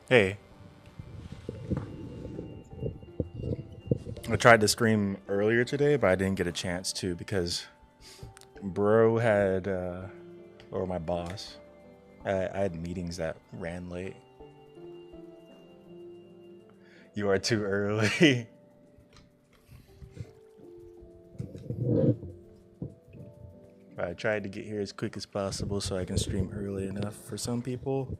Hey, I tried to stream earlier today, but I didn't get a chance to because bro had, or my boss, I had meetings that ran late. You are too early. I tried to get here as quick as possible so I can stream early enough for some people,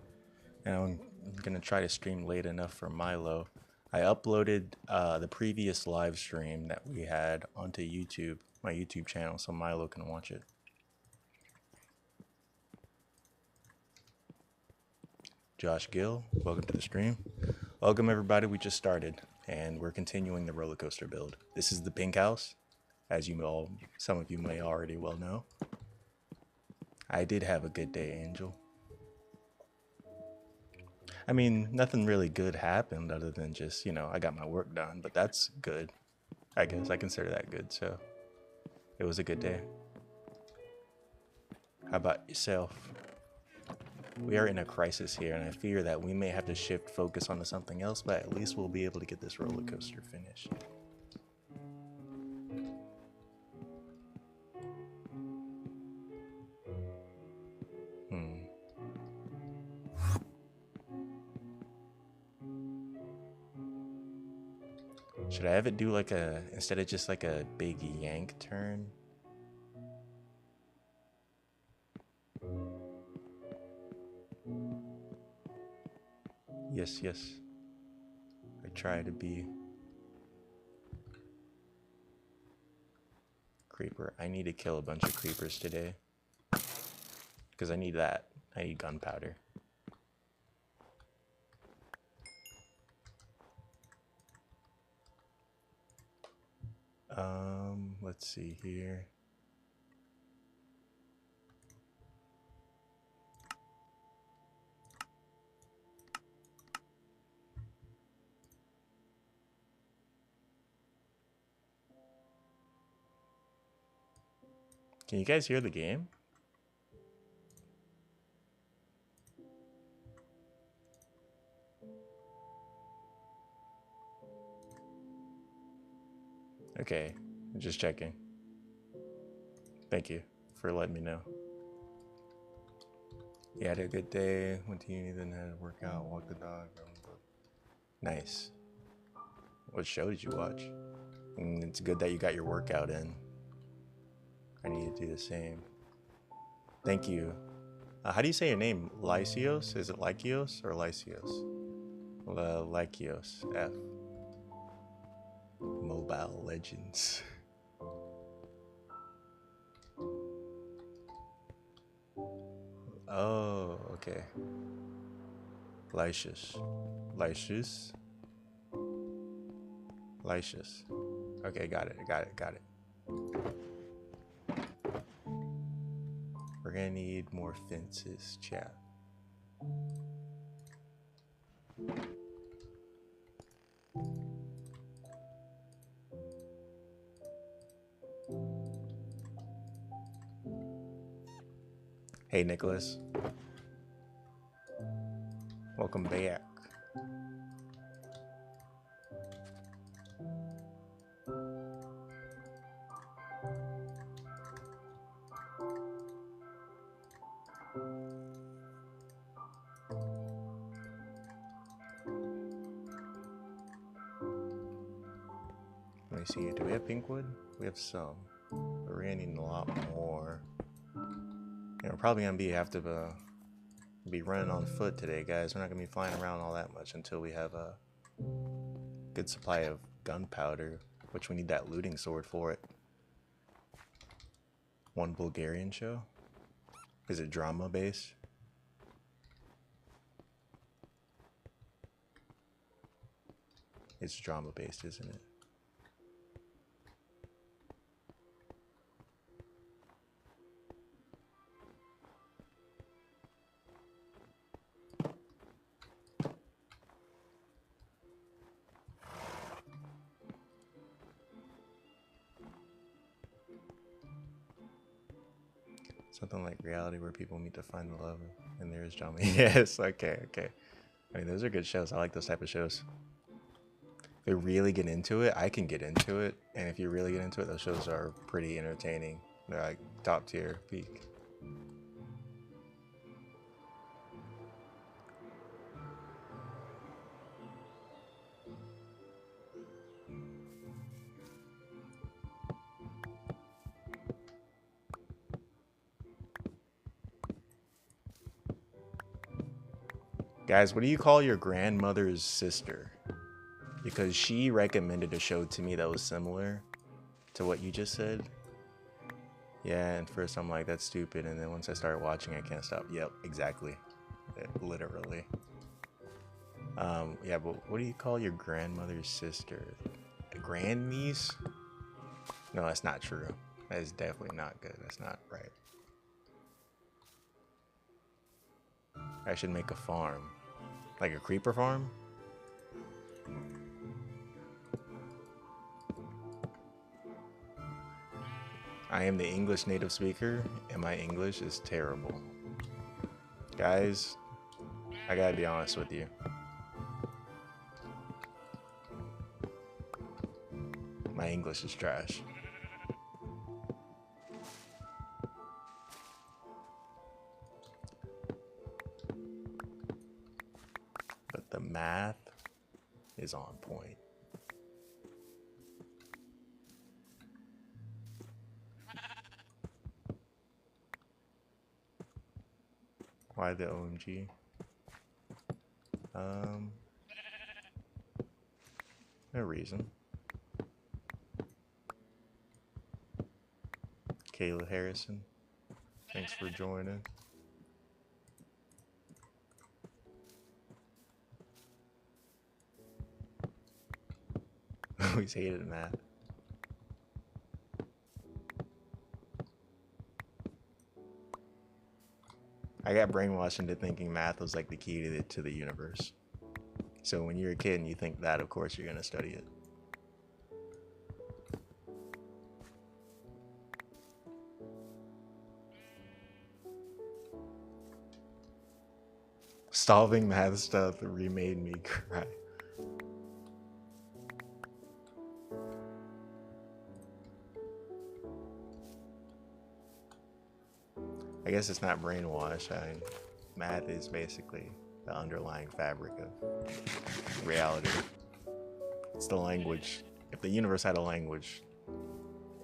and I'm gonna try to stream late enough for Milo. I uploaded the previous live stream that we had onto YouTube, my YouTube channel, so Milo can watch it. Josh Gill, welcome to the stream. Welcome everybody. We just started, and we're continuing the roller coaster build. This is the Pink House, as you all, some of you may already well know. I did have a good day, Angel. I mean, nothing really good happened other than just, I got my work done, but that's good. I guess I consider that good, so it was a good day. How about yourself? We are in a crisis here, and I fear that we may have to shift focus onto something else, but at least we'll be able to get this roller coaster finished. Hmm. Should I have it do like instead of just like a big yank turn? Yes, yes. I try to be. Creeper. I need to kill a bunch of creepers today. Because I need that. I need gunpowder. Let's see here. Can you guys hear the game? Okay, just checking. Thank you for letting me know. You had a good day, went to uni, then had to work out, walk the dog. Nice. What show did you watch? And it's good that you got your workout in. I need to do the same. Thank you. How do you say your name? Lysios? Is it Lykios or Lysios? Lykios. F. Mobile Legends. Oh, okay. Lysius. Lysius. Lysius. Okay, got it. We're gonna need more fences, chat. Hey, Nicholas. Welcome back. Let me see. Do we have pink wood? We have some. But we're gonna need a lot more. And we're probably gonna have to be running on foot today, guys. We're not gonna be flying around all that much until we have a good supply of gunpowder, which we need that looting sword for it. One Bulgarian show? Is it drama based? It's drama based, isn't it? Something like reality where people meet to find the love and there is drama. Yes, okay. I mean, those are good shows. I like those type of shows. If they really get into it, I can get into it. And if you really get into it, those shows are pretty entertaining. They're like top tier, peak. Guys, what do you call your grandmother's sister? Because she recommended a show to me that was similar to what you just said. Yeah, and first I'm like, that's stupid. And then once I started watching, I can't stop. Yep, exactly. Literally. Yeah, but what do you call your grandmother's sister? A grandniece? No, that's not true. That is definitely not good. That's not right. I should make a farm. Like a creeper farm? I am the English native speaker, and my English is terrible. Guys, I gotta be honest with you. My English is trash. But the math is on point. Why the OMG? Um, no reason. Kayla Harrison, thanks for joining. Always hated math. I got brainwashed into thinking math was like the key to the universe. So when you're a kid and you think that, of course you're gonna study it. Solving math stuff remade me cry. I guess it's not brainwash. I mean, math is basically the underlying fabric of reality. It's the language. If the universe had a language,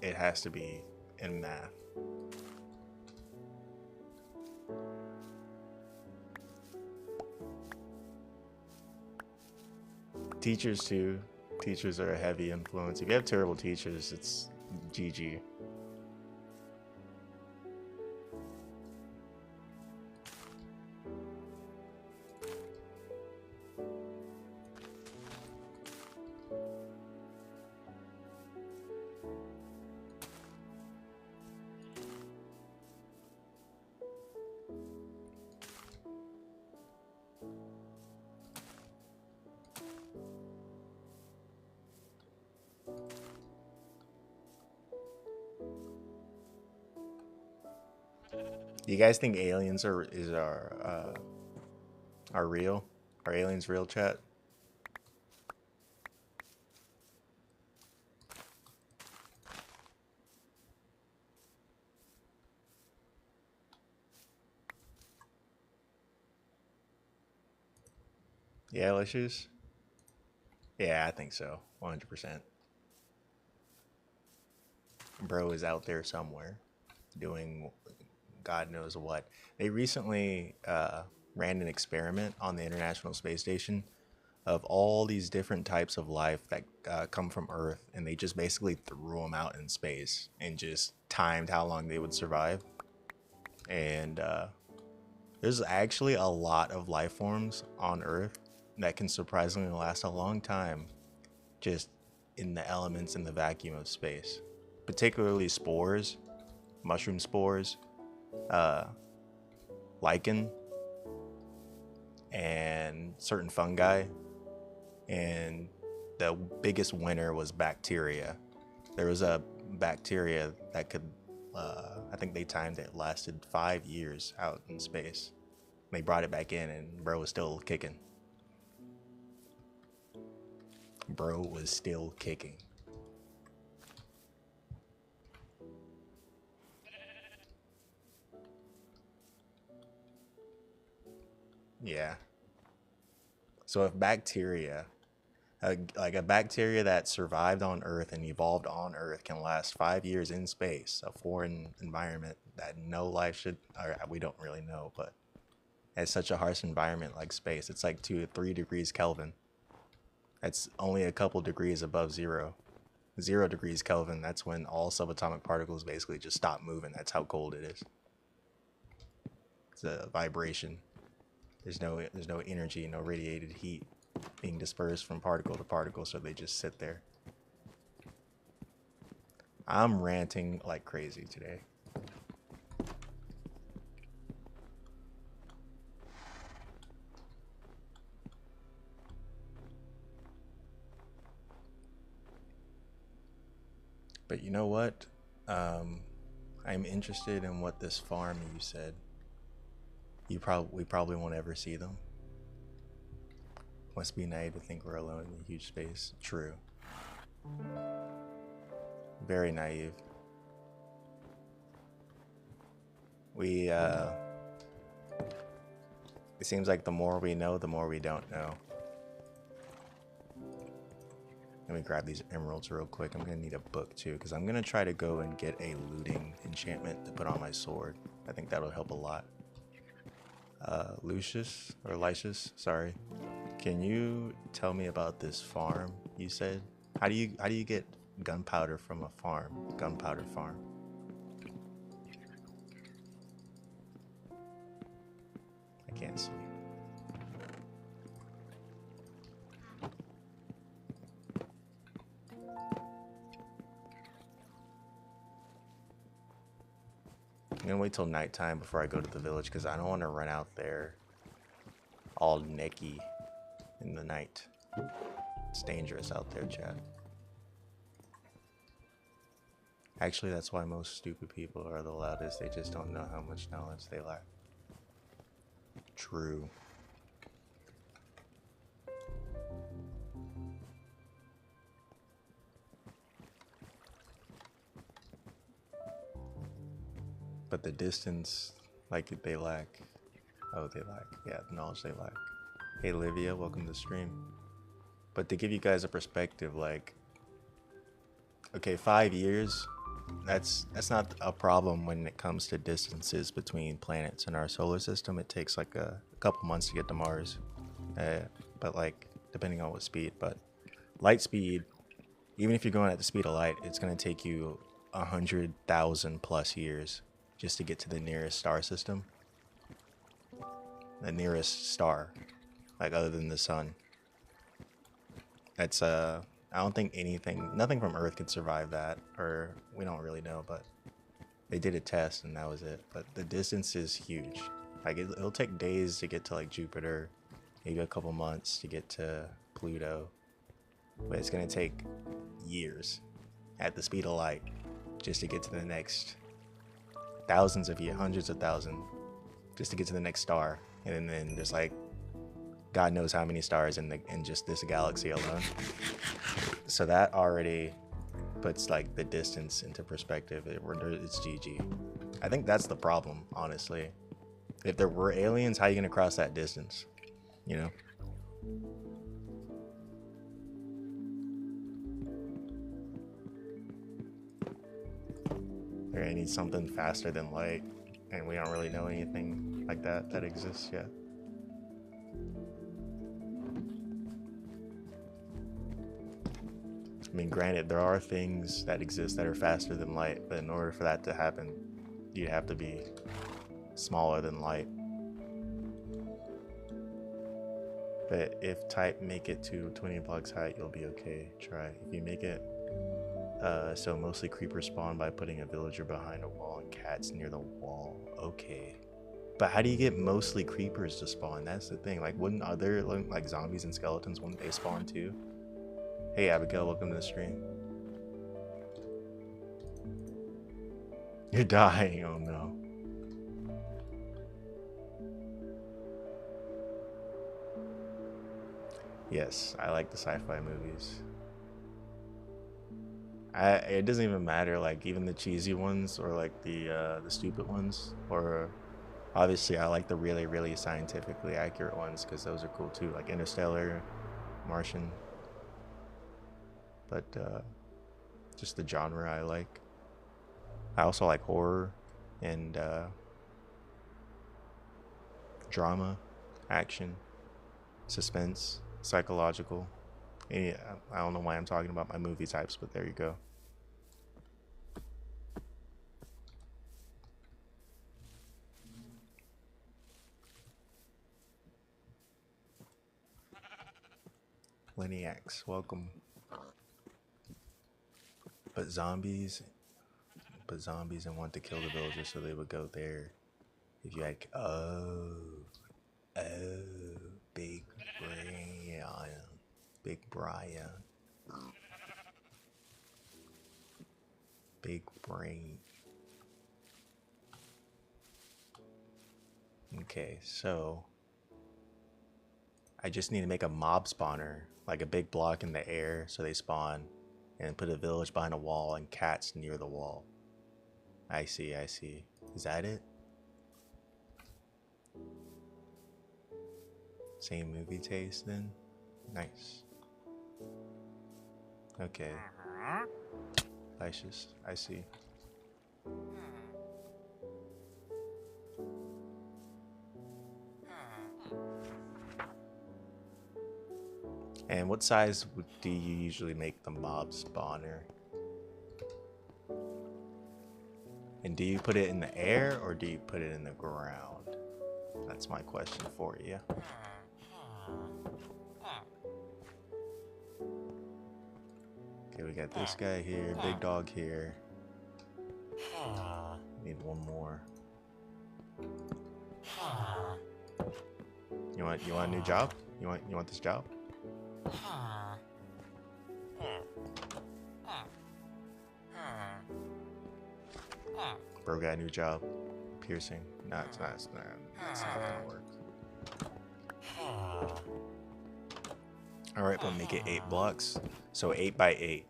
it has to be in math. Teachers too. Teachers are a heavy influence. If you have terrible teachers, it's GG. Do you guys think aliens are real? Are aliens real, chat? Yeah, issues? Yeah, I think so. 100%. Bro is out there somewhere doing God knows what. They recently ran an experiment on the International Space Station of all these different types of life that come from Earth, and they just basically threw them out in space and just timed how long they would survive. And there's actually a lot of life forms on Earth that can surprisingly last a long time just in the elements in the vacuum of space, particularly spores, mushroom spores, lichen, and certain fungi. And the biggest winner was bacteria. There was a bacteria that could, I think they timed it, lasted 5 years out in space. They brought it back in, and bro was still kicking. Bro was still kicking. Yeah. So if bacteria, like a bacteria that survived on Earth and evolved on Earth, can last 5 years in space, a foreign environment that no life should, or we don't really know, but it's such a harsh environment like space. It's like 2 to 3 degrees Kelvin. It's only a couple degrees above zero. 0 degrees Kelvin, that's when all subatomic particles basically just stop moving. That's how cold it is. It's a vibration. There's no energy, no radiated heat being dispersed from particle to particle, so they just sit there. I'm ranting like crazy today. But you know what? I'm interested in what this farm you said. We probably won't ever see them. Must be naive to think we're alone in a huge space. True. Very naive. It seems like the more we know, the more we don't know. Let me grab these emeralds real quick. I'm gonna need a book too, because I'm gonna try to go and get a looting enchantment to put on my sword. I think that'll help a lot. Lucius, or Lycius, sorry. Can you tell me about this farm you said? How do you get gunpowder from a farm? Gunpowder farm. I can't see. I'm gonna wait till nighttime before I go to the village because I don't want to run out there all necky in the night. It's dangerous out there, Chad. Actually, that's why most stupid people are the loudest. They just don't know how much knowledge they lack. True. But the distance, like they lack. Oh, they lack. Yeah, the knowledge they lack. Hey, Livia, welcome to the stream. But to give you guys a perspective, like, okay, 5 years, that's not a problem when it comes to distances between planets in our solar system. It takes like a couple months to get to Mars, but like depending on what speed. But light speed, even if you're going at the speed of light, it's gonna take you 100,000 plus years just to get to the nearest star system. The nearest star, like other than the sun. That's I don't think nothing from Earth could survive that, or we don't really know, but they did a test and that was it. But the distance is huge. Like it'll take days to get to like Jupiter, maybe a couple months to get to Pluto, but it's gonna take years at the speed of light just to get to the next thousands of years, hundreds of thousands, just to get to the next star. And then there's like God knows how many stars in just this galaxy alone. So that already puts like the distance into perspective. It's GG. I think that's the problem, honestly. If there were aliens, how are you gonna cross that distance? You know? They're gonna need something faster than light, and we don't really know anything like that exists yet. I mean, granted, there are things that exist that are faster than light, but in order for that to happen, you have to be smaller than light. But if type make it to 20 blocks height, you'll be okay. Try. If you make it so mostly creepers spawn by putting a villager behind a wall and cats near the wall. Okay. But how do you get mostly creepers to spawn? That's the thing. Like, wouldn't other like zombies and skeletons, wouldn't they spawn too? Hey Abigail, welcome to the stream. You're dying, oh no. Yes, I like the sci-fi movies. It doesn't even matter, like even the cheesy ones or like the stupid ones, or obviously I like the really scientifically accurate ones because those are cool too, like Interstellar, Martian. But just the genre I like. I also like horror and drama, action, suspense, psychological. I don't know why I'm talking about my movie types, but there you go. Liniacs, welcome. But zombies and want to kill the villagers, so they would go there. If you had, big brain. Okay, so I just need to make a mob spawner, like a big block in the air so they spawn, and put a village behind a wall and cats near the wall. I see. Is that it? Same movie taste then? Nice. Okay. I see. And what size do you usually make the mob spawner? And do you put it in the air or do you put it in the ground? That's my question for you. Okay, we got this guy here, big dog here. Need one more. You want a new job? You want this job? Bro got a new job. Piercing. No, it's not gonna work. Alright, but make it 8 blocks. So 8 by 8.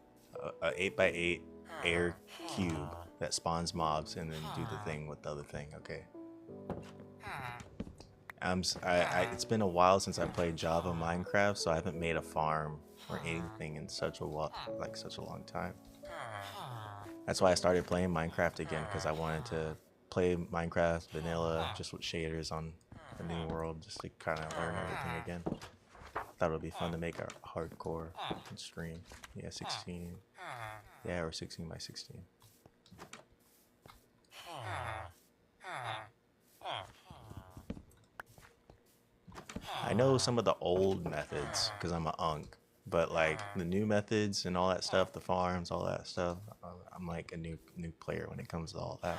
8 by 8 air cube that spawns mobs, and then do the thing with the other thing. Okay. It's been a while since I played Java Minecraft, so I haven't made a farm or anything in such a long time. That's why I started playing Minecraft again, because I wanted to play Minecraft vanilla just with shaders on a new world, just to kind of learn everything again. Thought it would be fun to make a hardcore stream. Yeah, 16. Yeah, or 16 by 16. I know some of the old methods because I'm a unk, but like the new methods and all that stuff, the farms, all that stuff, I'm like a new player when it comes to all that.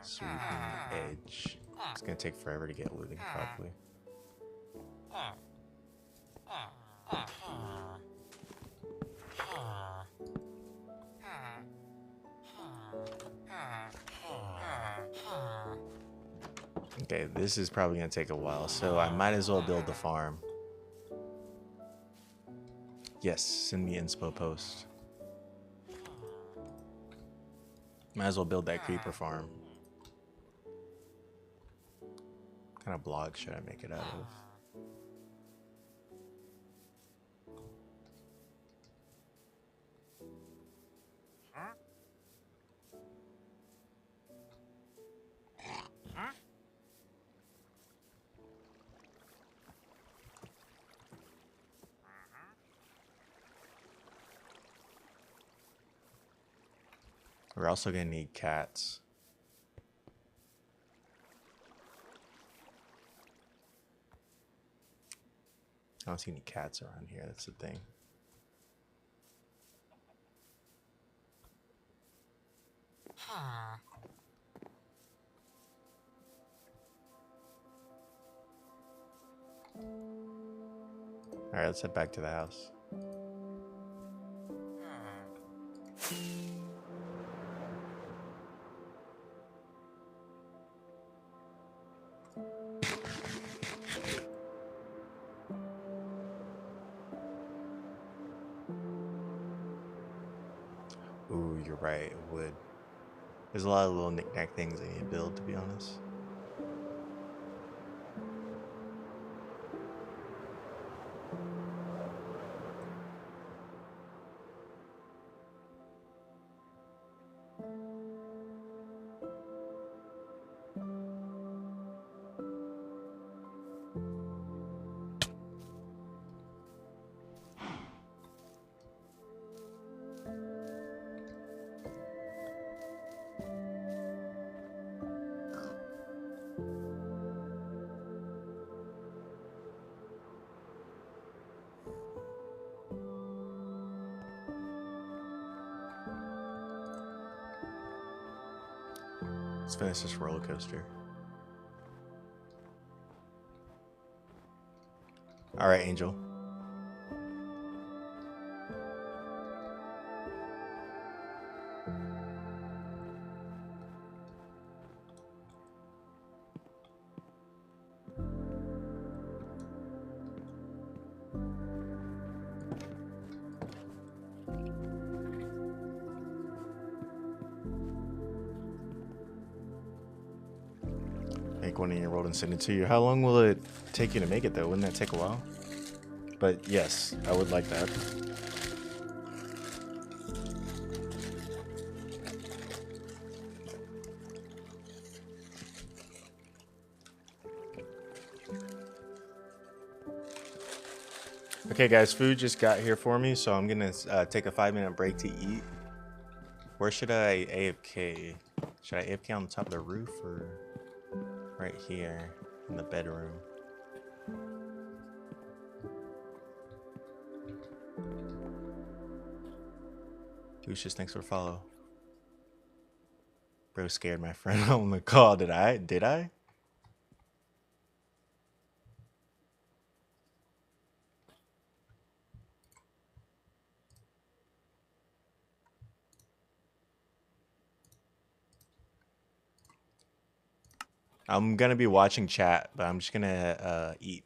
Sweeping edge. It's gonna take forever to get looting, probably. Okay, this is probably gonna take a while, so I might as well build the farm. Yes, send me inspo post. Might as well build that creeper farm. What kind of block should I make it out of? We're also gonna need cats. I don't see any cats around here, that's the thing. Alright, let's head back to the house. Ooh, you're right, it would. There's a lot of little knick-knack things I need to build, to be honest. Let's finish this roller coaster. All right, Angel. Make one in your world and send it to you. How long will it take you to make it though? Wouldn't that take a while? But yes, I would like that. Okay, guys, food just got here for me, so I'm gonna take a 5-minute break to eat. Where should I AFK? Should I AFK on the top of the roof or right here in the bedroom? Lucius, thanks for follow. Bro scared my friend on the call. Did I? Did I? I'm gonna be watching chat, but I'm just gonna eat.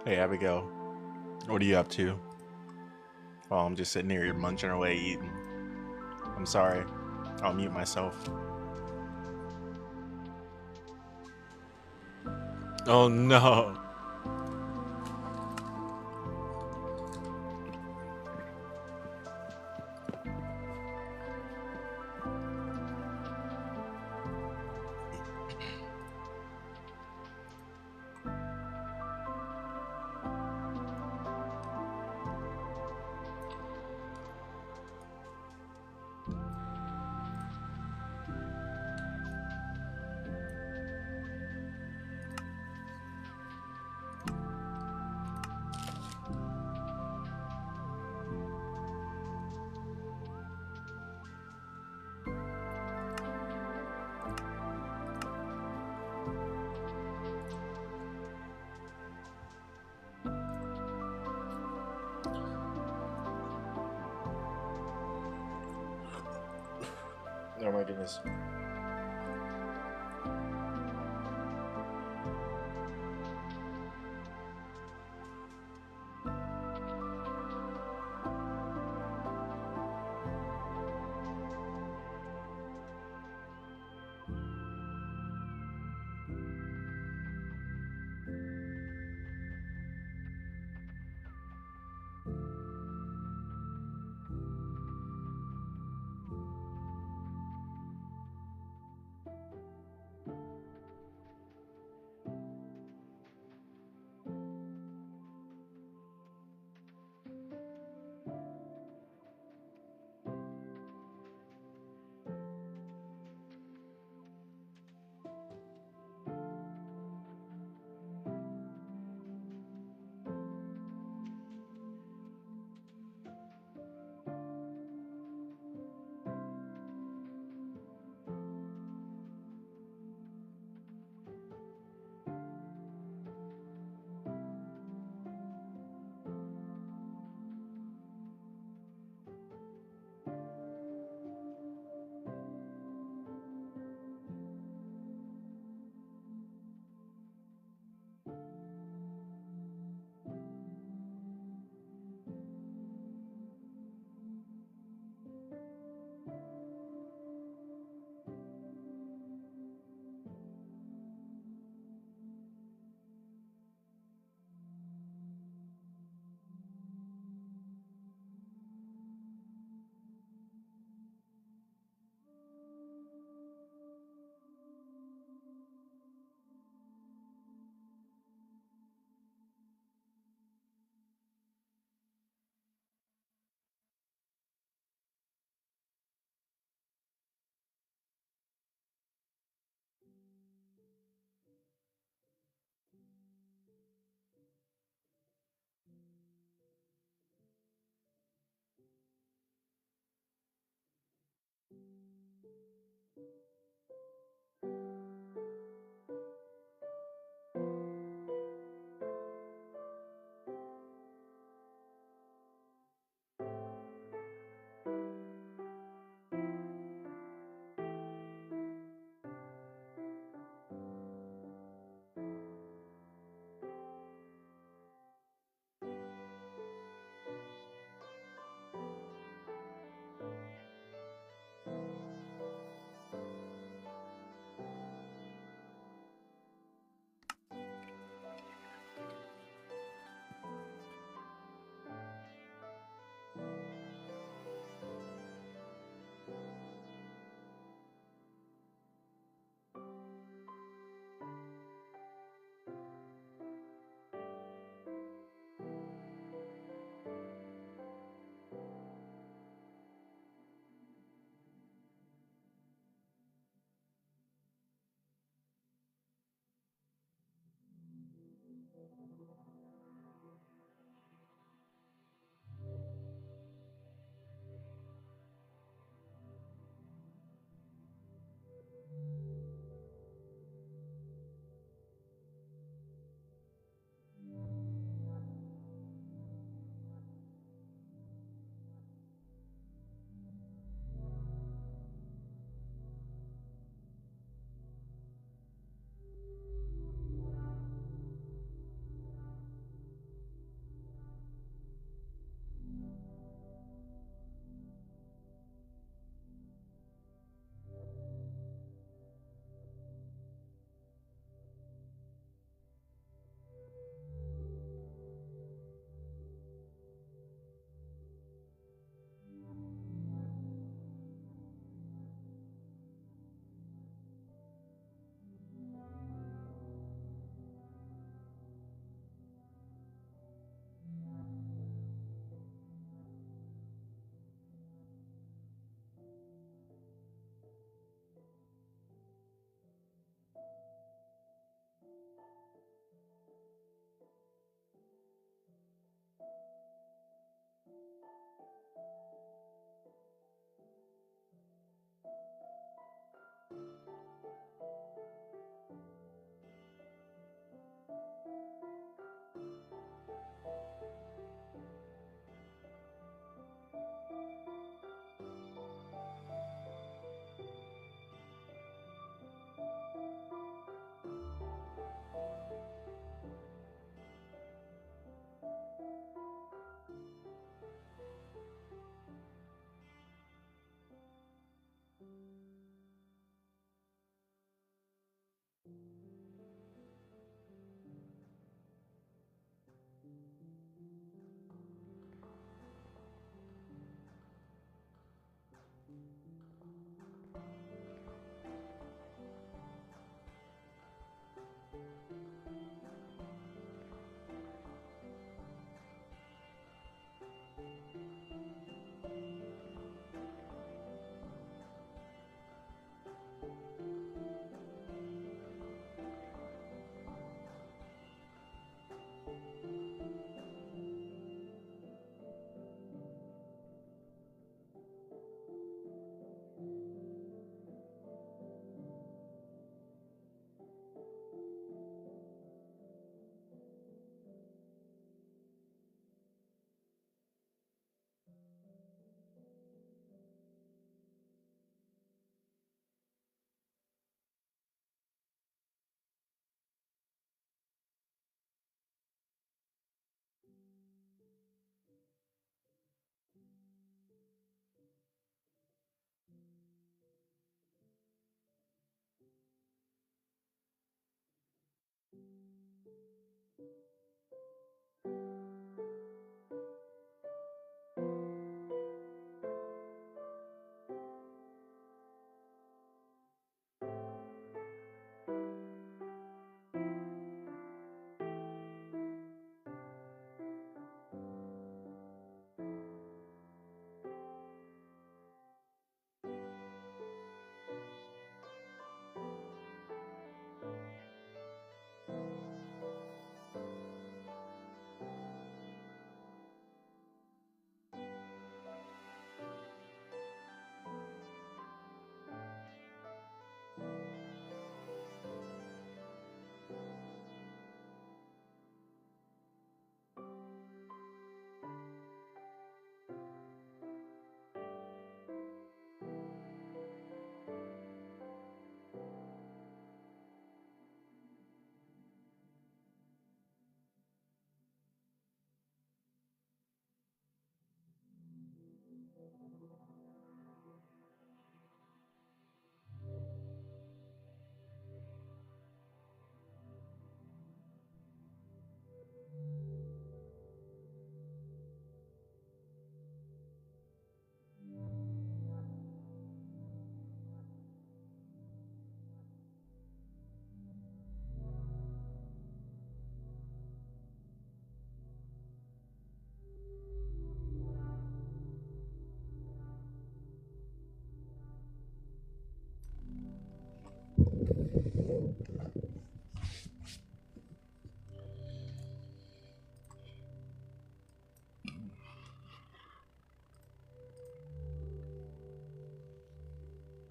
Hey, Abigail. What are you up to? Oh, I'm just sitting here munching away eating. I'm sorry. I'll mute myself. Oh no. Oh my goodness.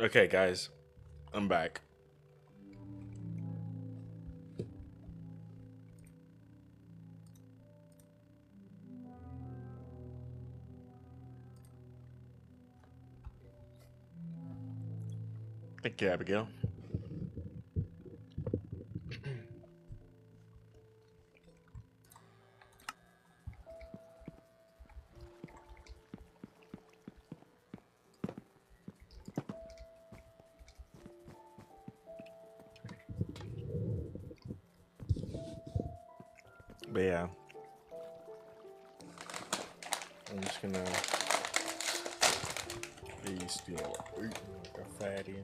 Okay, guys, I'm back. Thank you, Abigail. But yeah, I'm just gonna be still like a fatty.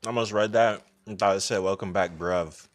I almost read that and thought it said "Welcome back, bruv."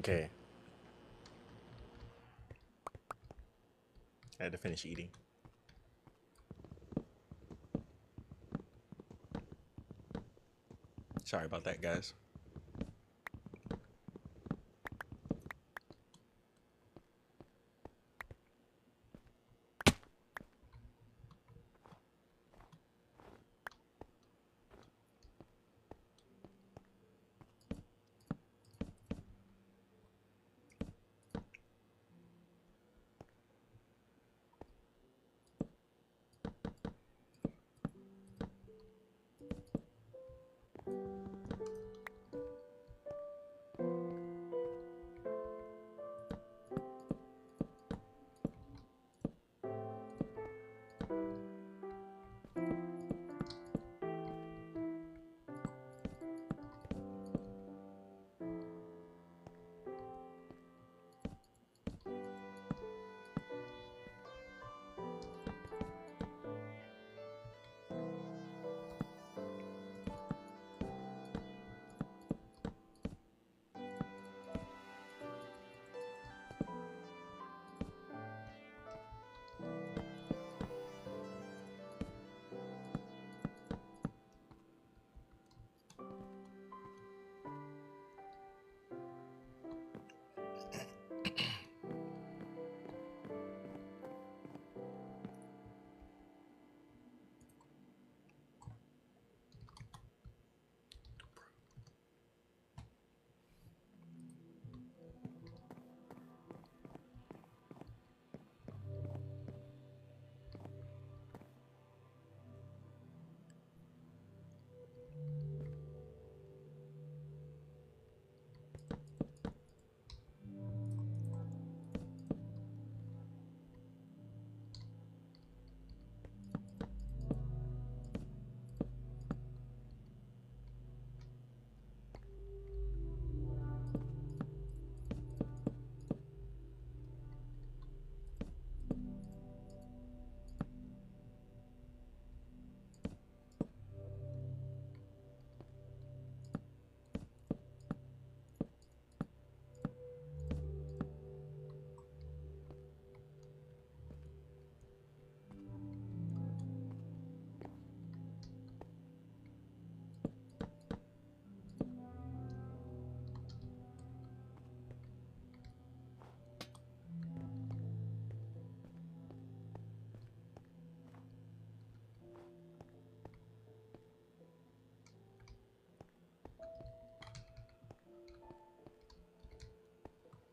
Okay. I had to finish eating. Sorry about that, guys.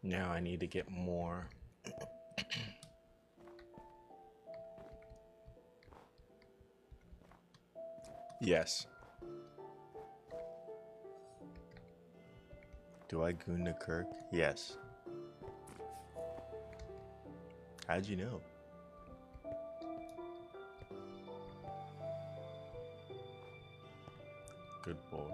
Now I need to get more. Yes. Do I goon to Kirk? Yes. How'd you know? Good boy.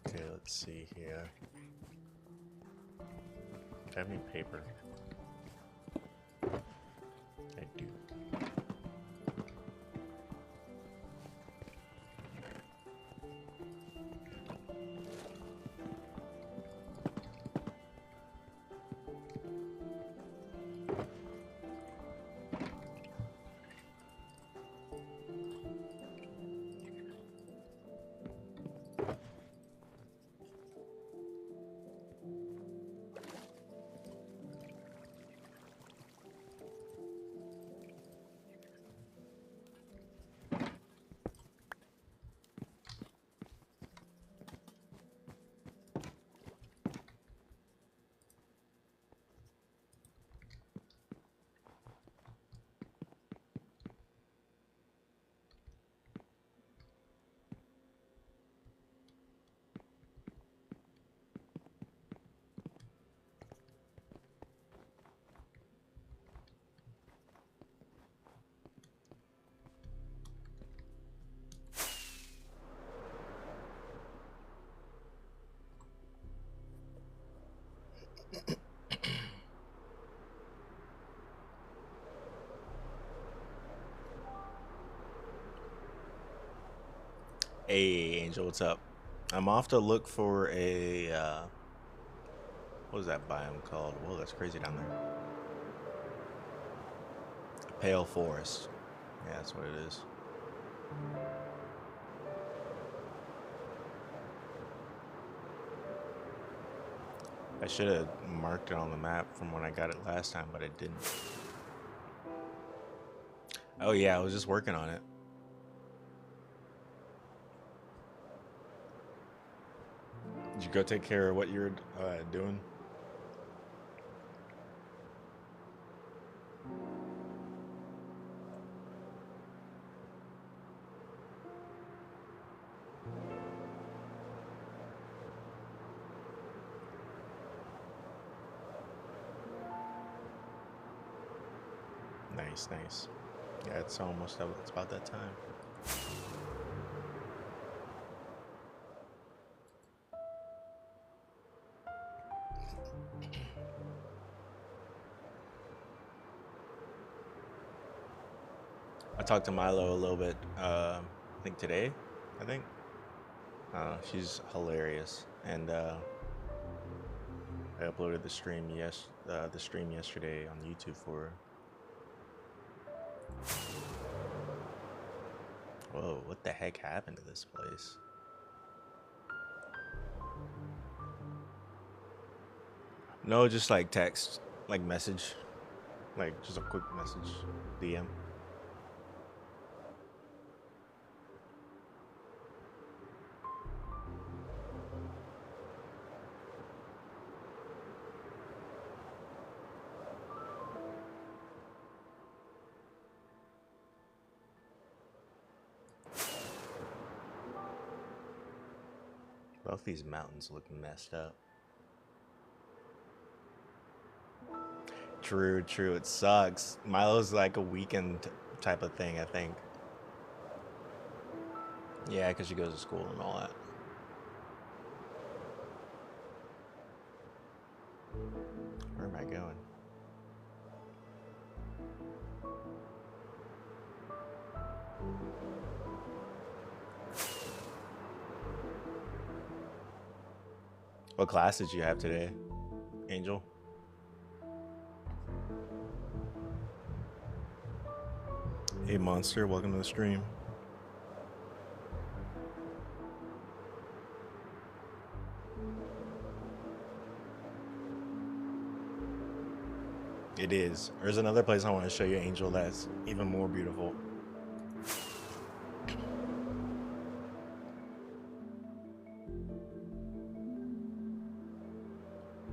Okay, let's see here. Do I have any paper? I do. Angel, what's up? I'm off to look for a what is that biome called? Whoa, that's crazy down there. A pale forest. Yeah, that's what it is. I should have marked it on the map from when I got it last time, but I didn't. Oh yeah, I was just working on it. Did you go take care of what you're doing? Nice, nice. Yeah, it's almost, it's about that time. I talked to Milo a little bit, I think today, I think. She's hilarious, and I uploaded the stream yesterday on YouTube for her. Whoa, what the heck happened to this place? No, just like text, like message, like just a quick message, DM. Both these mountains look messed up. True, true. It sucks. Milo's like a weekend type of thing, I think. Yeah, because she goes to school and all that. Where am I going? What class did you have today, Angel? Hey, Monster, welcome to the stream. It is. There's another place I want to show you, Angel, that's even more beautiful.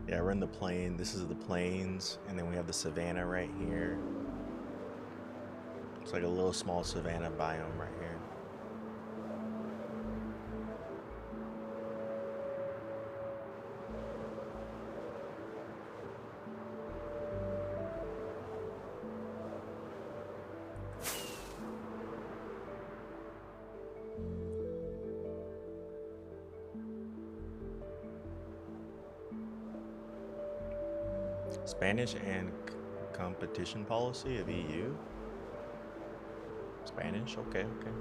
Yeah, we're in the plain. This is the plains, and then we have the savanna right here. It's like a little small savanna biome right here. Spanish and competition policy of EU? Spanish? Okay, okay.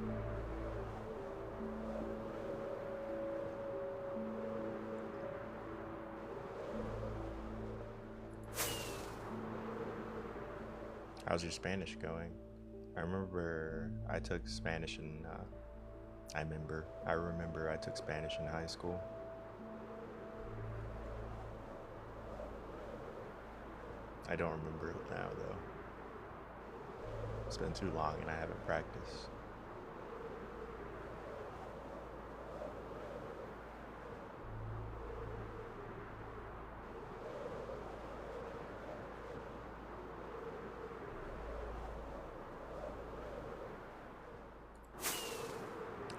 How's your Spanish going? I remember I took Spanish in, I remember I took Spanish in high school. I don't remember it now, though. It's been too long and I haven't practiced.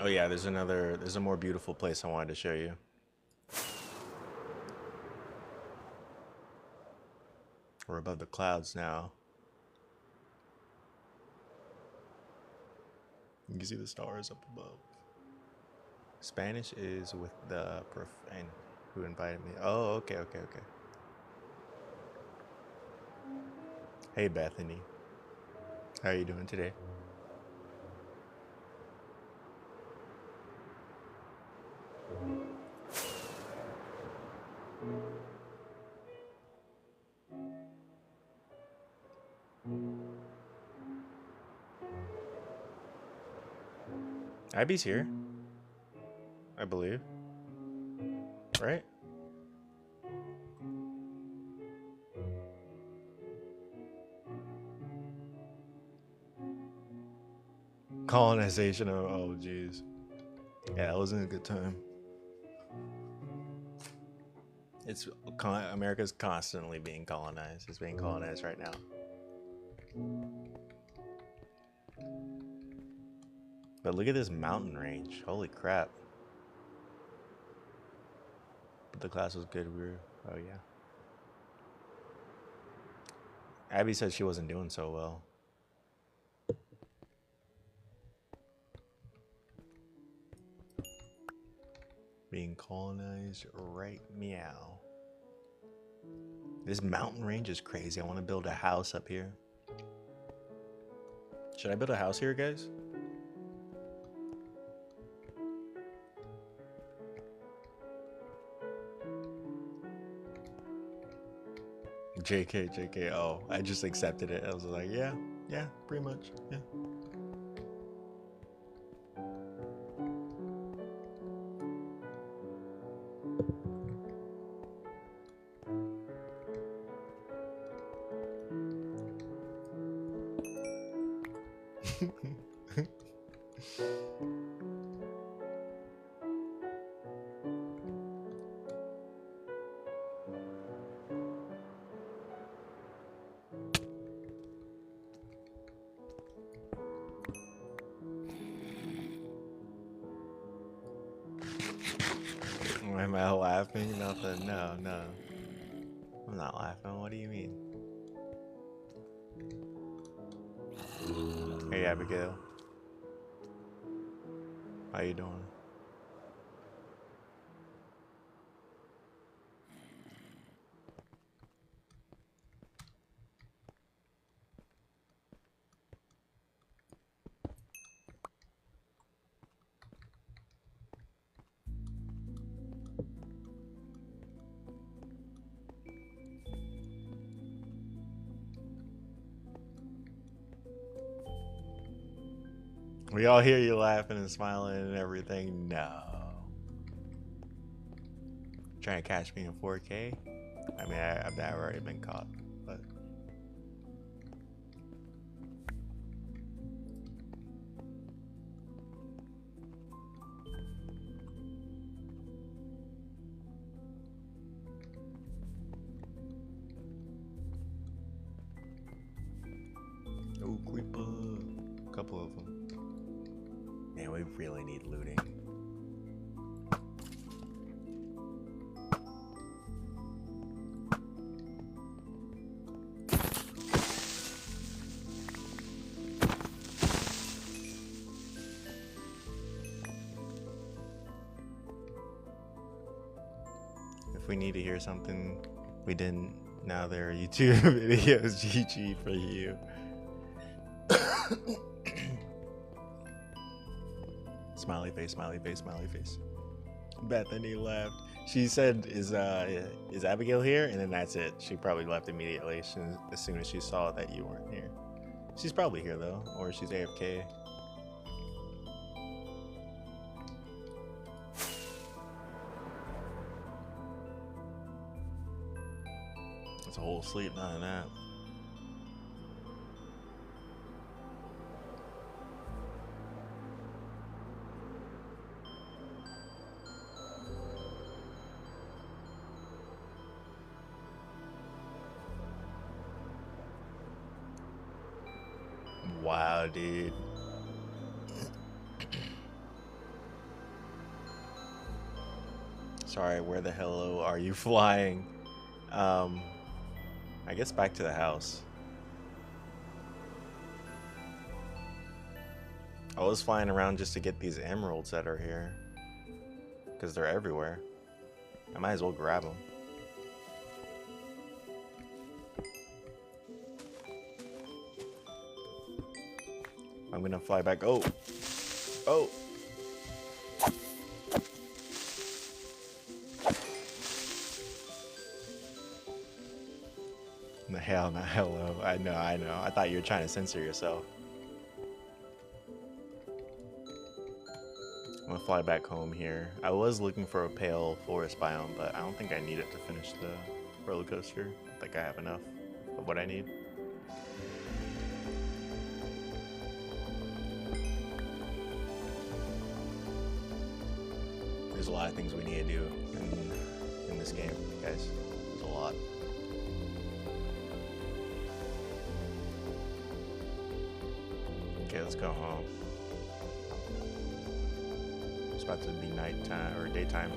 Oh yeah, there's a more beautiful place I wanted to show you. We're above the clouds now. You can see the stars up above. Spanish is with the prof and who invited me. Oh, okay, okay, okay. Hey, Bethany. How are you doing today? Abby's here, I believe. Right? Colonization of, oh jeez. Yeah, that wasn't a good time. It's America's constantly being colonized. It's being colonized right now. But look at this mountain range. Holy crap. But the class was good. We were, oh yeah. Abby said she wasn't doing so well. Being colonized, right? Meow. This mountain range is crazy. I want to build a house up here. Should I build a house here, guys? JK, JK. Oh, I just accepted it. I was like, yeah, pretty much. Yeah. Am I laughing? Nothing. No, no. I'm not laughing. What do you mean? Hey, Abigail. How you doing? We all hear you laughing and smiling and everything. No. Trying to catch me in 4K? I mean, I've already been caught, but. Oh, creeper. A couple of them. Man, we really need looting. If we need to hear something we didn't, now there are YouTube videos. GG for you. Smiley face, smiley face, smiley face. Bethany left. She said, is Abigail here? And then that's it. She probably left immediately as soon as she saw that you weren't here. She's probably here though, or she's AFK. It's a whole sleep, none of that. Wow, dude. Sorry, where the hell are you flying? I guess back to the house. I was flying around just to get these emeralds that are here, because they're everywhere. I might as well grab them. I'm gonna fly back. Oh! Oh! The hell, not hello. I know, I know. I thought you were trying to censor yourself. I'm gonna fly back home here. I was looking for a pale forest biome, but I don't think I need it to finish the roller coaster. I think I have enough of what I need. There's a lot of things we need to do in this game, guys. There's a lot. Okay, let's go home. It's about to be nighttime or daytime.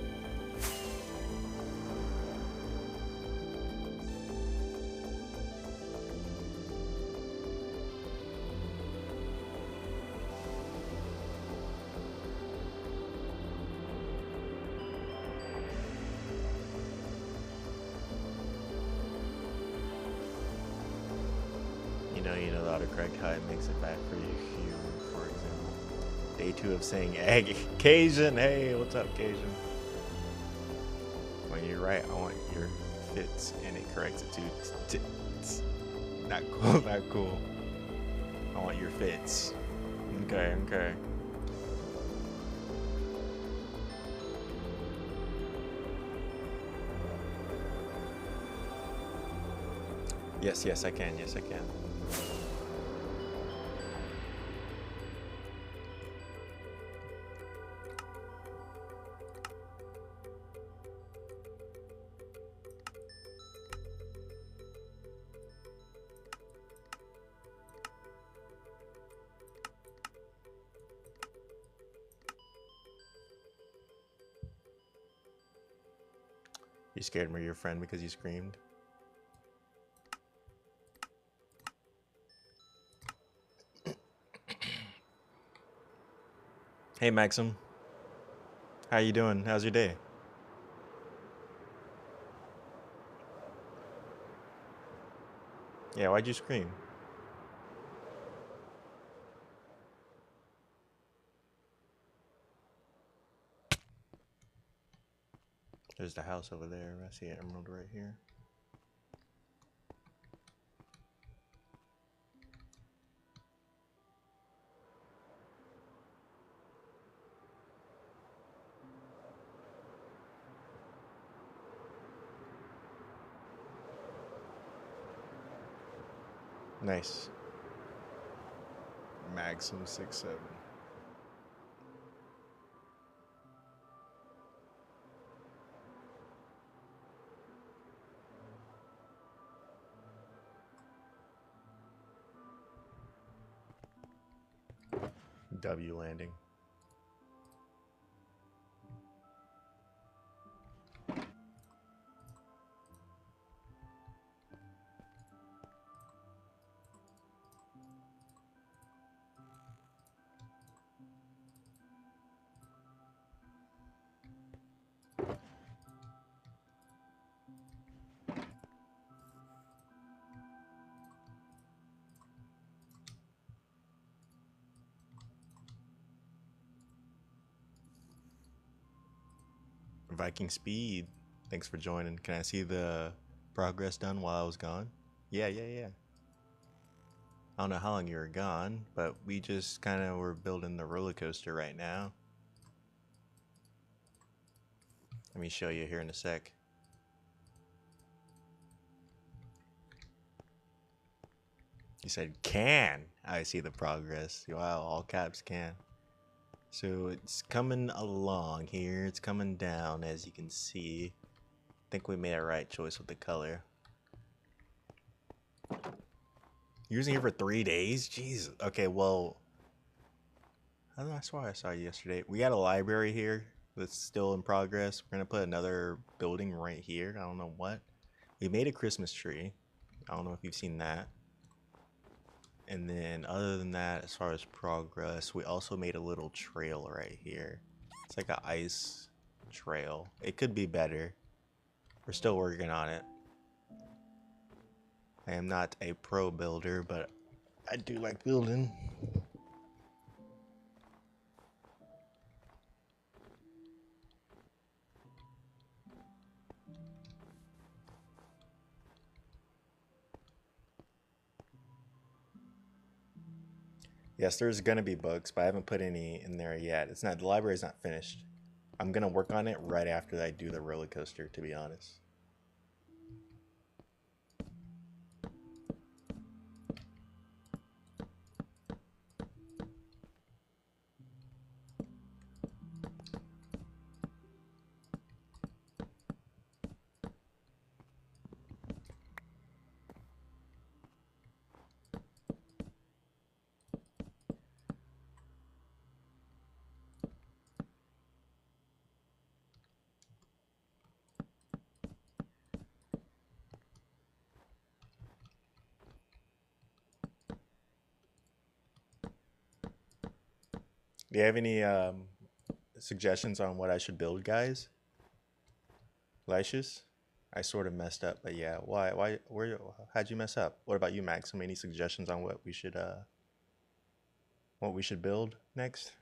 You know the autocorrect how it makes it back for you here, for example. Day 2 of saying egg. Cajun, hey, what's up, Cajun? When you're right, I want your fits, and it corrects it to not cool, not cool. I want your fits. Okay, okay. Yes, I can. Yes, I can. You scared me of your friend because you screamed? Hey, Maxim. How you doing? How's your day? Yeah, why'd you scream? There's the house over there. I see an emerald right here. Nice. Maxim 6-7. W landing. Viking Speed, thanks for joining. Can I see the progress done while I was gone? Yeah. I don't know how long you were gone, but we just kind of were building the roller coaster right now. Let me show you here in a sec. You said can. I see the progress. Wow, all caps can. So it's coming along here. It's coming down, as you can see. I think we made a right choice with the color. You're using it for 3 days? Jeez. Okay, well, that's why I saw you yesterday. We got a library here that's still in progress. We're gonna put another building right here. I don't know what. We made a Christmas tree. I don't know if you've seen that. And then other than that, as far as progress, we also made a little trail right here. It's like an ice trail. It could be better. We're still working on it. I am not a pro builder, but I do like building. Yes, there's gonna be bugs, but I haven't put any in there yet. It's not, the library's not finished. I'm gonna work on it right after I do the roller coaster, to be honest. Do you have any suggestions on what I should build, guys? Lycius? I sort of messed up, but yeah. How'd you mess up? What about you, Max? Any suggestions on what we should build next?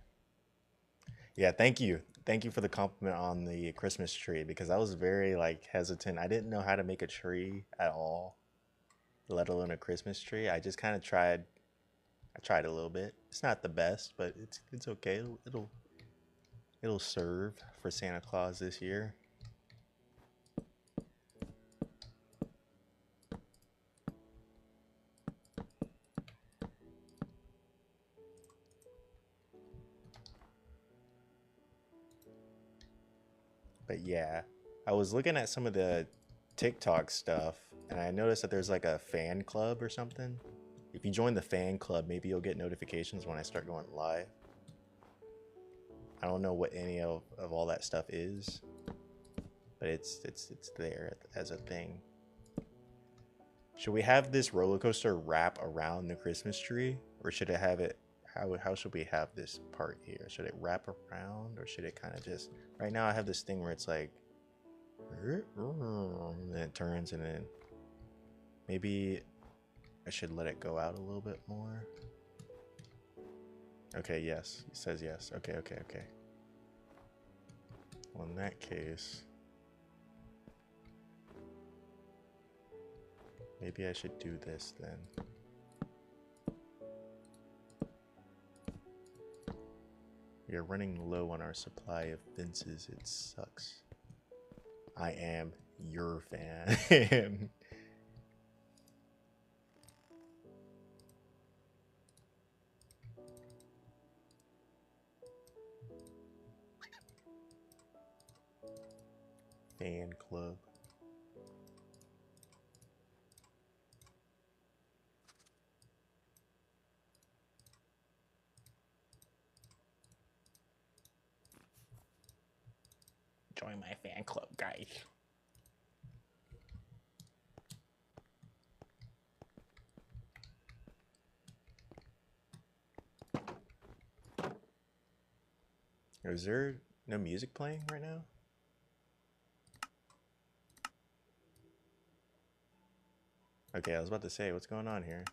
Yeah, thank you for the compliment on the Christmas tree because I was very like hesitant. I didn't know how to make a tree at all, let alone a Christmas tree. I just kind of tried. I tried a little bit. It's not the best, but it's okay. It'll serve for Santa Claus this year. But yeah, I was looking at some of the TikTok stuff and I noticed that there's like a fan club or something. If you join the fan club, maybe you'll get notifications when I start going live. I don't know what any of all that stuff is, but it's there as a thing. Should we have this roller coaster wrap around the Christmas tree, or should it have it? How should we have this part here? Should it wrap around, or should it kind of just? Right now, I have this thing where it's like, and then it turns, and then maybe I should let it go out a little bit more. Okay, yes, it says yes. Okay, okay, okay. Well, in that case, maybe I should do this then. We are running low on our supply of fences. It sucks. I am your fan. Fan club. Join my fan club, guys. Is there no music playing right now? Okay, I was about to say, what's going on here?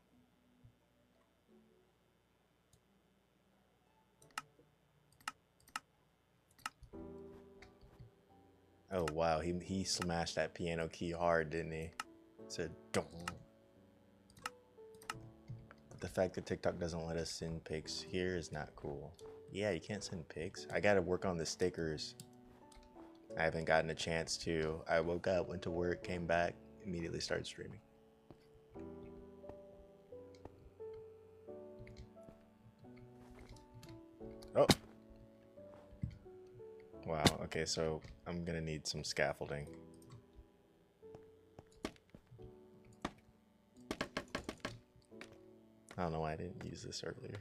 Oh wow, he smashed that piano key hard, didn't he? It said dong. But the fact that TikTok doesn't let us send pics here is not cool. Yeah, you can't send pics. I gotta work on the stickers. I haven't gotten a chance to. I woke up, went to work, came back, immediately started streaming. Oh. Wow, okay, so I'm gonna need some scaffolding. I don't know why I didn't use this earlier.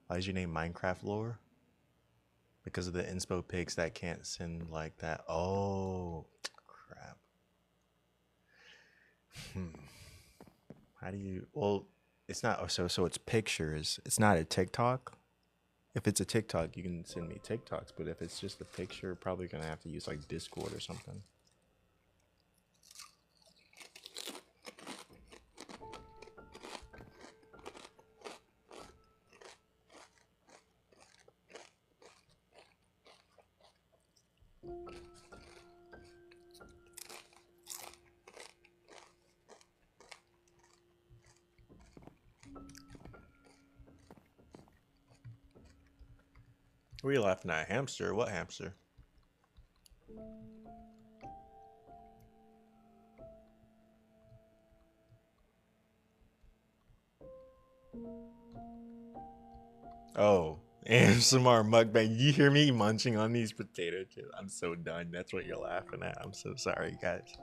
Why is your name Minecraft Lore? Because of the inspo pigs that can't send like that. Oh, crap. How do you? Well, it's not. So it's pictures. It's not a TikTok. If it's a TikTok, you can send me TikToks. But if it's just a picture, probably gonna have to use like Discord or something. Were you laughing at? Hamster? What hamster? Oh, ASMR mukbang. You hear me munching on these potato chips? I'm so done. That's what you're laughing at. I'm so sorry, guys.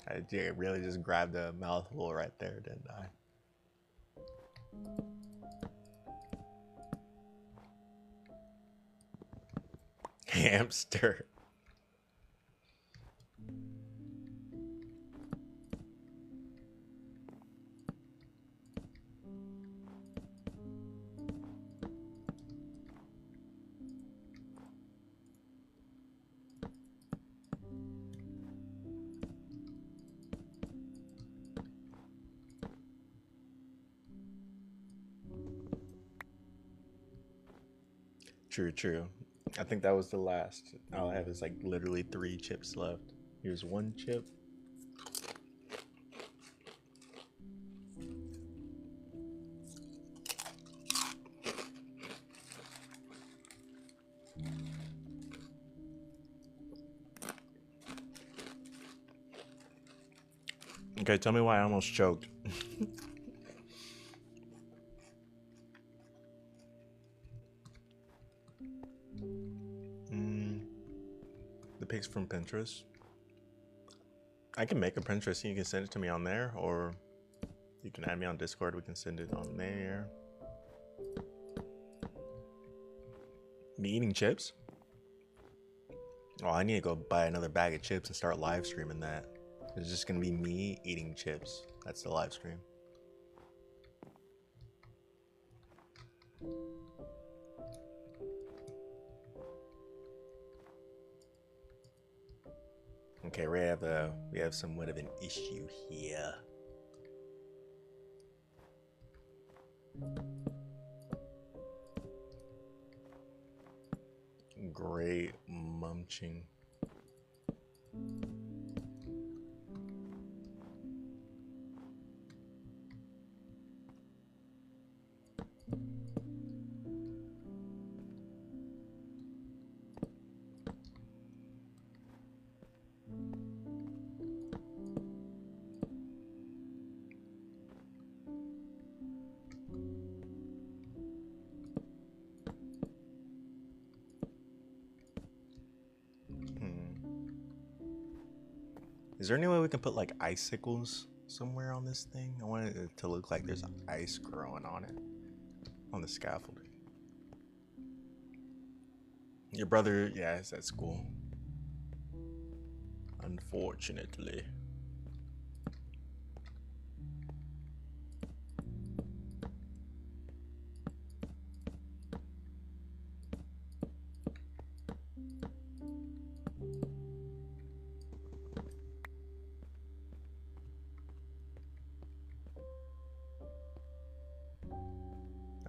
I really just grabbed a mouthful right there, didn't I? Hamster. True, true. I think that was the last. All I have is like literally 3 chips left. Here's 1 chip. Okay, tell me why I almost choked. The pics from Pinterest. I can make a Pinterest and you can send it to me on there, or you can add me on Discord. We can send it on there. Me eating chips? Oh, I need to go buy another bag of chips and start live streaming that. It's just gonna be me eating chips. That's the live stream. Okay, we have somewhat of an issue here. Great munching. Is there any way we can put like icicles somewhere on this thing? I want it to look like there's ice growing on it, on the scaffolding. Your brother, yeah, is at school. Unfortunately.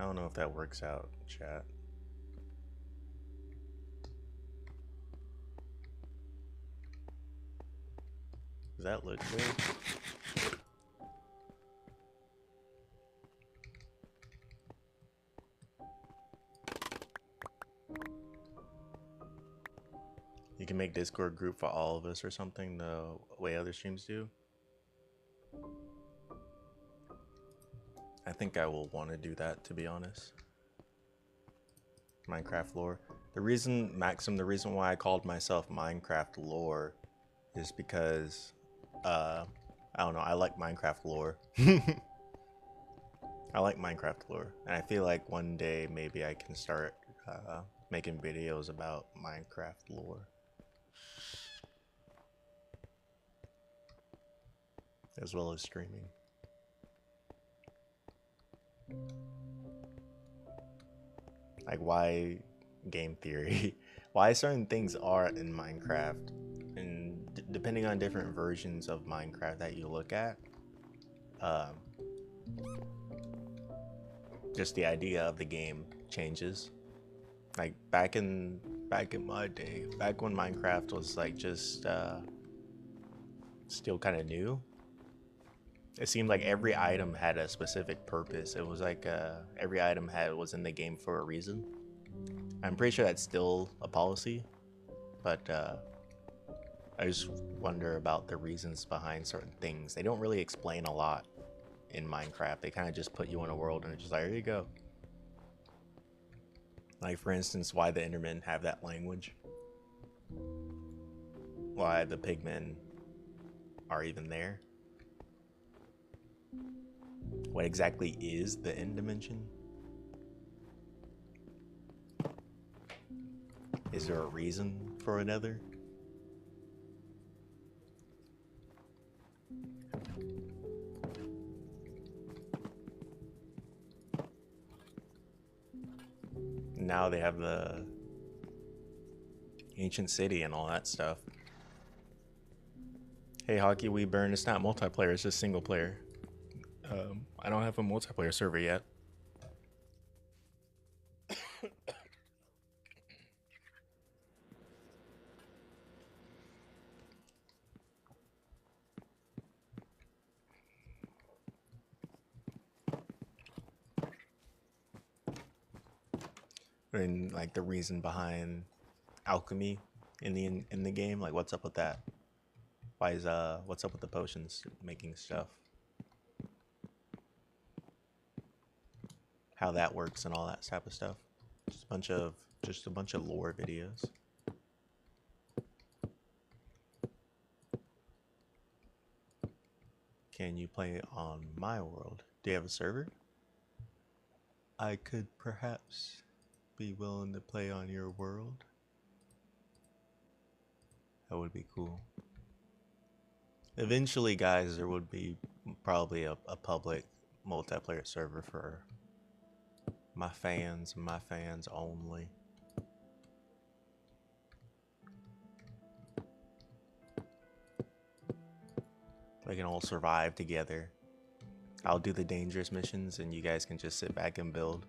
I don't know if that works out, chat. Does that look good? You can make Discord group for all of us or something, the way other streams do. I think I will want to do that, to be honest. Minecraft lore. The reason, Maxim, the reason why I called myself Minecraft lore is because, I don't know, I like Minecraft lore. I like Minecraft lore. And I feel like one day maybe I can start making videos about Minecraft lore. As well as streaming. Like why game theory, why certain things are in Minecraft, and depending on different versions of Minecraft that you look at, just the idea of the game changes. Like back in back in my day, back when Minecraft was like just still kind of new. It seemed like every item had a specific purpose. It was like every item was in the game for a reason. I'm pretty sure that's still a policy, but I just wonder about the reasons behind certain things. They don't really explain a lot in Minecraft. They kind of just put you in a world and it's just like, here you go. Like, for instance, why the Endermen have that language. Why the pigmen are even there. What exactly is the end dimension? Is there a reason for another? Now they have the ancient city and all that stuff. Hey, Hockey, we burn. It's not multiplayer, it's just single player. I don't have a multiplayer server yet. And like the reason behind alchemy in the game, like what's up with that? Why is what's up with the potions making stuff? How that works and all that type of stuff. Just a bunch of lore videos. Can you play on my world? Do you have a server? I could perhaps be willing to play on your world. That would be cool. Eventually, guys, there would be probably a public multiplayer server for my fans only. We can all survive together. I'll do the dangerous missions and you guys can just sit back and build.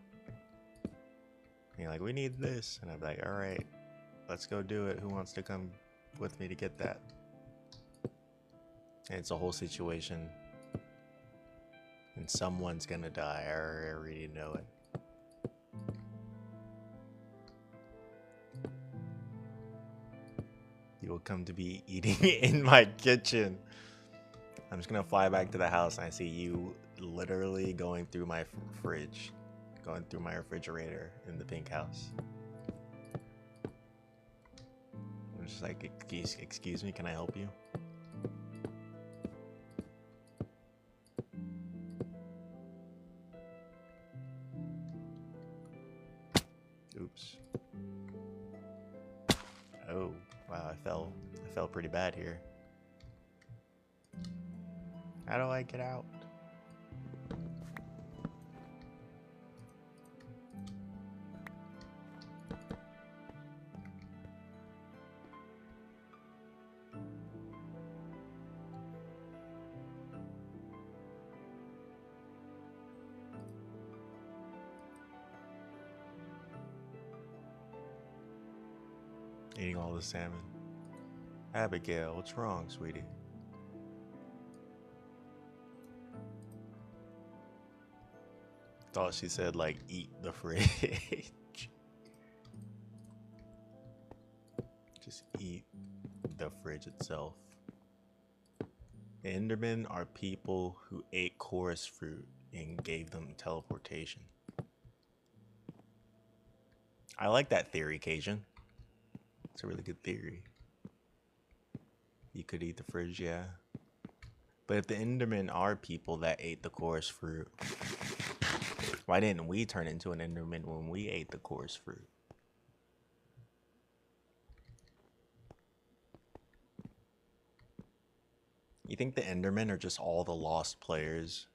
And you're like, we need this. And I'm like, all right, let's go do it. Who wants to come with me to get that? And it's a whole situation. And someone's gonna die. I already know it. You will come to be eating in my kitchen. I'm just gonna fly back to the house and I see you literally going through my fridge, going through my refrigerator in the pink house. I'm just like, excuse me, can I help you? Oops. Oh, wow, I fell pretty bad here. How do I get out? Eating all the salmon. Abigail, what's wrong, sweetie? Thought she said, like, eat the fridge. Just eat the fridge itself. Endermen are people who ate chorus fruit and gave them teleportation. I like that theory, Cajun. It's a really good theory. You could eat the fridge, yeah. But if the Endermen are people that ate the chorus fruit, why didn't we turn into an Enderman when we ate the chorus fruit? You think the Endermen are just all the lost players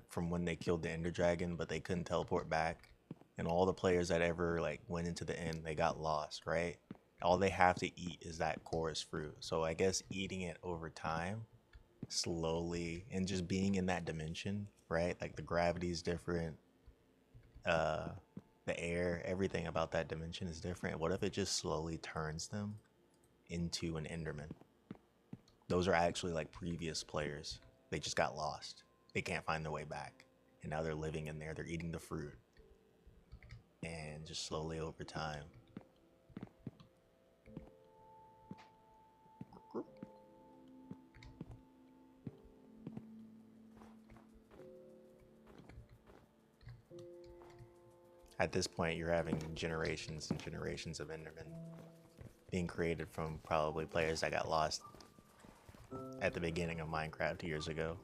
from when they killed the Ender Dragon, but they couldn't teleport back? And all the players that ever like went into the end, they got lost, right? All they have to eat is that chorus fruit. So I guess eating it over time, slowly, and just being in that dimension, right? Like the gravity is different. the air, everything about that dimension is different. What if it just slowly turns them into an Enderman? Those are actually like previous players. They just got lost. They can't find their way back. And now they're living in there. They're eating the fruit. And just slowly over time. At this point, you're having generations and generations of Endermen being created from probably players that got lost at the beginning of Minecraft years ago.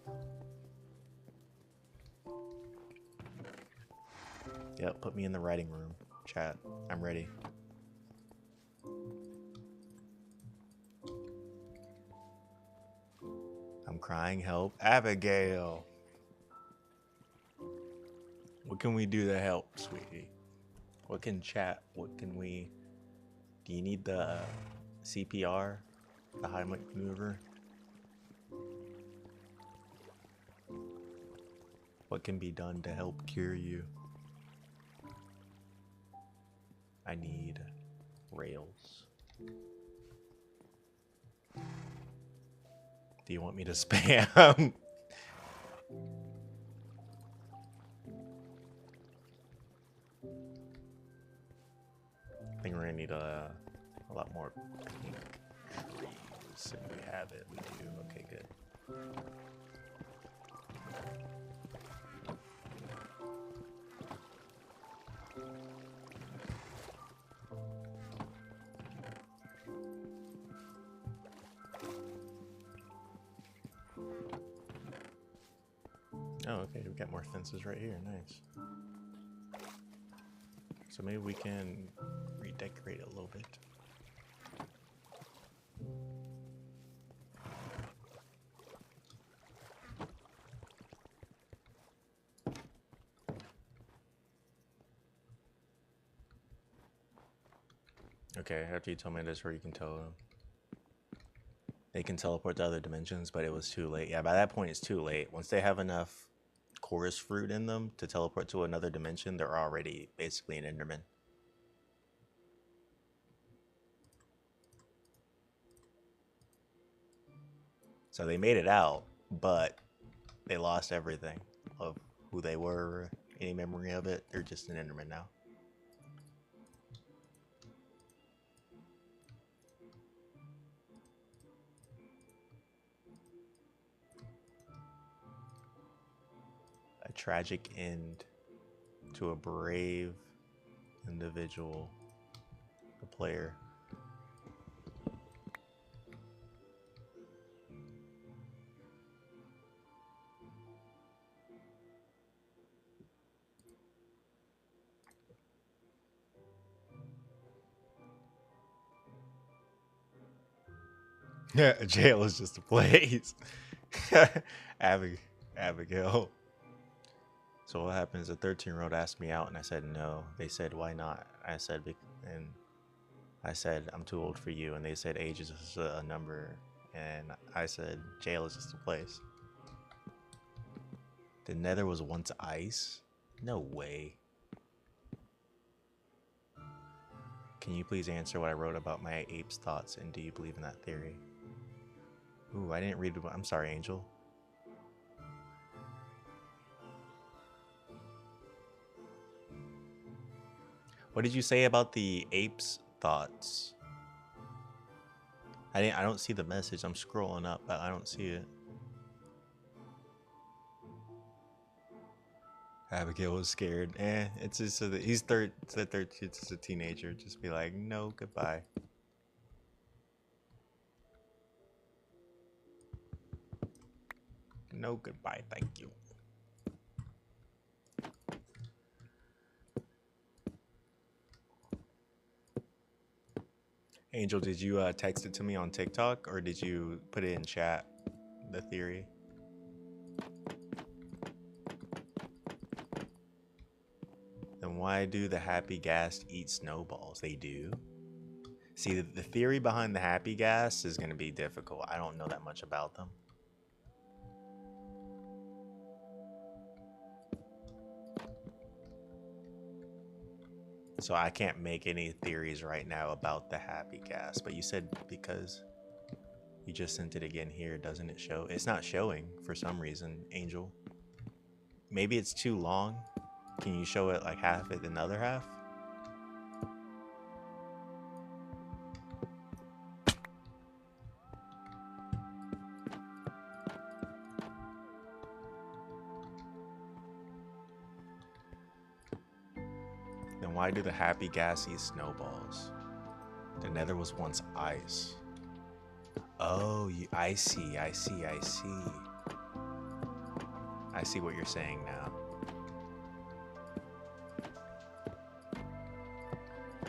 Yep, put me in the writing room, chat. I'm ready. I'm crying help. Abigail! What can we do to help, sweetie? What can chat? What can we... Do you need the CPR? The Heimlich maneuver? What can be done to help cure you? I need rails. Do you want me to spam? I think we're gonna need a lot more pink trees. If we have it, we do. Okay, good. Oh, okay, we got more fences right here. Nice. So maybe we can redecorate a little bit. Okay, after you tell me this, where you can tell them. They can teleport to other dimensions, but it was too late. Yeah, by that point, it's too late. Once they have enough chorus fruit in them to teleport to another dimension, they're already basically an Enderman. So they made it out, but they lost everything of who they were, any memory of it. They're just an Enderman now. A tragic end to a brave individual, the player. Yeah, jail is just a place. Abigail. So what happens? A 13-year-old asked me out, and I said no. They said, "Why not?" I said, and I said, "I'm too old for you." And they said, "Age is just a number." And I said, "Jail is just a place." The Nether was once ice? No way. Can you please answer what I wrote about my ape's thoughts, and do you believe in that theory? Ooh, I didn't read it. I'm sorry, Angel. What did you say about the ape's thoughts? I don't see the message. I'm scrolling up, but I don't see it. Abigail was scared. It's just so that he's it's just a teenager. Just be like, no, goodbye. No, goodbye. Thank you. Angel, did you text it to me on TikTok, or did you put it in chat, the theory? Then why do the happy ghast eat snowballs? They do. See, the theory behind the happy ghast is going to be difficult. I don't know that much about them. So I can't make any theories right now about the happy gas. But you said because you just sent it again here, doesn't it show? It's not showing for some reason, Angel. Maybe it's too long. Can you show it like half it, another half? Then why do the happy gas eat snowballs? The nether was once ice. Oh, I see. I see what you're saying now.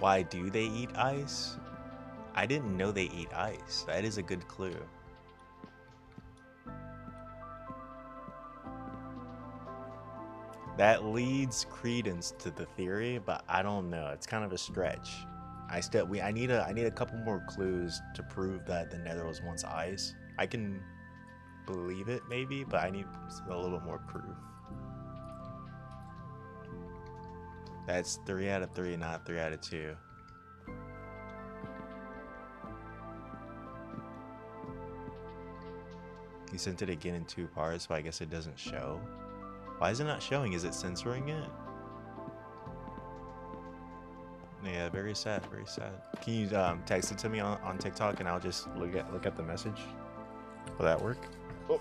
Why do they eat ice? I didn't know they eat ice. That is a good clue. That leads credence to the theory, but I don't know. It's kind of a stretch. I need a couple more clues to prove that the nether was once ice. I can believe it maybe, but I need a little more proof. That's 3 out of 3, not 3 out of 2. You sent it again in 2 parts, but I guess it doesn't show. Why is it not showing? Is it censoring it? Yeah, very sad, very sad. Can you text it to me on TikTok and I'll just look at the message? Will that work? Oh.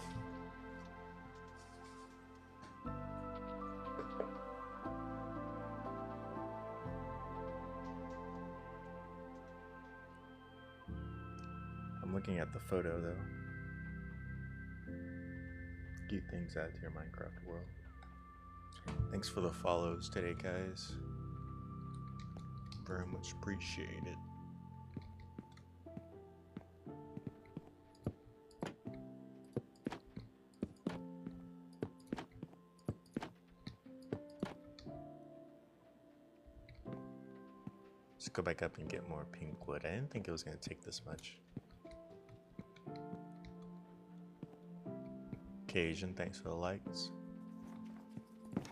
I'm looking at the photo though. Cute things add to your Minecraft world. Thanks for the follows today, guys. Very much appreciated. Let's go back up and get more pink wood. I didn't think it was going to take this much. Cajun, thanks for the likes.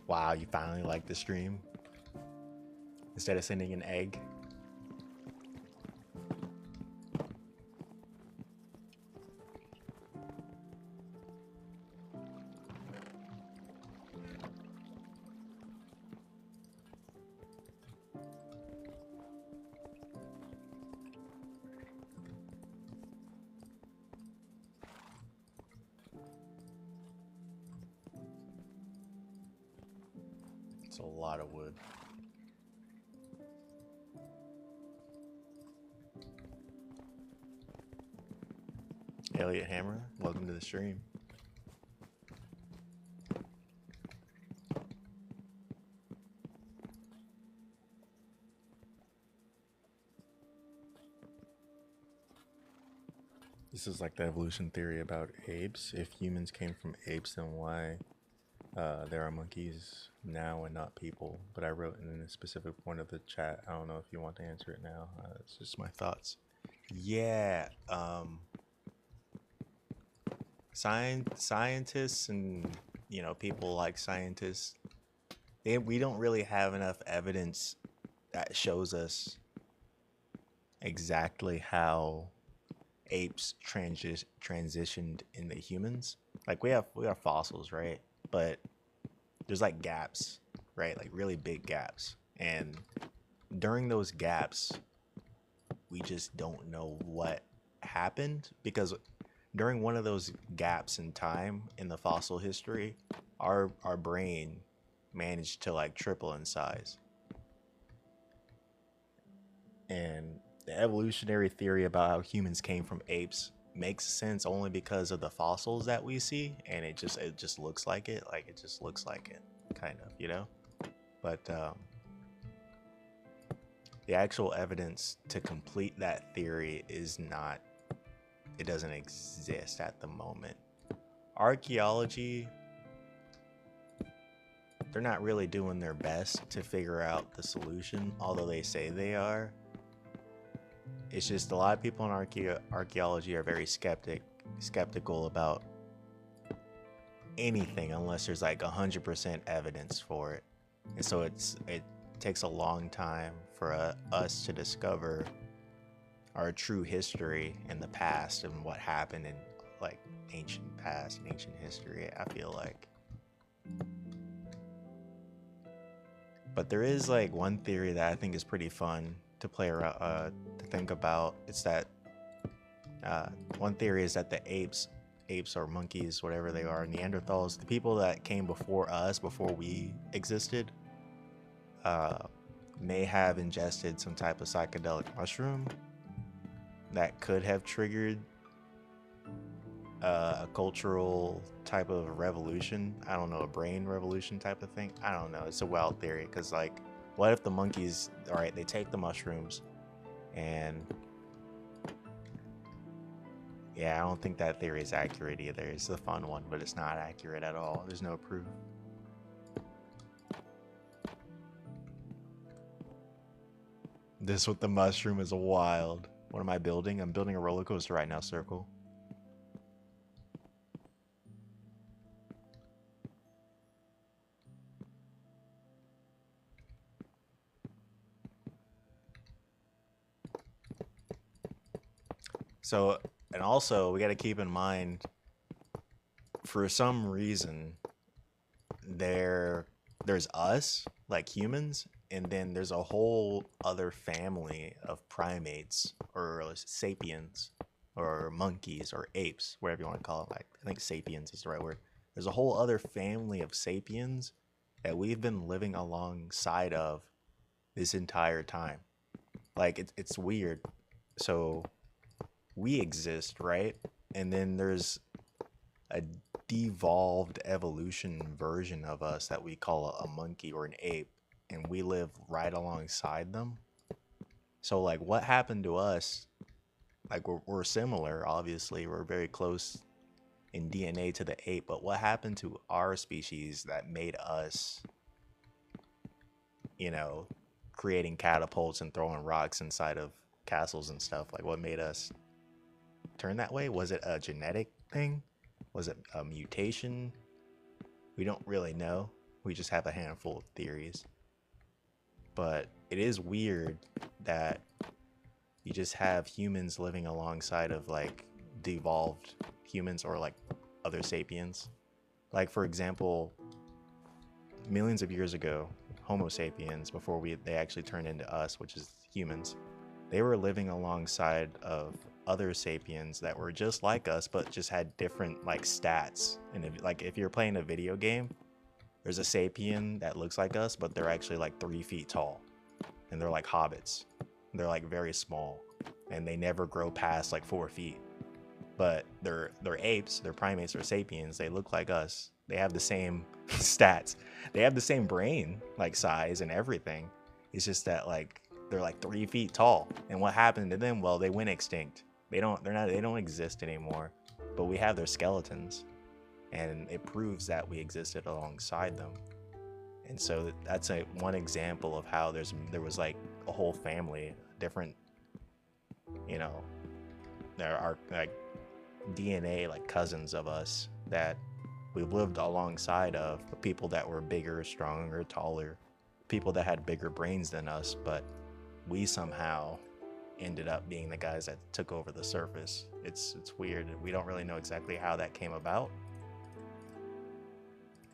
Wow, you finally liked the stream instead of sending an egg. It's a lot of wood. Elliot Hammer, welcome to the stream. This is like the evolution theory about apes. If humans came from apes, then why there are monkeys now and not people? But I wrote in a specific point of the chat. I don't know if you want to answer it now. It's just my thoughts. Yeah. Scientists and, you know, people like scientists, we don't really have enough evidence that shows us exactly how apes transitioned into humans. Like we have fossils, right? But there's like gaps, right? Like really big gaps. And during those gaps, we just don't know what happened, because during one of those gaps in time in the fossil history, our brain managed to like triple in size. And the evolutionary theory about how humans came from apes makes sense only because of the fossils that we see, and it just looks like it. Like it just looks like it, kind of, you know? But the actual evidence to complete that theory is not, it doesn't exist at the moment. Archaeology, they're not really doing their best to figure out the solution, although they say they are. It's just a lot of people in archaeology are very skeptical about anything unless there's like 100% evidence for it. And so it takes a long time for us to discover our true history in the past and what happened in like ancient past and ancient history, I feel like. But there is like one theory that I think is pretty fun to play around, to think about. It's that one theory is that the apes or monkeys, whatever they are, Neanderthals, the people that came before us, before we existed, uh, may have ingested some type of psychedelic mushroom that could have triggered a cultural type of revolution. I don't know, a brain revolution type of thing. I don't know. It's a wild theory because, like, what if the monkeys, all right, they take the mushrooms and yeah, I don't think that theory is accurate either. It's a fun one, but it's not accurate at all. There's no proof. This with the mushroom is wild. What am I building? I'm building a roller coaster right now, Circle. So, and also we got to keep in mind, for some reason, there's us, like humans, and then there's a whole other family of primates or sapiens or monkeys or apes, whatever you want to call it. Like, I think sapiens is the right word. There's a whole other family of sapiens that we've been living alongside of this entire time. Like, it's weird. So we exist, right? And then there's a devolved evolution version of us that we call a monkey or an ape, and we live right alongside them. So, like, what happened to us? Like, we're similar, obviously, we're very close in DNA to the ape, but what happened to our species that made us, you know, creating catapults and throwing rocks inside of castles and stuff? Like, what made us turn that way? Was it a genetic thing? Was it a mutation? We don't really know. We just have a handful of theories. But it is weird that you just have humans living alongside of like devolved humans or like other sapiens. Like, for example, millions of years ago, Homo sapiens, before they actually turned into us, which is humans, they were living alongside of other sapiens that were just like us but just had different like stats. And if you're playing a video game, there's a sapien that looks like us but they're actually like 3 feet tall, and they're like hobbits. They're like very small and they never grow past like 4 feet, but they're apes, they're primates, they're sapiens. They look like us, they have the same stats, they have the same brain like size and everything. It's just that like they're like 3 feet tall. And what happened to them? Well, they went extinct. They don't exist anymore, but we have their skeletons, and it proves that we existed alongside them. And so that's one example of how there was like a whole family, different, you know, there are like DNA, like cousins of us that we've lived alongside of, people that were bigger, stronger, taller, people that had bigger brains than us, but we somehow ended up being the guys that took over the surface. It's weird. We don't really know exactly how that came about,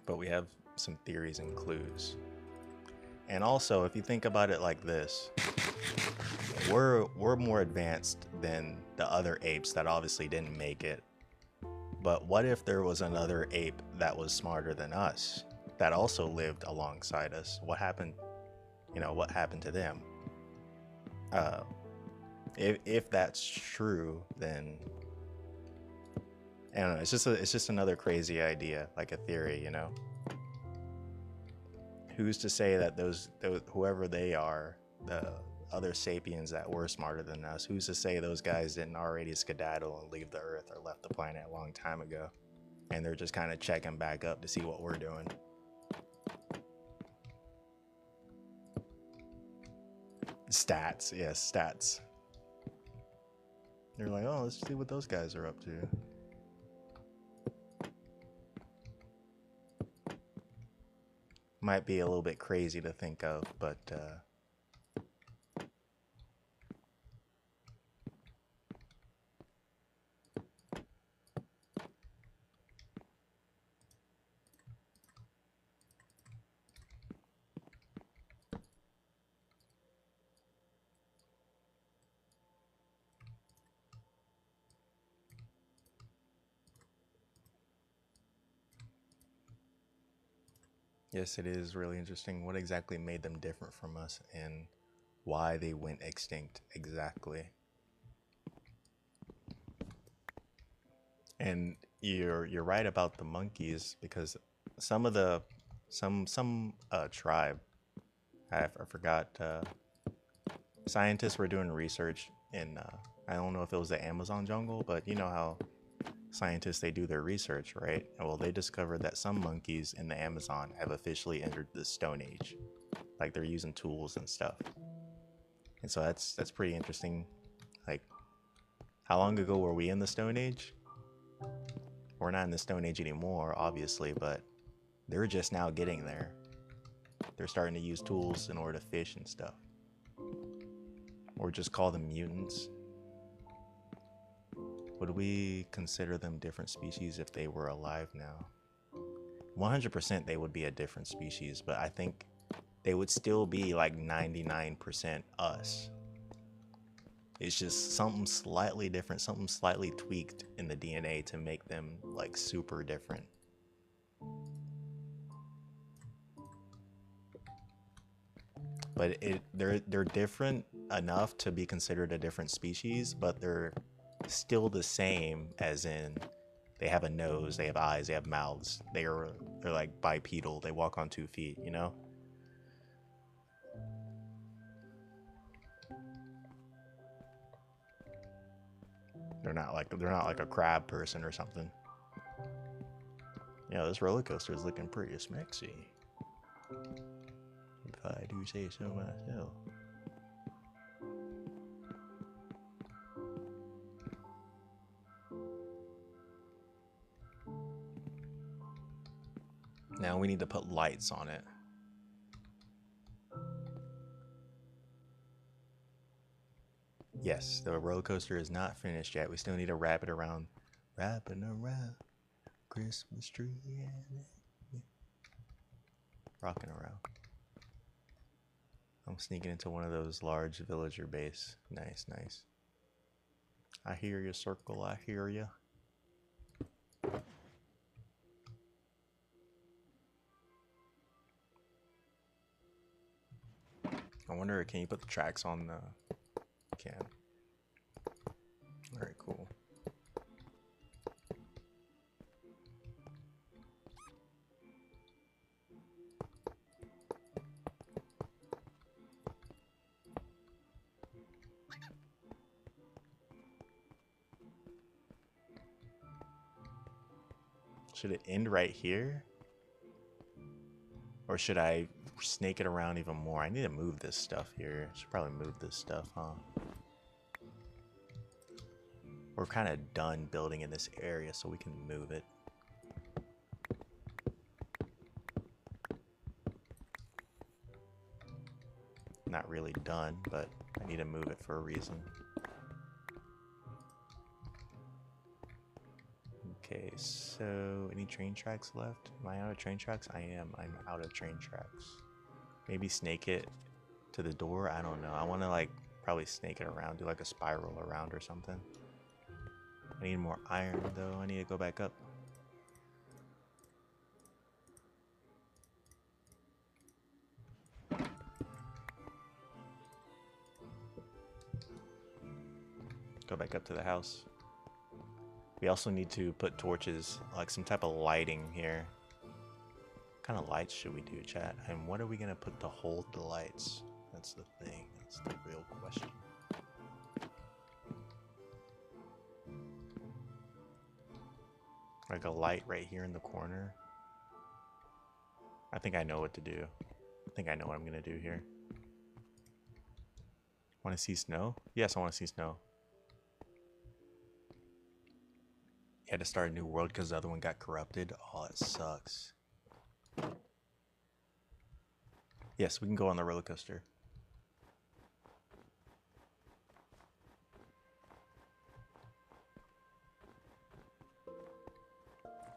but we have some theories and clues. And also, if you think about it like this, we're more advanced than the other apes that obviously didn't make it. But what if there was another ape that was smarter than us that also lived alongside us? What happened? What happened to them? If that's true, then I don't know. It's just another crazy idea, like a theory, Who's to say that those whoever they are, the other sapiens that were smarter than us, who's to say those guys didn't already skedaddle and leave the Earth or left the planet a long time ago, and they're just kind of checking back up to see what we're doing? Stats, yes, stats. They're like, oh, let's see what those guys are up to. Might be a little bit crazy to think of, but yes, it is really interesting what exactly made them different from us and why they went extinct exactly. And you're right about the monkeys because some of the some tribe I forgot scientists were doing research in I don't know if it was the Amazon jungle, but you know how scientists they do their research, right? Well, they discovered that some monkeys in the Amazon have officially entered the Stone Age, like they're using tools and stuff. And so that's pretty interesting. Like, how long ago were we in the Stone Age? We're not in the Stone Age anymore, obviously, but they're just now getting there. They're starting to use tools in order to fish and stuff. Or just call them mutants. Would we consider them different species if they were alive now? 100% they would be a different species, but I think they would still be like 99% us. It's just something slightly different, something slightly tweaked in the DNA to make them like super different. But they're different enough to be considered a different species, but they're still the same, as in they have a nose, they have eyes, they have mouths. They're like bipedal. They walk on 2 feet, you know? They're not like a crab person or something. Yeah, this roller coaster is looking pretty smexy, if I do say so myself. Now we need to put lights on it. Yes, the roller coaster is not finished yet. We still need to wrap it around. Wrapping around Christmas tree and rocking around. I'm sneaking into one of those large villager base. Nice, nice. I hear you, circle. I hear you. I wonder, can you put the tracks on the can? Alright, cool. Should it end right here? Or should I snake it around even more? I need to move this stuff here. I should probably move this stuff, huh? We're kind of done building in this area, so we can move it. Not really done, but I need to move it for a reason. Okay, so any train tracks left? Am I out of train tracks? I am. I'm out of train tracks. Maybe snake it to the door? I don't know. I want to like probably snake it around, do like a spiral around or something. I need more iron though. I need to go back up. Go back up to the house. We also need to put torches, like some type of lighting here. What kind of lights should we do, chat? And what are we gonna put to hold the lights? That's the thing. That's the real question. Like a light right here in the corner. I think I know what to do. I think I know what I'm gonna do here. Want to see snow? Yes, I want to see snow. You had to start a new world because the other one got corrupted. Oh, it sucks. Yes, we can go on the roller coaster.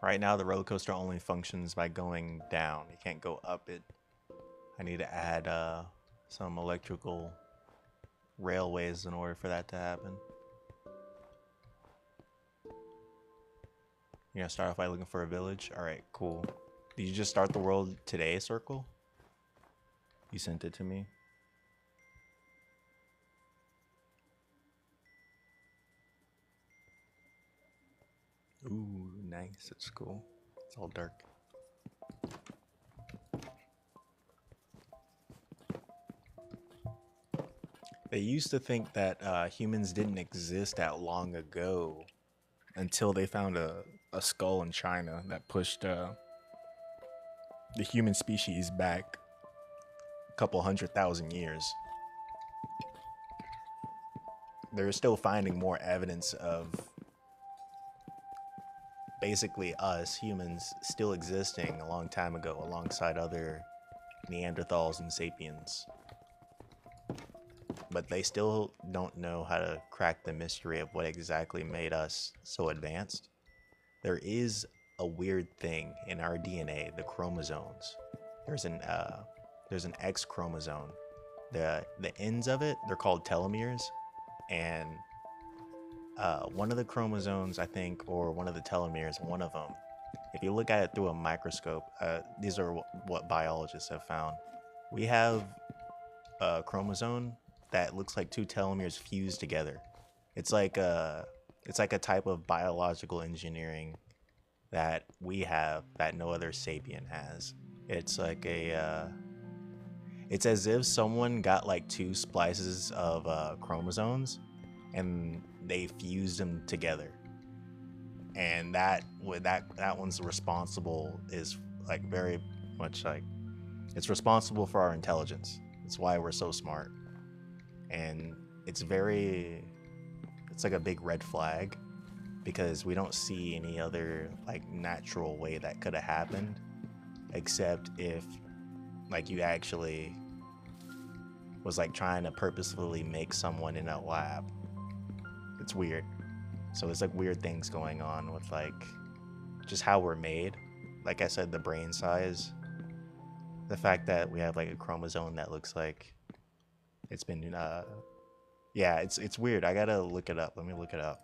Right now, the roller coaster only functions by going down. You can't go up it. I need to add some electrical railways in order for that to happen. You're gonna start off by looking for a village? Alright, cool. Did you just start the world today, Circle? You sent it to me? Ooh, nice. It's cool. It's all dark. They used to think that humans didn't exist that long ago until they found a skull in China that pushed the human species back a couple 100,000 years. They're still finding more evidence of basically us humans still existing a long time ago alongside other Neanderthals and sapiens. But they still don't know how to crack the mystery of what exactly made us so advanced. There is a weird thing in our DNA, the chromosomes. There's an X chromosome. The ends of it, they're called telomeres, and one of the chromosomes, I think, or one of the telomeres, one of them, if you look at it through a microscope, these are what biologists have found. We have a chromosome that looks like two telomeres fused together. It's like a type of biological engineering that we have that no other sapien has. It's like it's as if someone got like two splices of chromosomes and they fused them together, and that one's responsible is like very much like it's responsible for our intelligence. It's why we're so smart, and it's like a big red flag because we don't see any other like natural way that could have happened except if like you actually was like trying to purposefully make someone in a lab. It's weird. So it's like weird things going on with like just how we're made. Like I said, the brain size, the fact that we have like a chromosome that looks like it's been yeah, it's weird. I gotta look it up. Let me look it up.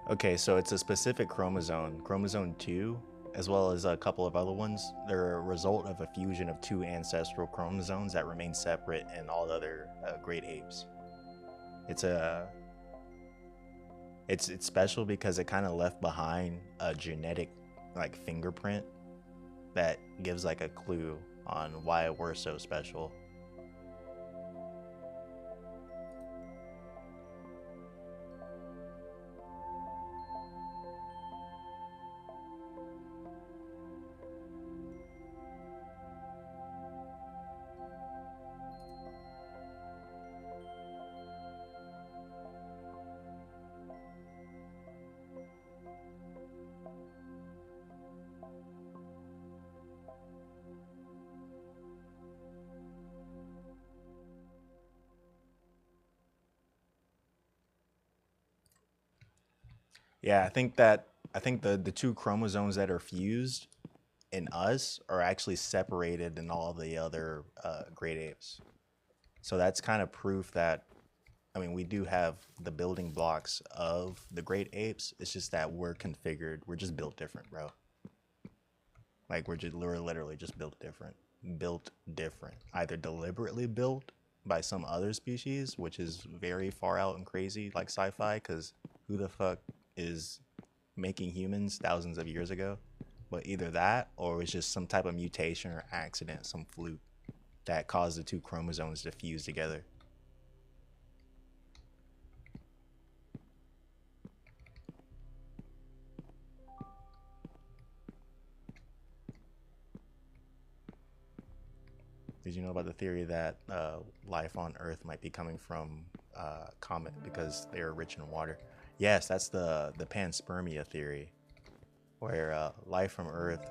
Okay, so it's a specific chromosome, chromosome 2, as well as a couple of other ones. They're a result of a fusion of two ancestral chromosomes that remain separate in all other great apes. It's a it's special because it kind of left behind a genetic like fingerprint that gives like a clue on why we're so special. Yeah, I think the two chromosomes that are fused in us are actually separated in all the other great apes. So that's kind of proof that, I mean, we do have the building blocks of the great apes. It's just that we're configured. We're just built different, bro. Like we're literally just built different. Built different. Either deliberately built by some other species, which is very far out and crazy, like sci-fi, because who the fuck is making humans thousands of years ago? But either that, or it's just some type of mutation or accident, some fluke that caused the two chromosomes to fuse together. Did you know about the theory that life on Earth might be coming from comet because they are rich in water? Yes, that's the panspermia theory, where life from Earth.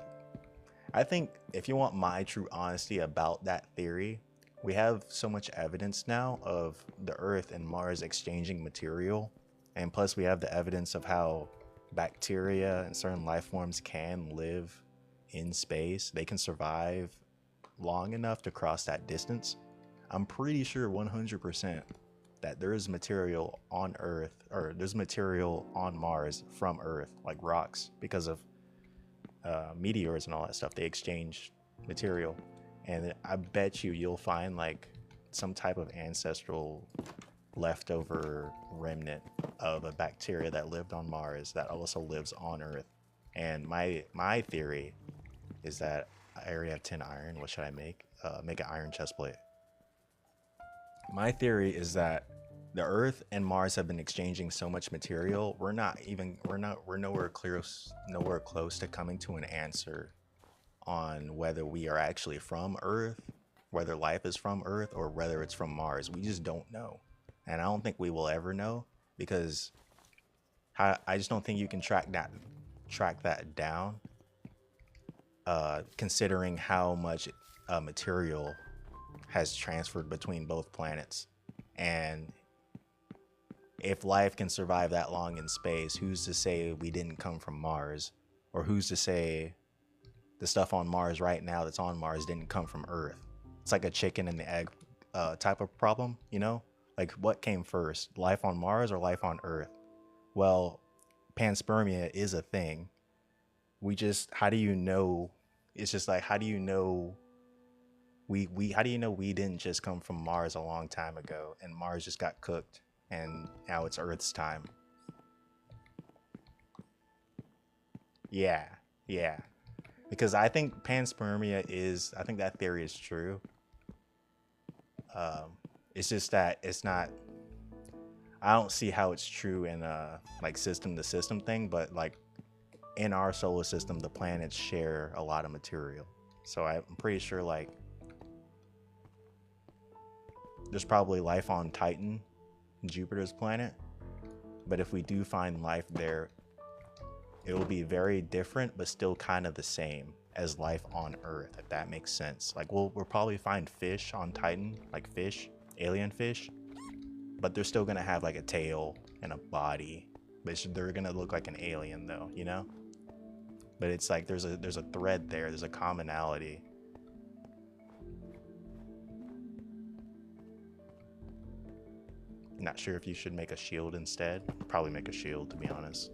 I think if you want my true honesty about that theory, we have so much evidence now of the Earth and Mars exchanging material, and plus we have the evidence of how bacteria and certain life forms can live in space. They can survive long enough to cross that distance. I'm pretty sure 100% that there is material on Earth, or there's material on Mars from Earth, like rocks, because of meteors and all that stuff. They exchange material, and I bet you'll find like some type of ancestral leftover remnant of a bacteria that lived on Mars that also lives on Earth. And my theory is that I already have 10 iron. What should I make? Make an iron chest plate. My theory is that the Earth and Mars have been exchanging so much material. We're nowhere close to coming to an answer on whether we are actually from Earth, whether life is from Earth, or whether it's from Mars. We just don't know, and I don't think we will ever know, because I just don't think you can track that down. Considering how much material has transferred between both planets. And if life can survive that long in space, who's to say we didn't come from Mars? Or who's to say the stuff on Mars right now that's on Mars didn't come from Earth? It's like a chicken and the egg type of problem, you know? Like, what came first, life on Mars or life on Earth? Well, panspermia is a thing. How do you know? It's just like, how do you know how do you know we didn't just come from Mars a long time ago and Mars just got cooked and now it's Earth's time? Yeah, yeah. Because I think I think that theory is true. It's just that it's not, I don't see how it's true in like system to system thing, but like in our solar system, the planets share a lot of material. So I'm pretty sure like there's probably life on Titan, Jupiter's planet. But if we do find life there, it will be very different, but still kind of the same as life on Earth, if that makes sense. Like we'll probably find fish on Titan, like fish, alien fish, but they're still gonna have like a tail and a body. But they're gonna look like an alien though, you know? But it's like there's a thread there, there's a commonality. Not sure if you should make a shield instead. Probably make a shield, to be honest.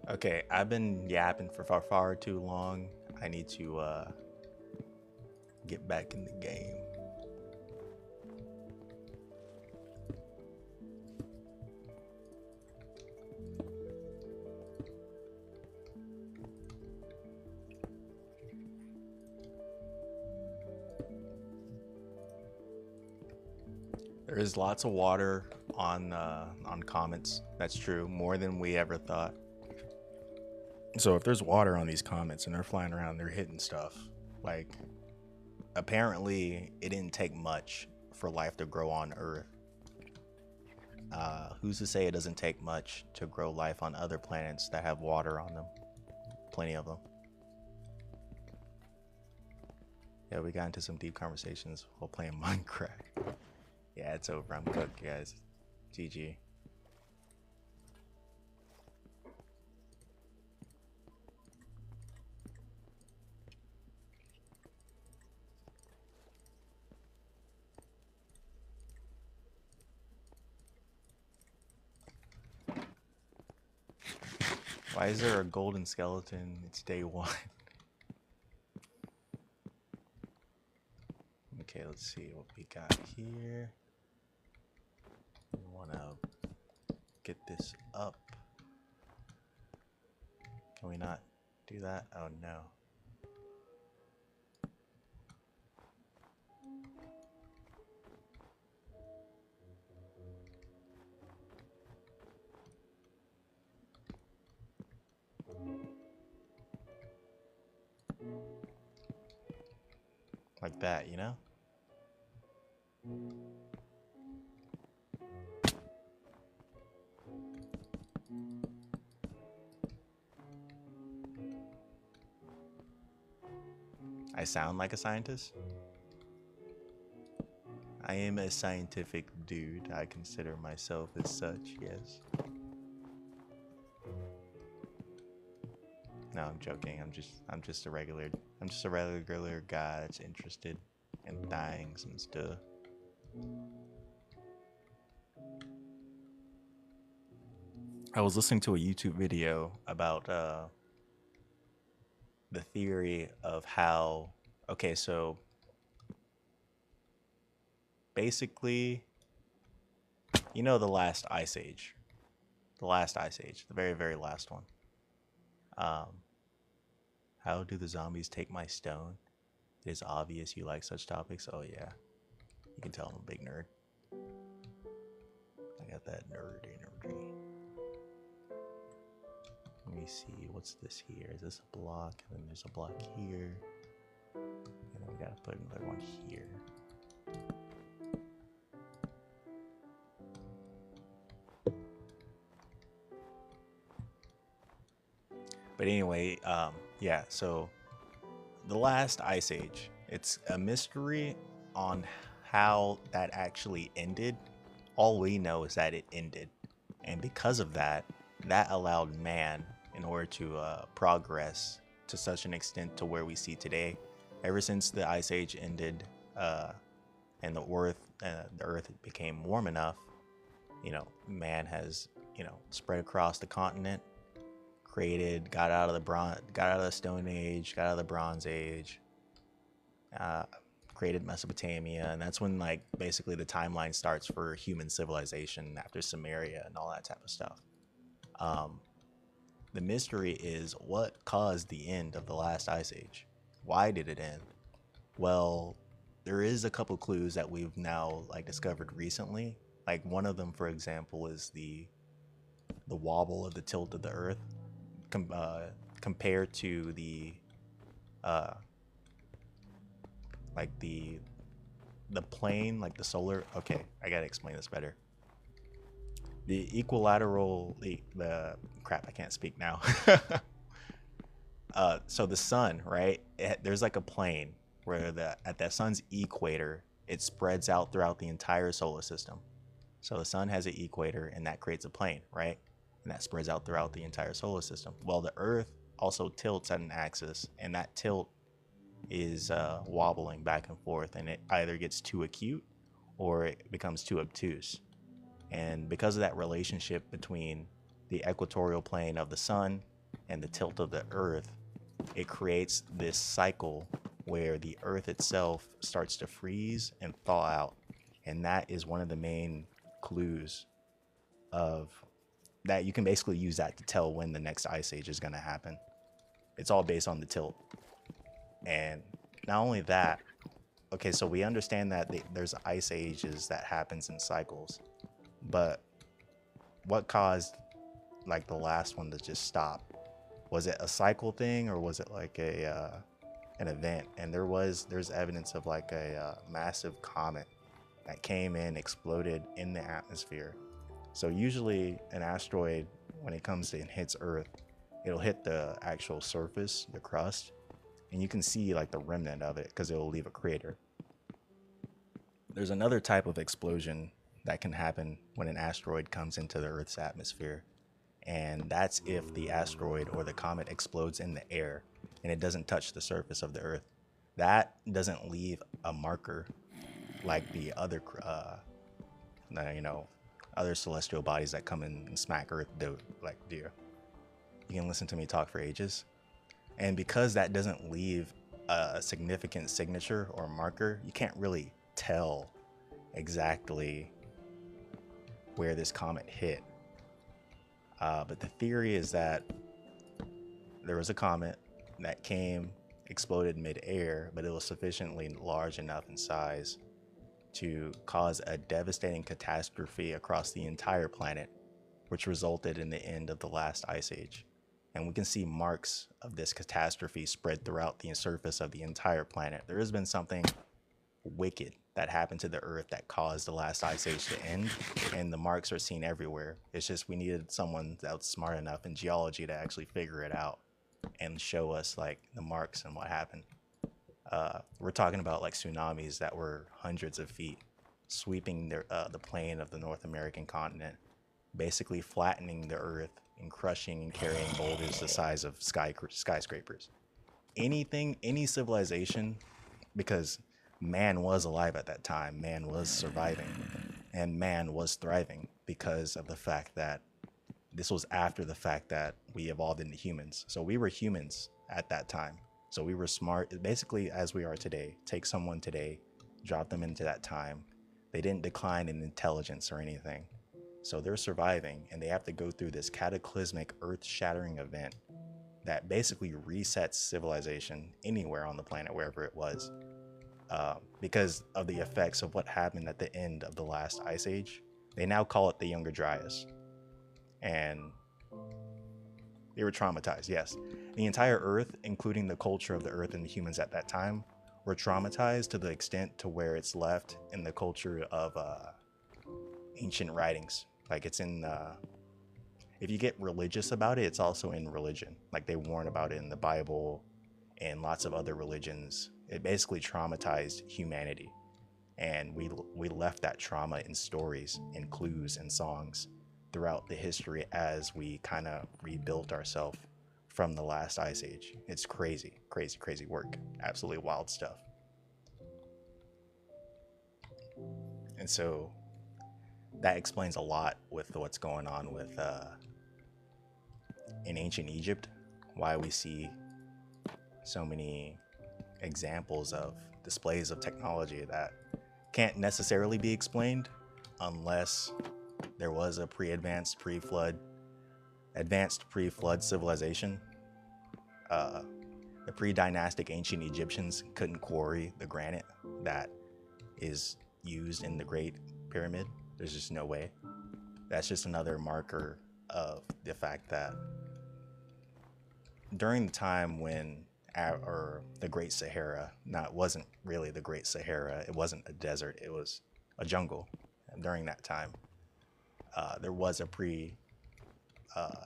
Okay, I've been yapping for far too long. I need to get back in the game. There is lots of water on comets. That's true, more than we ever thought. So if there's water on these comets and they're flying around, they're hitting stuff. Like, apparently, it didn't take much for life to grow on Earth. Who's to say it doesn't take much to grow life on other planets that have water on them? Plenty of them. Yeah, we got into some deep conversations while playing Minecraft. Yeah, it's over. I'm cooked, guys. GG. Why is there a golden skeleton? It's day one. Okay, let's see what we got here. We want to get this up. Can we not do that? Oh no. Like that, you know? I sound like a scientist? I am a scientific dude. I consider myself as such, yes. No, I'm joking. I'm just a regular guy that's interested in things and stuff. I was listening to a YouTube video about the theory of how, okay, so basically, you know, the last ice age, the very, very last one. How do the zombies take my stone? It is obvious you like such topics. Oh yeah, you can tell I'm a big nerd. I got that nerd energy. Let me see, what's this here? Is this a block? And then there's a block here. And then we gotta put another one here. But anyway, yeah, so the last ice age, it's a mystery on how that actually ended. All we know is that it ended. And because of that, that allowed man, in order to progress to such an extent to where we see today. Ever since the ice age ended, and the earth became warm enough, you know, man has, you know, spread across the continent, got out of the Stone Age, got out of the Bronze Age, created Mesopotamia, and that's when, like, basically the timeline starts for human civilization after Sumeria and all that type of stuff. The mystery is what caused the end of the last ice age. Why did it end? Well, there is a couple clues that we've now, like, discovered recently. Like, one of them, for example, is the wobble of the tilt of the Earth, compared to the like the plane, like the solar. Okay, I gotta explain this better. The equilateral, the crap, I can't speak now. So the sun, right? There's like a plane where at the sun's equator, it spreads out throughout the entire solar system. So the sun has an equator, and that creates a plane, right? And that spreads out throughout the entire solar system. Well, the Earth also tilts at an axis, and that tilt is wobbling back and forth, and it either gets too acute or it becomes too obtuse. And because of that relationship between the equatorial plane of the sun and the tilt of the Earth, it creates this cycle where the Earth itself starts to freeze and thaw out. And that is one of the main clues of that. You can basically use that to tell when the next ice age is going to happen. It's all based on the tilt. And not only that, okay, so we understand that there's ice ages that happens in cycles, but what caused, like, the last one to just stop? Was it a cycle thing, or was it like an event? And there's evidence of like a massive comet that came in, exploded in the atmosphere. So usually an asteroid, when it comes to and hits Earth, it'll hit the actual surface, the crust, and you can see like the remnant of it because it'll leave a crater. There's another type of explosion that can happen when an asteroid comes into the Earth's atmosphere, and that's if the asteroid or the comet explodes in the air and it doesn't touch the surface of the Earth. That doesn't leave a marker like the other, other celestial bodies that come in and smack Earth do. You can listen to me talk for ages. And because that doesn't leave a significant signature or marker, you can't really tell exactly where this comet hit. But the theory is that there was a comet that came, exploded mid-air, but it was sufficiently large enough in size to cause a devastating catastrophe across the entire planet, which resulted in the end of the last ice age. And we can see marks of this catastrophe spread throughout the surface of the entire planet. There has been something wicked that happened to the Earth that caused the last ice age to end, and the marks are seen everywhere. It's just we needed someone that was smart enough in geology to actually figure it out and show us like the marks and what happened. We're talking about like tsunamis that were hundreds of feet, sweeping the plain of the North American continent, basically flattening the Earth and crushing and carrying boulders the size of skyscrapers. Any civilization, because man was alive at that time, man was surviving, and man was thriving because of the fact that this was after the fact that we evolved into humans. So we were humans at that time. So we were smart, basically as we are today. Take someone today, drop them into that time. They didn't decline in intelligence or anything. So they're surviving, and they have to go through this cataclysmic, earth-shattering event that basically resets civilization anywhere on the planet, wherever it was, because of the effects of what happened at the end of the last ice age. They now call it the Younger Dryas. And they were traumatized, yes. The entire Earth, including the culture of the Earth and the humans at that time, were traumatized to the extent to where it's left in the culture of ancient writings. Like it's in, if you get religious about it, it's also in religion. Like they warn about it in the Bible and lots of other religions. It basically traumatized humanity. And we left that trauma in stories, in clues, and songs throughout the history as we kind of rebuilt ourselves from the last ice age. It's crazy, crazy, crazy work. Absolutely wild stuff. And so that explains a lot with what's going on with in ancient Egypt, why we see so many examples of displays of technology that can't necessarily be explained unless there was a advanced pre-flood civilization. The pre-dynastic ancient Egyptians couldn't quarry the granite that is used in the Great Pyramid. There's just no way. That's just another marker of the fact that during the time when or the Great Sahara, wasn't really the Great Sahara, it wasn't a desert, it was a jungle. And during that time, there was a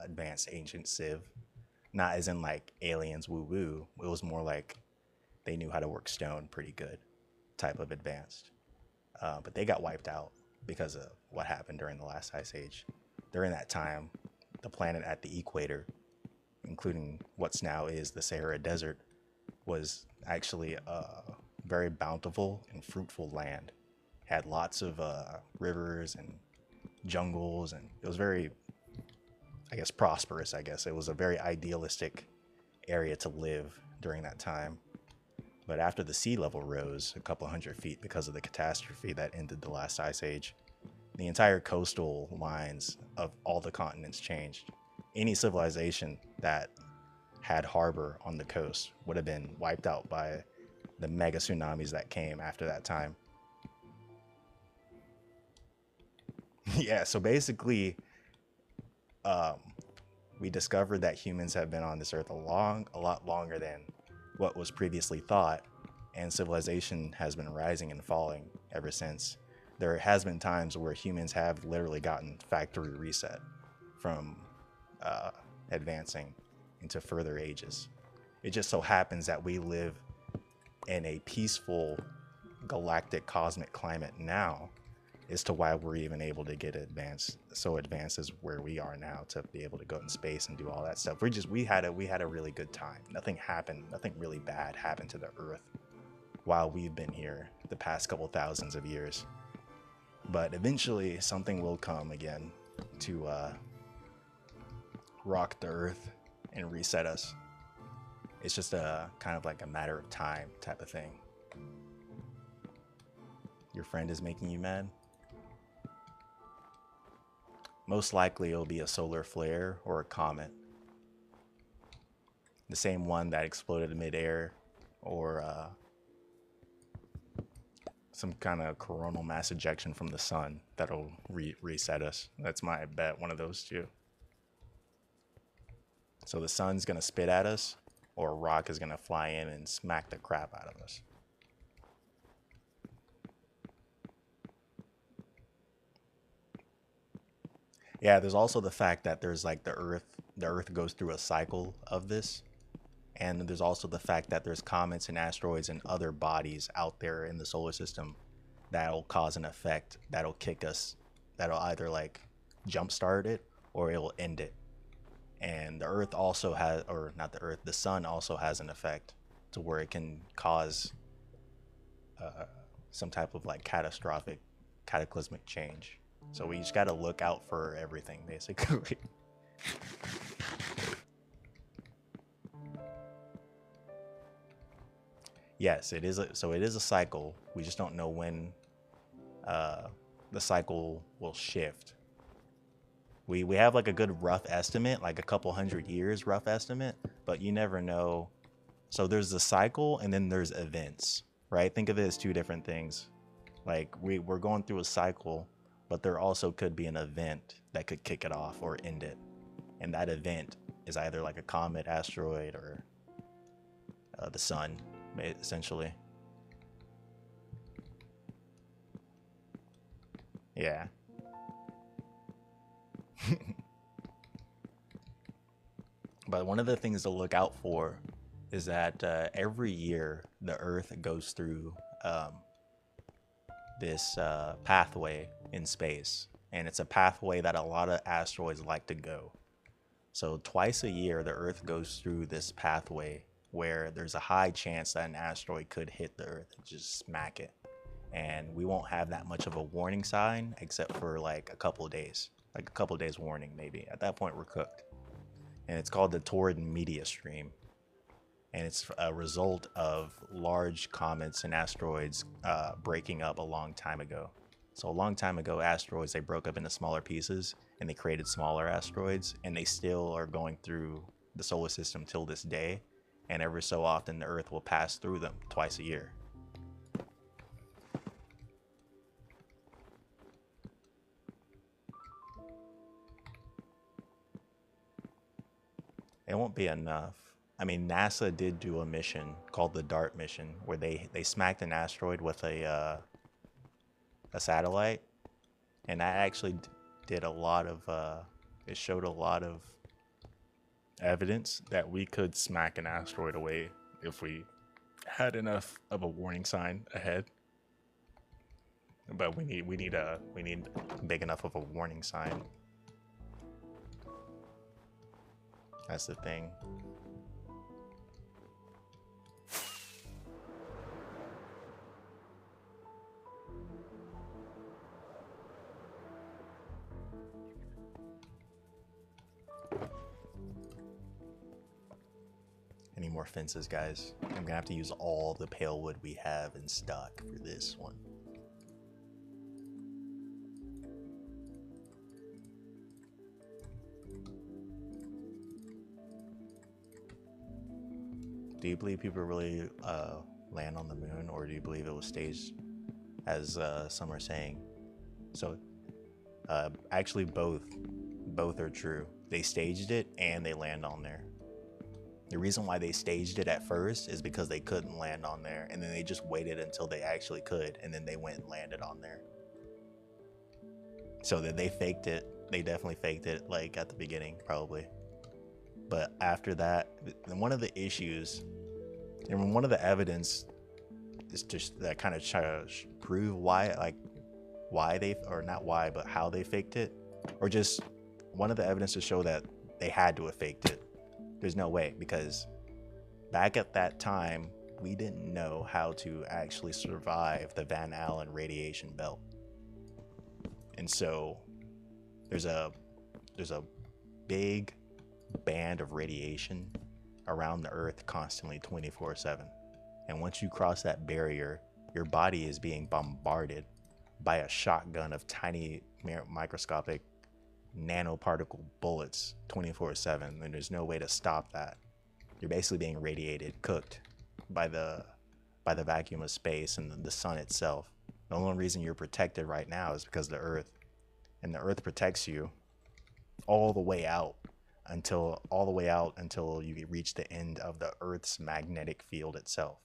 advanced ancient civ, not as in like aliens woo woo. It was more like they knew how to work stone pretty good, type of advanced. But they got wiped out because of what happened during the last ice age. During that time, the planet at the equator, including what's now is the Sahara Desert, was actually a very bountiful and fruitful land. Had lots of rivers and jungles, and it was very, I guess, prosperous. I guess it was a very idealistic area to live during that time. But after the sea level rose a couple hundred feet because of the catastrophe that ended the last ice age, the entire coastal lines of all the continents changed. Any civilization that had harbor on the coast would have been wiped out by the mega tsunamis that came after that time. Yeah, so basically, we discovered that humans have been on this earth a lot longer than what was previously thought, and civilization has been rising and falling ever since. There has been times where humans have literally gotten factory reset from advancing into further ages. It just so happens that we live in a peaceful galactic cosmic climate now as to why we're even able to get advanced as where we are now, to be able to go in space and do all that stuff. We had a really good time. Nothing really bad happened to the Earth while we've been here the past couple thousands of years. But eventually something will come again to rock the Earth and reset us. It's just a kind of like a matter of time type of thing. Your friend is making you mad? Most likely it'll be a solar flare or a comet. The same one that exploded in midair, or some kind of coronal mass ejection from the sun that'll reset us. That's my bet, one of those two. So the sun's gonna spit at us, or a rock is gonna fly in and smack the crap out of us. Yeah, there's also the fact that there's like the Earth goes through a cycle of this. And there's also the fact that there's comets and asteroids and other bodies out there in the solar system that'll cause an effect that'll kick us, that'll either like jumpstart it or it'll end it. And the Earth also has, or not the Earth, the sun also has an effect to where it can cause some type of like cataclysmic change. So we just got to look out for everything, basically. Yes, it is. So it is a cycle. We just don't know when the cycle will shift. We have like a good rough estimate, like a couple hundred years rough estimate, but you never know. So there's the cycle and then there's events, right? Think of it as two different things. Like we're going through a cycle, but there also could be an event that could kick it off or end it. And that event is either like a comet, asteroid, or the sun, essentially. Yeah. But one of the things to look out for is that every year the Earth goes through this pathway in space. And it's a pathway that a lot of asteroids like to go. So twice a year, the Earth goes through this pathway where there's a high chance that an asteroid could hit the Earth and just smack it. And we won't have that much of a warning sign except for like a couple of days. Like a couple of days warning, maybe. At that point, we're cooked. And it's called the Taurid Media Stream. And it's a result of large comets and asteroids breaking up a long time ago. So a long time ago, asteroids, they broke up into smaller pieces and they created smaller asteroids, and they still are going through the solar system till this day. And every so often, the Earth will pass through them twice a year. It won't be enough. I mean, NASA did do a mission called the DART mission, where they smacked an asteroid with a satellite, and that actually did a lot of. It showed a lot of evidence that we could smack an asteroid away if we had enough of a warning sign ahead. But we need big enough of a warning sign. That's the thing. Any more fences, guys? I'm gonna have to use all the pale wood we have in stock for this one. Do you believe people really land on the moon, or do you believe it was staged, as some are saying? So, actually, both are true. They staged it and they land on there. The reason why they staged it at first is because they couldn't land on there, and then they just waited until they actually could, and then they went and landed on there. So that they faked it. They definitely faked it, like at the beginning, probably. But after that, one of the issues, and one of the evidence is just that kind of try to prove why they, or not why, but how they faked it, or just one of the evidence to show that they had to have faked it. There's no way, because back at that time, we didn't know how to actually survive the Van Allen radiation belt. And so there's a big band of radiation around the Earth constantly 24/7. And once you cross that barrier, your body is being bombarded by a shotgun of tiny microscopic nanoparticle bullets 24/7, and there's no way to stop that. You're basically being radiated, cooked by the vacuum of space and the sun itself. The only reason you're protected right now is because of the Earth, and the Earth protects you all the way out until you reach the end of the Earth's magnetic field itself.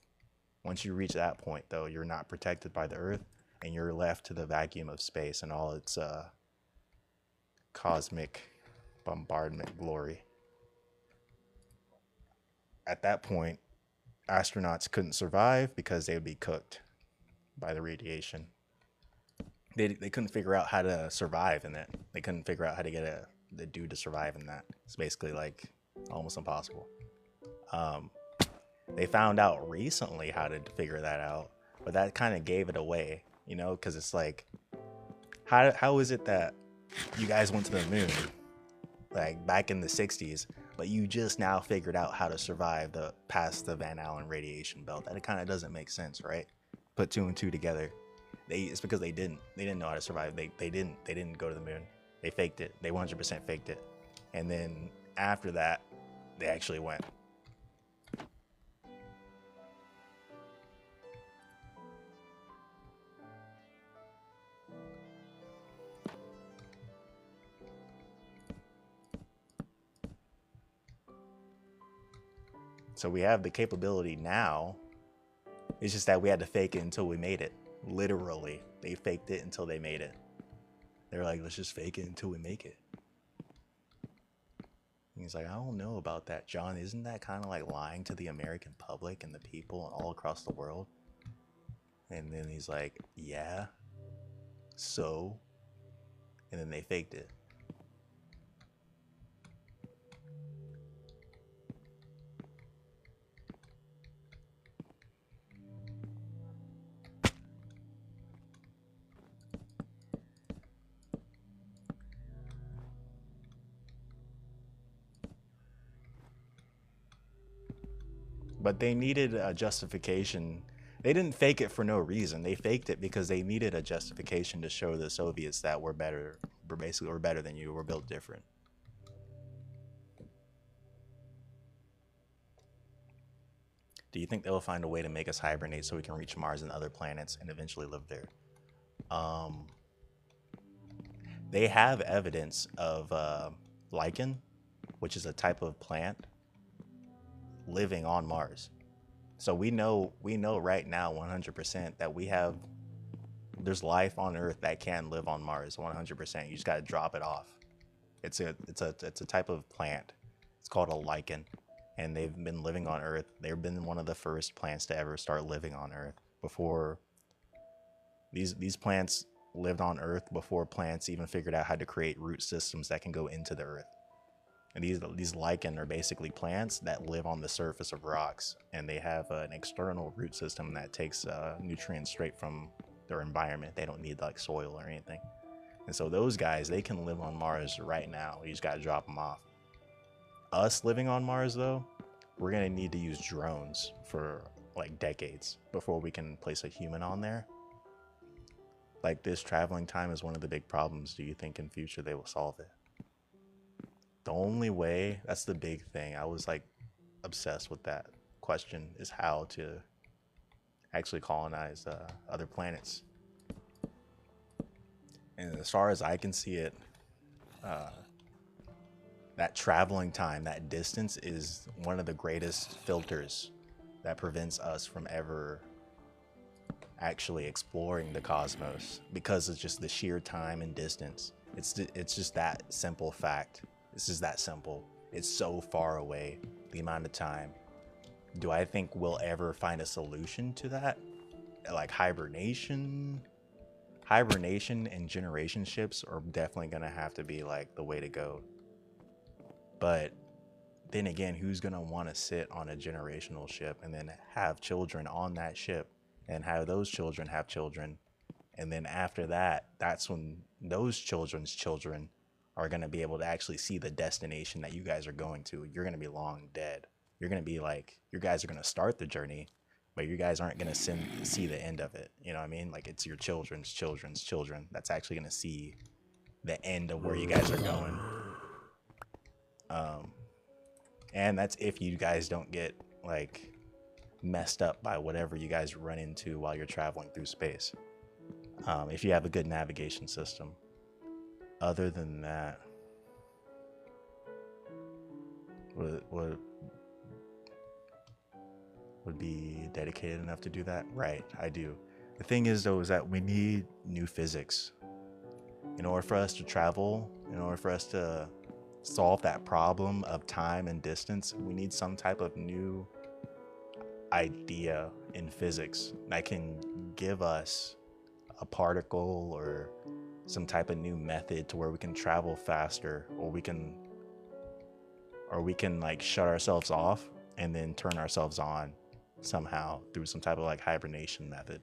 Once you reach that point, though, you're not protected by the Earth, and you're left to the vacuum of space and all its cosmic bombardment glory. At that point, astronauts couldn't survive because they would be cooked by the radiation. They couldn't figure out how to survive in it. They couldn't figure out how to get the dude to survive in that. It's basically like almost impossible. They found out recently how to figure that out, but that kind of gave it away, you know, because it's like, how is it that you guys went to the moon like back in the 60s, but you just now figured out how to survive past the Van Allen radiation belt? That kind of doesn't make sense, right? Put two and two together. It's because they didn't know how to survive. They didn't go to the moon. They faked it. They 100% faked it. And then after that, they actually went. So we have the capability now. It's just that we had to fake it until we made it. Literally, they faked it until they made it. They're like, let's just fake it until we make it. And he's like, I don't know about that, John. Isn't that kind of like lying to the American public and the people all across the world? And then he's like, yeah, so? And then they faked it. But they needed a justification. They didn't fake it for no reason. They faked it because they needed a justification to show the Soviets that we're better. We're better than you. We're built different. Do you think they'll find a way to make us hibernate so we can reach Mars and other planets and eventually live there? They have evidence of lichen, which is a type of plant living on Mars. So we know right now 100% that there's life on Earth that can live on Mars 100%. You just got to drop it off. It's a type of plant. It's called a lichen, and they've been living on Earth. They've been one of the first plants to ever start living on Earth. Before these plants lived on Earth before plants even figured out how to create root systems that can go into the Earth. And these lichen are basically plants that live on the surface of rocks, and they have an external root system that takes nutrients straight from their environment. They don't need like soil or anything. And so those guys, they can live on Mars right now. You just got to drop them off. Us living on Mars, though, we're going to need to use drones for like decades before we can place a human on there. Like, this traveling time is one of the big problems. Do you think in future they will solve it? The only way, that's the big thing. I was like obsessed with that question, is how to actually colonize other planets. And as far as I can see it, that traveling time, that distance, is one of the greatest filters that prevents us from ever actually exploring the cosmos, because it's just the sheer time and distance. It's just that simple fact. It's just that simple. It's so far away, the amount of time. Do I think we'll ever find a solution to that? Like hibernation and generation ships are definitely gonna have to be like the way to go. But then again, who's gonna want to sit on a generational ship and then have children on that ship and have those children have children? And then after that, that's when those children's children are going to be able to actually see the destination that you guys are going to. You're going to be long dead. You're going to be like, you guys are going to start the journey, but you guys aren't going to see the end of it. You know what I mean? Like, it's your children's children's children that's actually going to see the end of where you guys are going. And that's if you guys don't get like messed up by whatever you guys run into while you're traveling through space. If you have a good navigation system. Other than that, what would be dedicated enough to do that? Right, I do. The thing is, though, is that we need new physics. In order for us to travel, in order for us to solve that problem of time and distance, we need some type of new idea in physics that can give us a particle or some type of new method to where we can travel faster, or we can like shut ourselves off and then turn ourselves on somehow through some type of like hibernation method.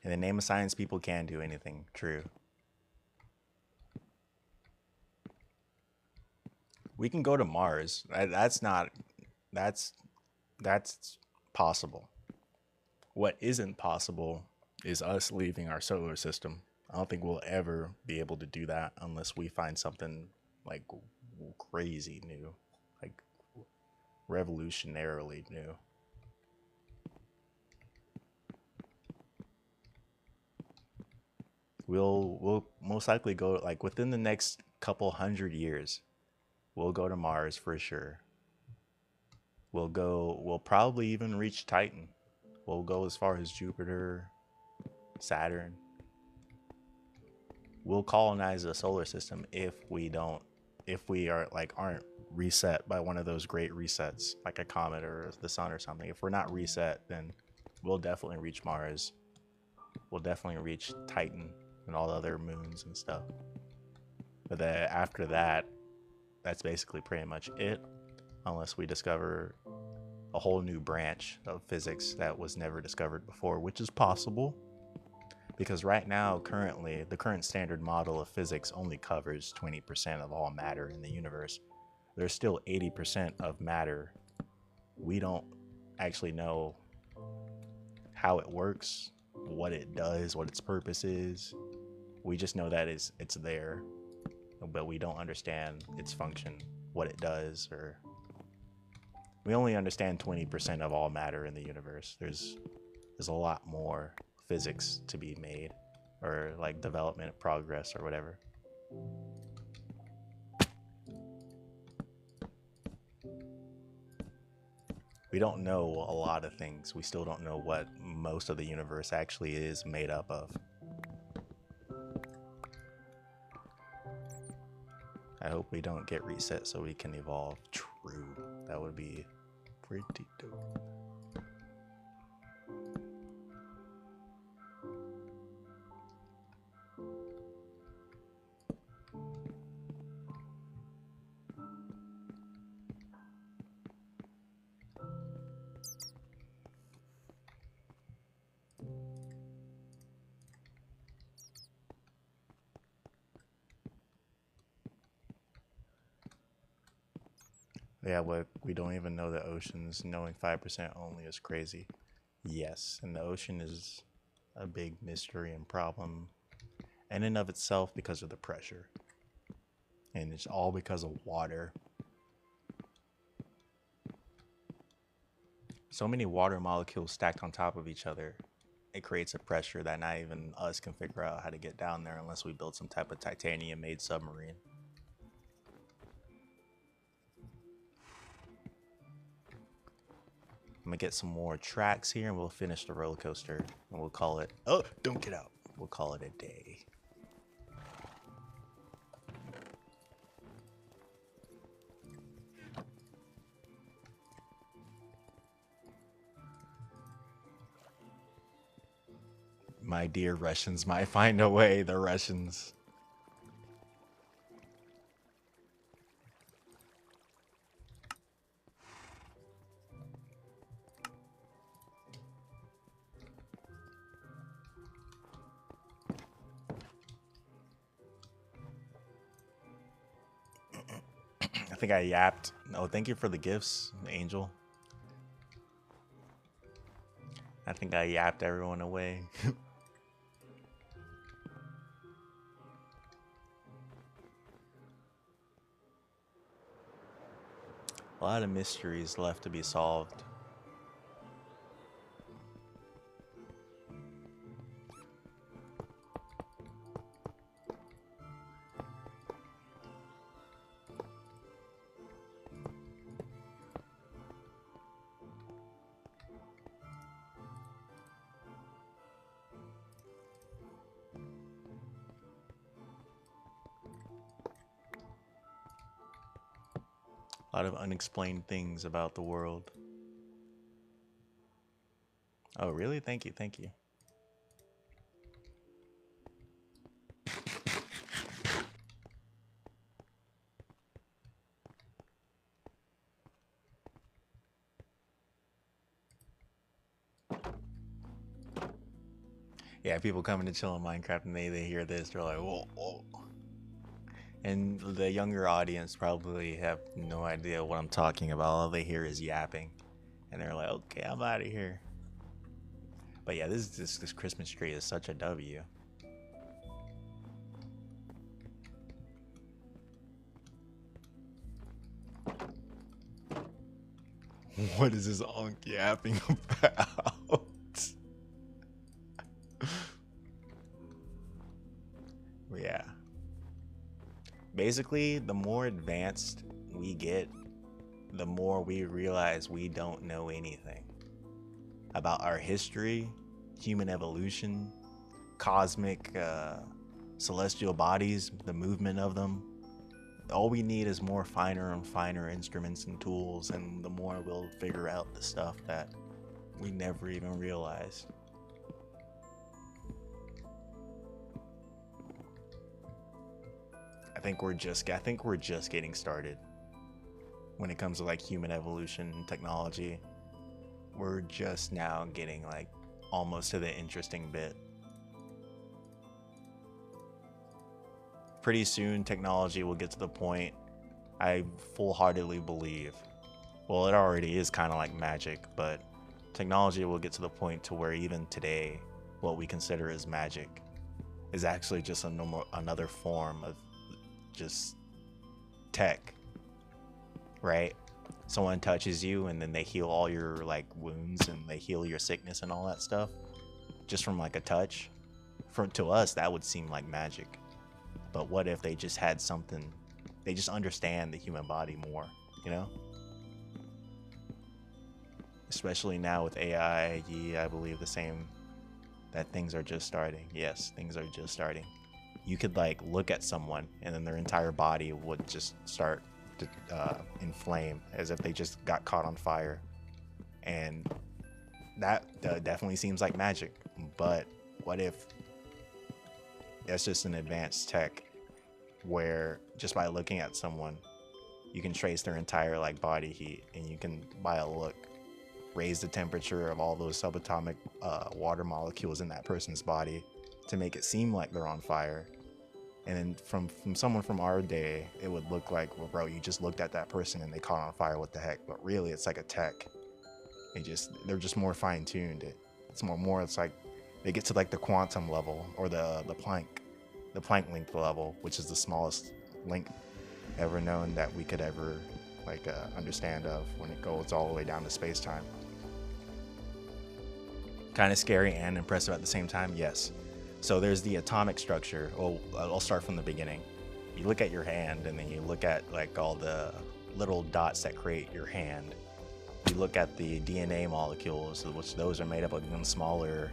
In the name of science, people can do anything. True. We can go to Mars. That's possible. What isn't possible is us leaving our solar system. I don't think we'll ever be able to do that unless we find something like crazy new, like revolutionarily new. We'll most likely go like within the next couple 100 years. We'll go to Mars for sure. We'll probably even reach Titan. We'll go as far as Jupiter, Saturn. We'll colonize the solar system if we aren't reset by one of those great resets, like a comet or the sun or something. If we're not reset, then we'll definitely reach Mars. We'll definitely reach Titan and all the other moons and stuff. But then after that, that's basically pretty much it, unless we discover a whole new branch of physics that was never discovered before, which is possible. Because right now, currently, the current standard model of physics only covers 20% of all matter in the universe. There's still 80% of matter. We don't actually know how it works, what it does, what its purpose is. We just know that it's there, but we don't understand its function, what it does, or we only understand 20% of all matter in the universe. There's a lot more physics to be made, or like development, progress, or whatever. We don't know a lot of things. We still don't know what most of the universe actually is made up of. I hope we don't get reset so we can evolve. True. That would be pretty dope. Yeah, what we don't even know the oceans. Knowing 5% only is crazy. Yes, and the ocean is a big mystery and problem in and of itself because of the pressure. And it's all because of water. So many water molecules stacked on top of each other. It creates a pressure that not even us can figure out how to get down there unless we build some type of titanium-made submarine. I'm gonna get some more tracks here and we'll finish the roller coaster and we'll call it, oh, don't get out. We'll call it a day. My dear Russians might find a way, the Russians. I think I yapped. Oh, thank you for the gifts, Angel. I think I yapped everyone away. A lot of mysteries left to be solved. A lot of unexplained things about the world. Oh, really? Thank you, thank you. Yeah, people coming to chill in Minecraft and they hear this, they're like, whoa, whoa. And the younger audience probably have no idea what I'm talking about. All they hear is yapping. And they're like, okay, I'm out of here. But yeah, this Christmas tree is such a W. What is this onk yapping about? Yeah. Basically, the more advanced we get, the more we realize we don't know anything about our history, human evolution, cosmic celestial bodies, the movement of them. All we need is more finer and finer instruments and tools, and the more we'll figure out the stuff that we never even realized. I think we're just getting started when it comes to like human evolution and technology. We're just now getting like almost to the interesting bit. Pretty soon technology will get to the point I full-heartedly believe. Well, it already is kind of like magic, but technology will get to the point to where even today what we consider as magic is actually just another form of just tech, right? Someone touches you and then they heal all your like wounds and they heal your sickness and all that stuff just from like a touch. To us that would seem like magic, but what if they just had something, they just understand the human body more, you know? Especially now with AI, I believe the same, that things are just starting. Yes, things are just starting. You could like look at someone and then their entire body would just start to inflame as if they just got caught on fire. And that definitely seems like magic. But what if that's just an advanced tech where just by looking at someone, you can trace their entire like body heat, and you can, by a look, raise the temperature of all those subatomic water molecules in that person's body to make it seem like they're on fire. And then from someone from our day, it would look like, well, bro, you just looked at that person and they caught on fire, what the heck? But really, it's like a tech. They're just more fine-tuned. It's more it's like they get to like the quantum level, or the Planck length level, which is the smallest length ever known that we could ever like understand of, when it goes all the way down to space-time. Kind of scary and impressive at the same time, yes. So there's the atomic structure. Oh, I'll start from the beginning. You look at your hand, and then you look at like all the little dots that create your hand. You look at the DNA molecules, which those are made up of even smaller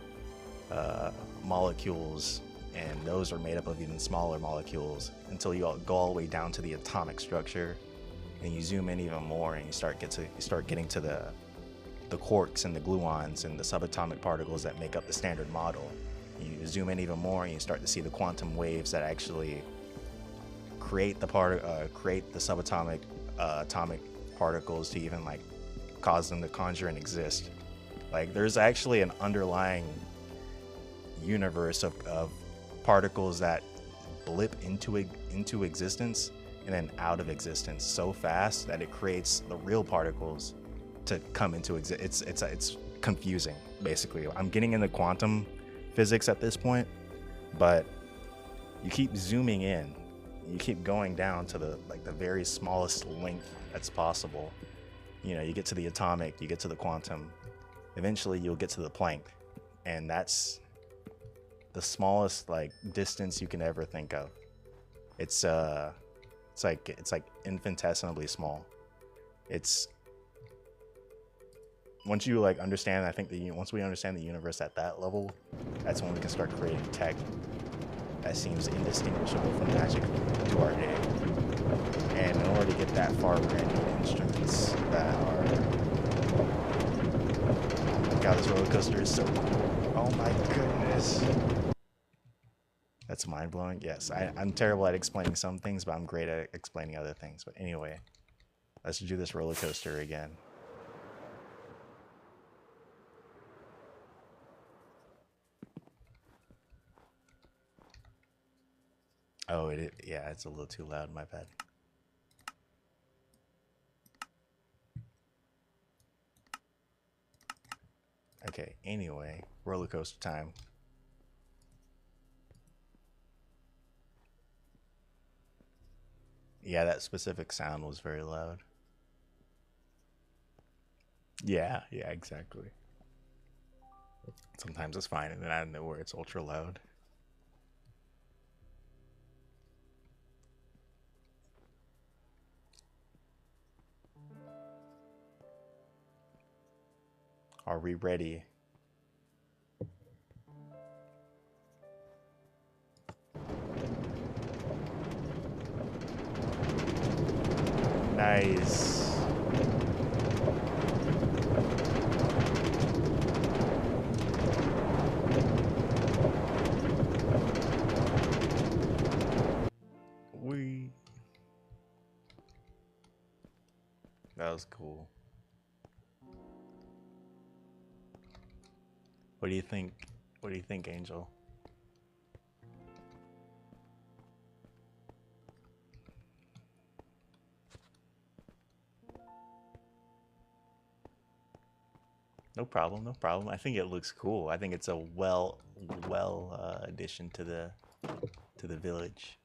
molecules, and those are made up of even smaller molecules, until you go all the way down to the atomic structure, and you zoom in even more, and you start getting to the quarks and the gluons and the subatomic particles that make up the standard model. You zoom in even more, and you start to see the quantum waves that actually create the create the subatomic atomic particles to even like cause them to conjure and exist. Like there's actually an underlying universe of particles that blip into existence and then out of existence so fast that it creates the real particles to come into existence. It's confusing, basically. I'm getting into quantum physics at this point, but you keep zooming in, you keep going down to the very smallest length that's possible. You know, you get to the atomic, you get to the quantum, eventually you'll get to the Planck, and that's the smallest like distance you can ever think of. It's like infinitesimally small. It's once you like understand, I think once we understand the universe at that level, that's when we can start creating tech that seems indistinguishable from magic to our day. And in order to get that far, we're gonna need instruments that are. Oh my god, this roller coaster is so cool. Oh my goodness. That's mind blowing. Yes, I'm terrible at explaining some things, but I'm great at explaining other things. But anyway, let's do this roller coaster again. Oh, yeah, it's a little too loud. My bad. Okay, anyway, roller coaster time. Yeah, that specific sound was very loud. Yeah, exactly. Sometimes it's fine, and then out of nowhere it's ultra loud. Are we ready? Nice. That was cool. What do you think? What do you think, Angel? No problem, no problem. I think it looks cool. I think it's a well addition to the village.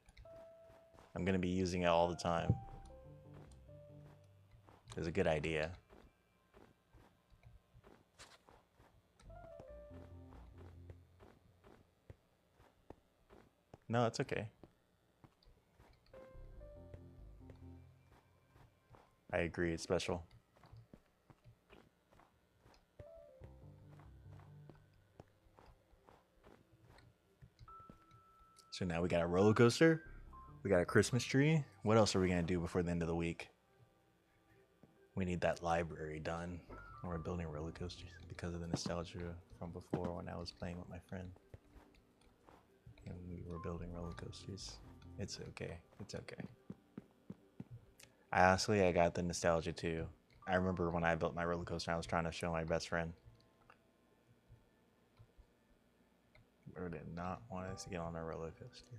I'm gonna be using it all the time. It's a good idea. No, it's okay. I agree, it's special. So now we got a roller coaster, we got a Christmas tree. What else are we gonna do before the end of the week? We need that library done. We're building roller coasters because of the nostalgia from before when I was playing with my friend. And we were building roller coasters. It's okay. It's okay. Honestly, I got the nostalgia too. I remember when I built my roller coaster, I was trying to show my best friend. Or did not want us to get on a roller coaster.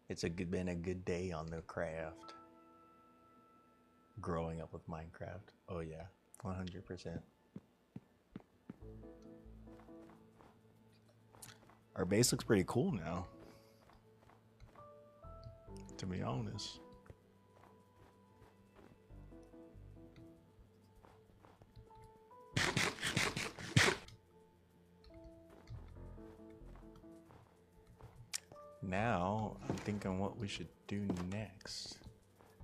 It's been a good day on the craft. Growing up with Minecraft. Oh yeah, 100%. Our base looks pretty cool now, to be honest. Now, I'm thinking what we should do next.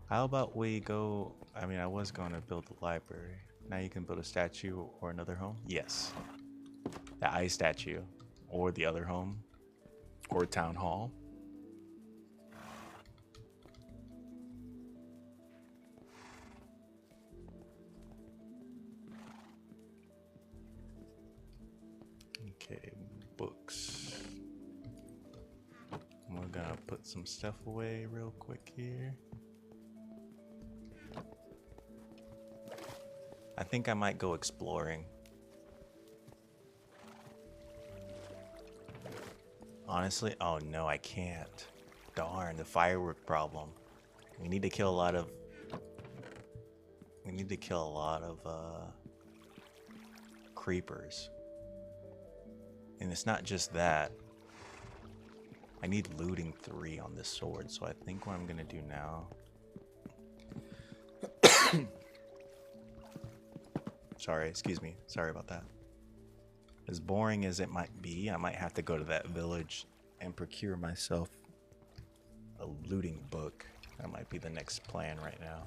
How about we go, I mean, I was going to build a library. Now you can build a statue or another home? Yes. The ice statue, or the other home, or town hall. Okay, books. We're gonna put some stuff away real quick here. I think I might go exploring. Honestly, oh no, I can't. Darn, the firework problem. We need to kill a lot of creepers. And it's not just that. I need looting 3 on this sword, so I think what I'm gonna do now. Sorry, excuse me. Sorry about that. As boring as it might be, I might have to go to that village and procure myself a looting book. That might be the next plan right now.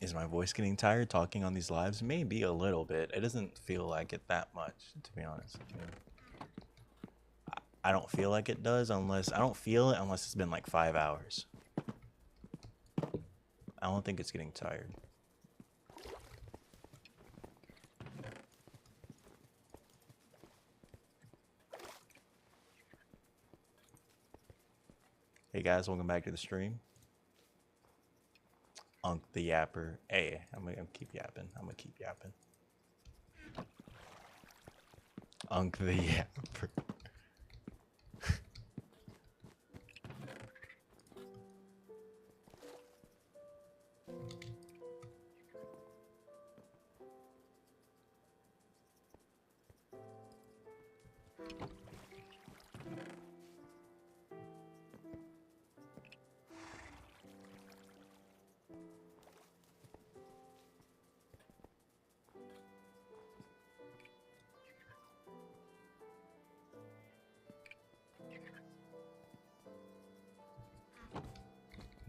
Is my voice getting tired talking on these lives? Maybe a little bit. It doesn't feel like it that much, to be honest with you. I don't feel like it does unless... I don't feel it unless it's been like 5 hours. I don't think it's getting tired. Hey guys, welcome back to the stream. Unk the Yapper. Hey, I'm gonna keep yapping. Unk the Yapper.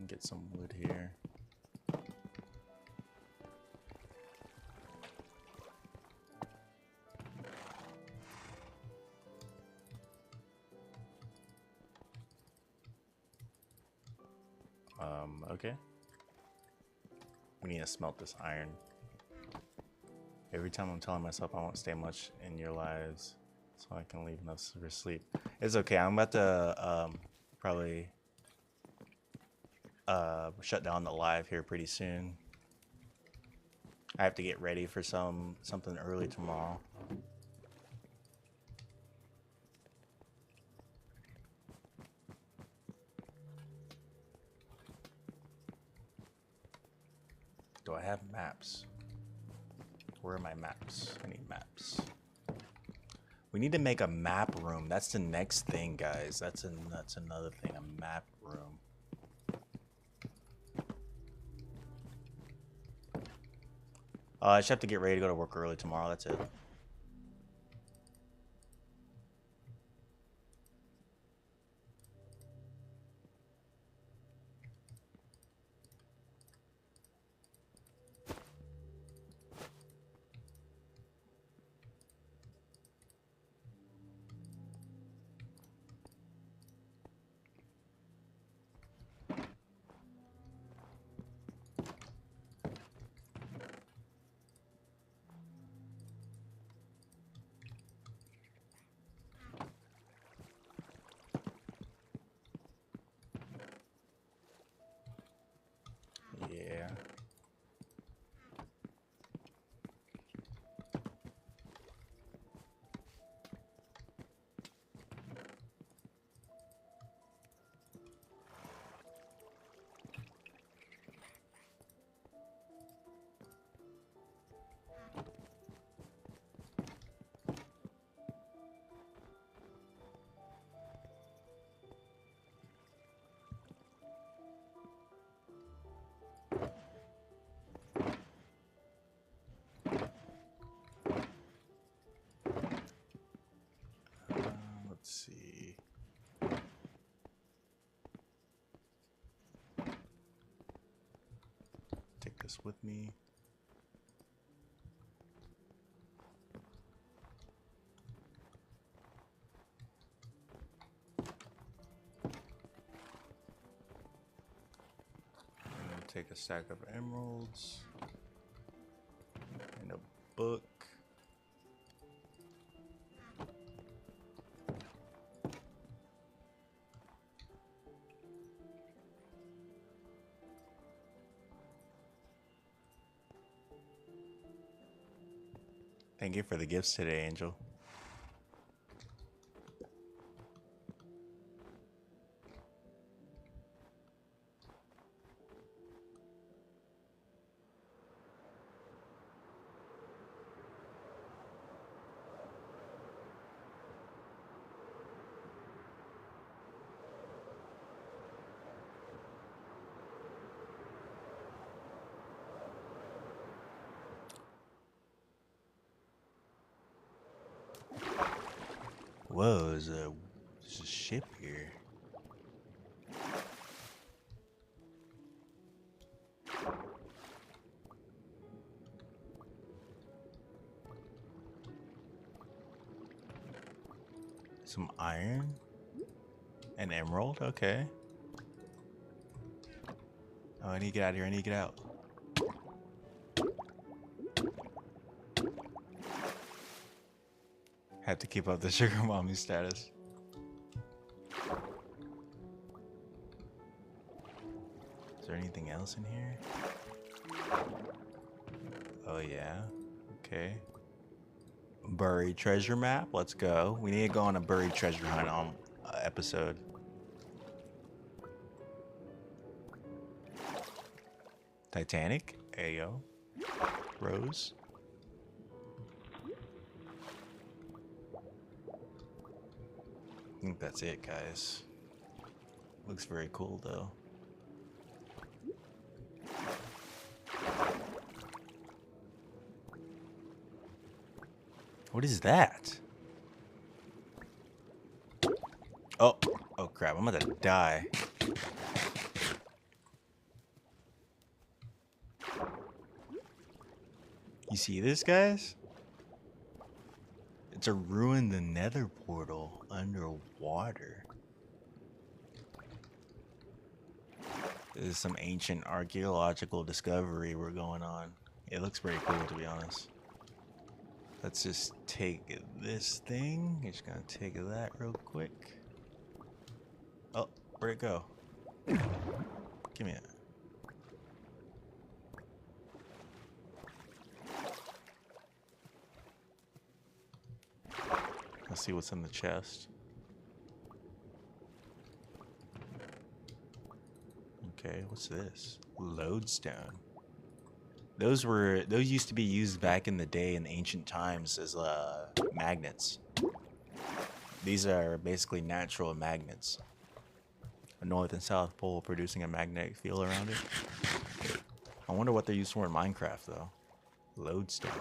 Get some wood here. Okay. We need to smelt this iron. Every time I'm telling myself I won't stay much in your lives, so I can leave enough for sleep. It's okay. I'm about to probably shut down the live here pretty soon. I have to get ready for something early tomorrow. Do I have maps? Where are my maps? I need maps. We need to make a map room. That's the next thing, guys. That's another thing, a map room. I just have to get ready to go to work early tomorrow. That's it. Yeah. Let's see. Take this with me. take a stack of emeralds and a book. Thank you for the gifts today, Angel. Whoa, there's a ship here. Some iron? An emerald? Okay. Oh, I need to get out of here. I need to get out. Have to keep up the sugar mommy status. Is there anything else in here? Oh, yeah. Okay. Buried treasure map. Let's go. We need to go on a buried treasure hunt on episode. Titanic. Ayo. Rose. I think that's it, guys. Looks very cool, though. What is that? Oh, oh crap, I'm about to die. You see this, guys? It's a ruined the nether portal underwater. This is some ancient archaeological discovery we're going on. It looks pretty cool, to be honest. Let's just take this thing. Just gonna take that real quick. Oh, where'd it go? Give me it. Let's see what's in the chest. Okay, what's this? Lodestone. Those used to be used back in the day in ancient times as magnets. These are basically natural magnets. A north and south pole producing a magnetic field around it. I wonder what they're used for in Minecraft though. Lodestone.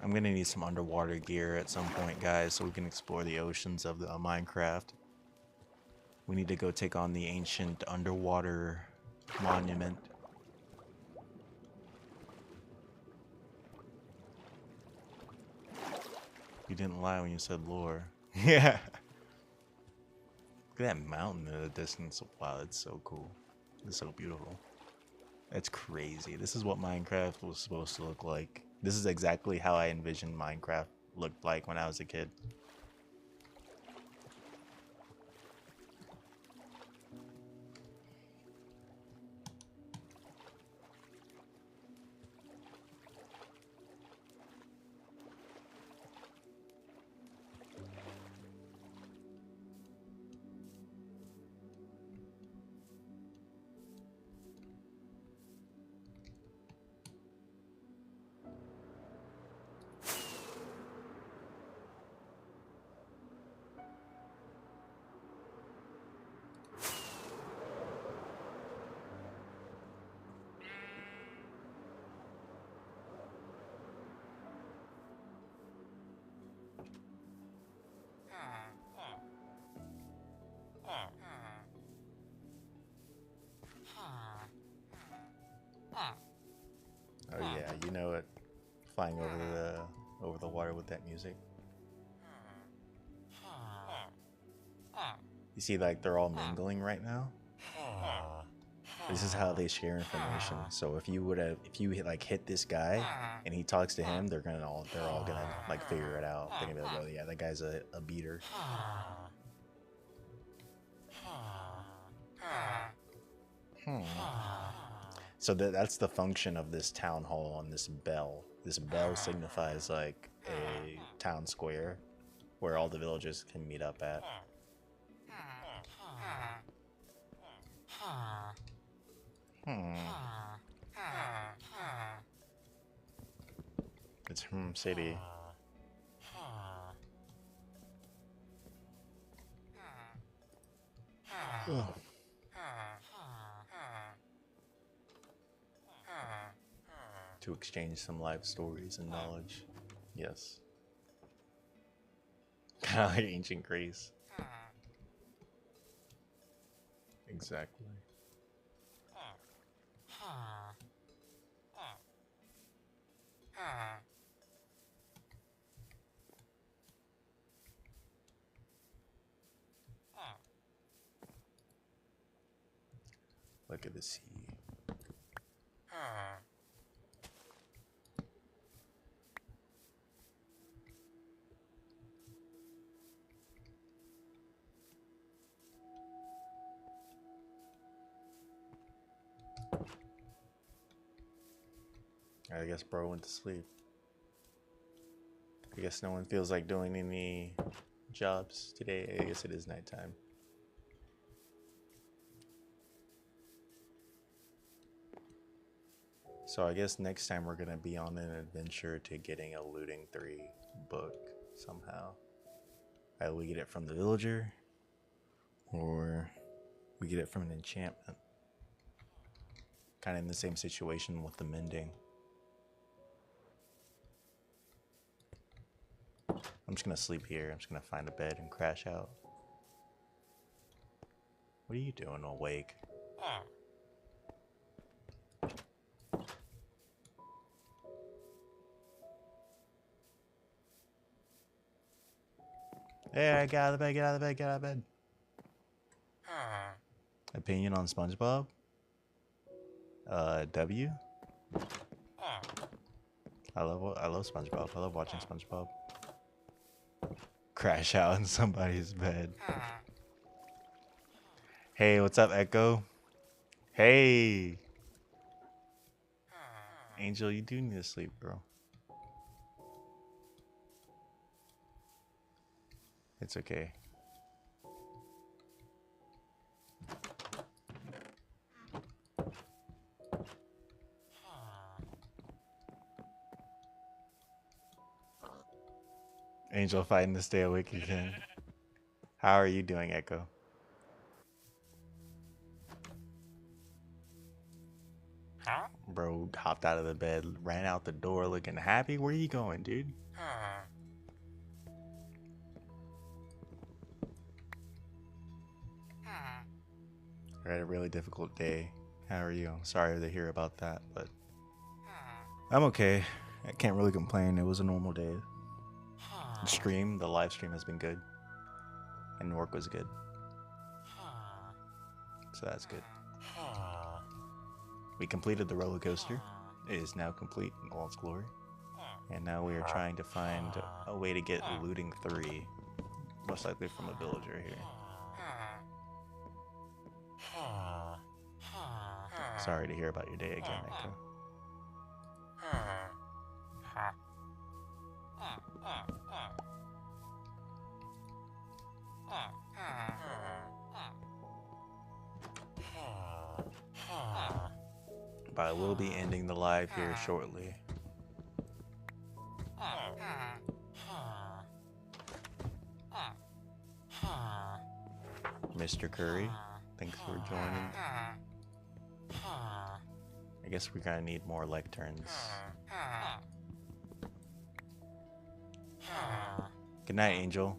I'm gonna need some underwater gear at some point, guys, so we can explore the oceans of the Minecraft. We need to go take on the ancient underwater monument. You didn't lie when you said lore. Yeah. Look at that mountain in the distance. Wow, that's so cool. It's so beautiful. That's crazy. This is what Minecraft was supposed to look like. This is exactly how I envisioned Minecraft looked like when I was a kid. flying over the water with that music. You see, like, they're all mingling right now. This is how they share information. So if you hit this guy and he talks to him, they're all gonna like figure it out. They're gonna be like, oh yeah, that guy's a beater. So that's the function of this town hall and this bell. This bell signifies like a town square where all the villagers can meet up at. It's City. Ugh. To exchange some life stories and knowledge. Yes. Kind of like ancient Greece. Exactly. Look at the sea. I guess bro went to sleep. I guess no one feels like doing any jobs today. I guess it is nighttime. So I guess next time we're gonna be on an adventure to getting a Looting 3 book somehow. Either we get it from the villager, or we get it from an enchantment. Kind of in the same situation with the mending. I'm just gonna sleep here. I'm just gonna find a bed and crash out. What are you doing awake? Hey, get out of the bed, get out of the bed, get out of bed. Opinion on SpongeBob? W? I love SpongeBob. I love watching SpongeBob. Crash out in somebody's bed. Hey, what's up, Echo? Hey! Angel, you do need to sleep, bro. It's okay. Angel fighting to stay awake again. How are you doing, Echo? Bro hopped out of the bed, ran out the door looking happy. Where are you going, dude? I had a really difficult day. How are you? I'm sorry to hear about that, but I'm okay. I can't really complain. It was a normal day. The live stream has been good. And work was good. So that's good. We completed the roller coaster. It is now complete in all its glory. And now we are trying to find a way to get Looting 3. Most likely from a villager here. Sorry to hear about your day again, Echo. But I will be ending the live here shortly. Mr. Curry, thanks for joining. I guess we're gonna need more lecterns. Good night, Angel.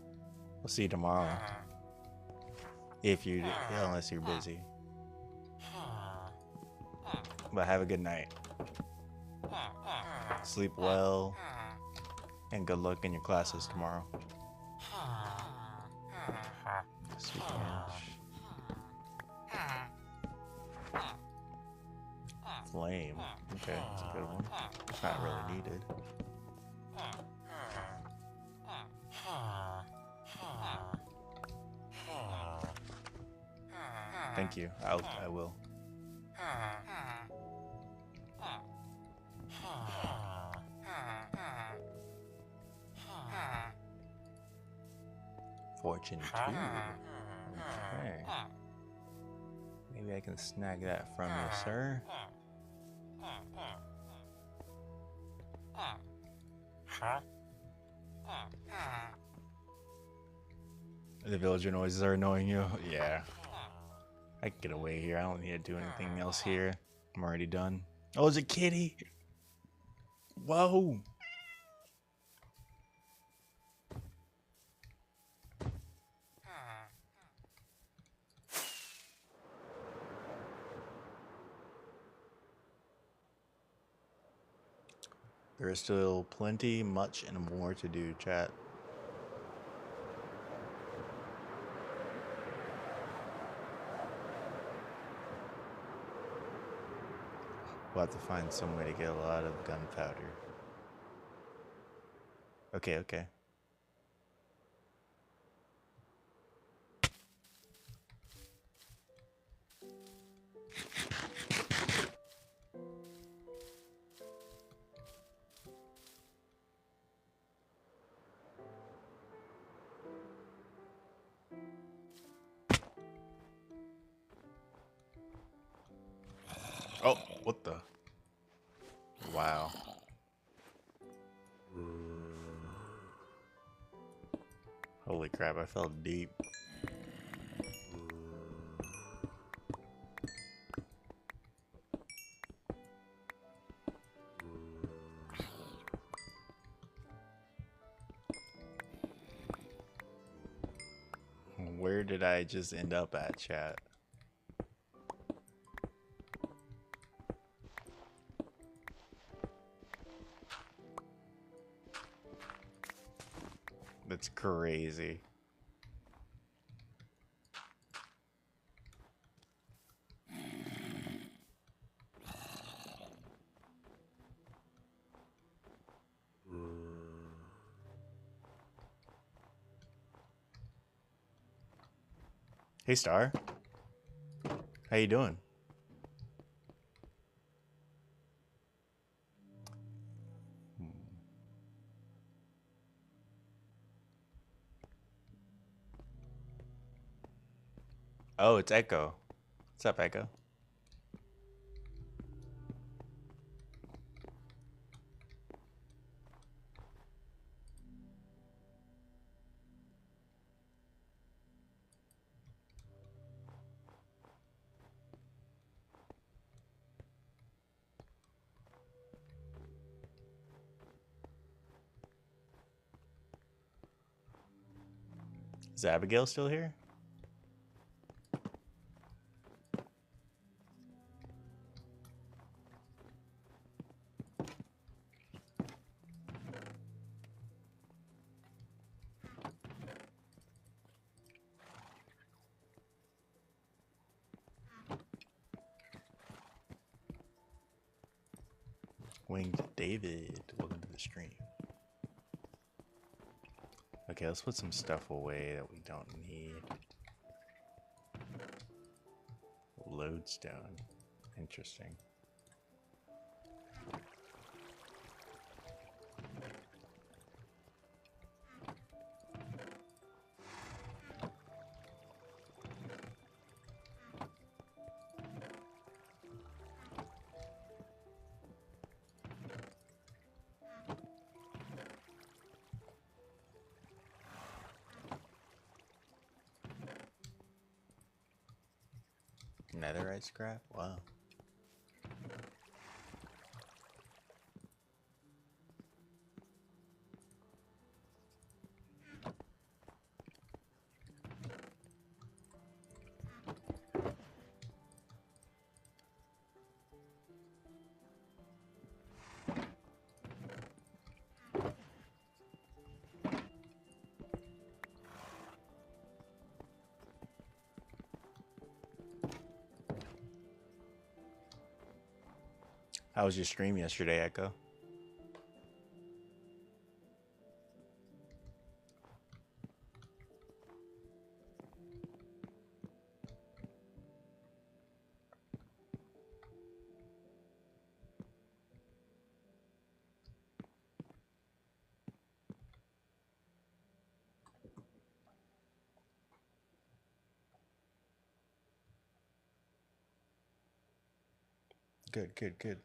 We'll see you tomorrow. Unless you're busy. But have a good night. Sleep well, and good luck in your classes tomorrow. Sweet orange. Flame. Okay, that's a good one. It's not really needed. Thank you. I will. Fortune 2. Okay. Maybe I can snag that from you, sir. The villager noises are annoying you? Yeah. I can get away here. I don't need to do anything else here. I'm already done. Oh, it's a kitty! Whoa! There is still plenty, much, and more to do, chat. We'll have to find some way to get a lot of gunpowder. Okay, okay. Oh, what the? Wow. Holy crap, I fell deep. Where did I just end up at, chat? That's crazy. Hey, Star. How you doing? Oh, it's Echo. What's up, Echo? Is Abigail still here? Winged David, welcome to the stream. Okay, let's put some stuff away that we don't need. Lodestone. Interesting. Netherite scrap? Wow. How was your stream yesterday, Echo? Good, good, good.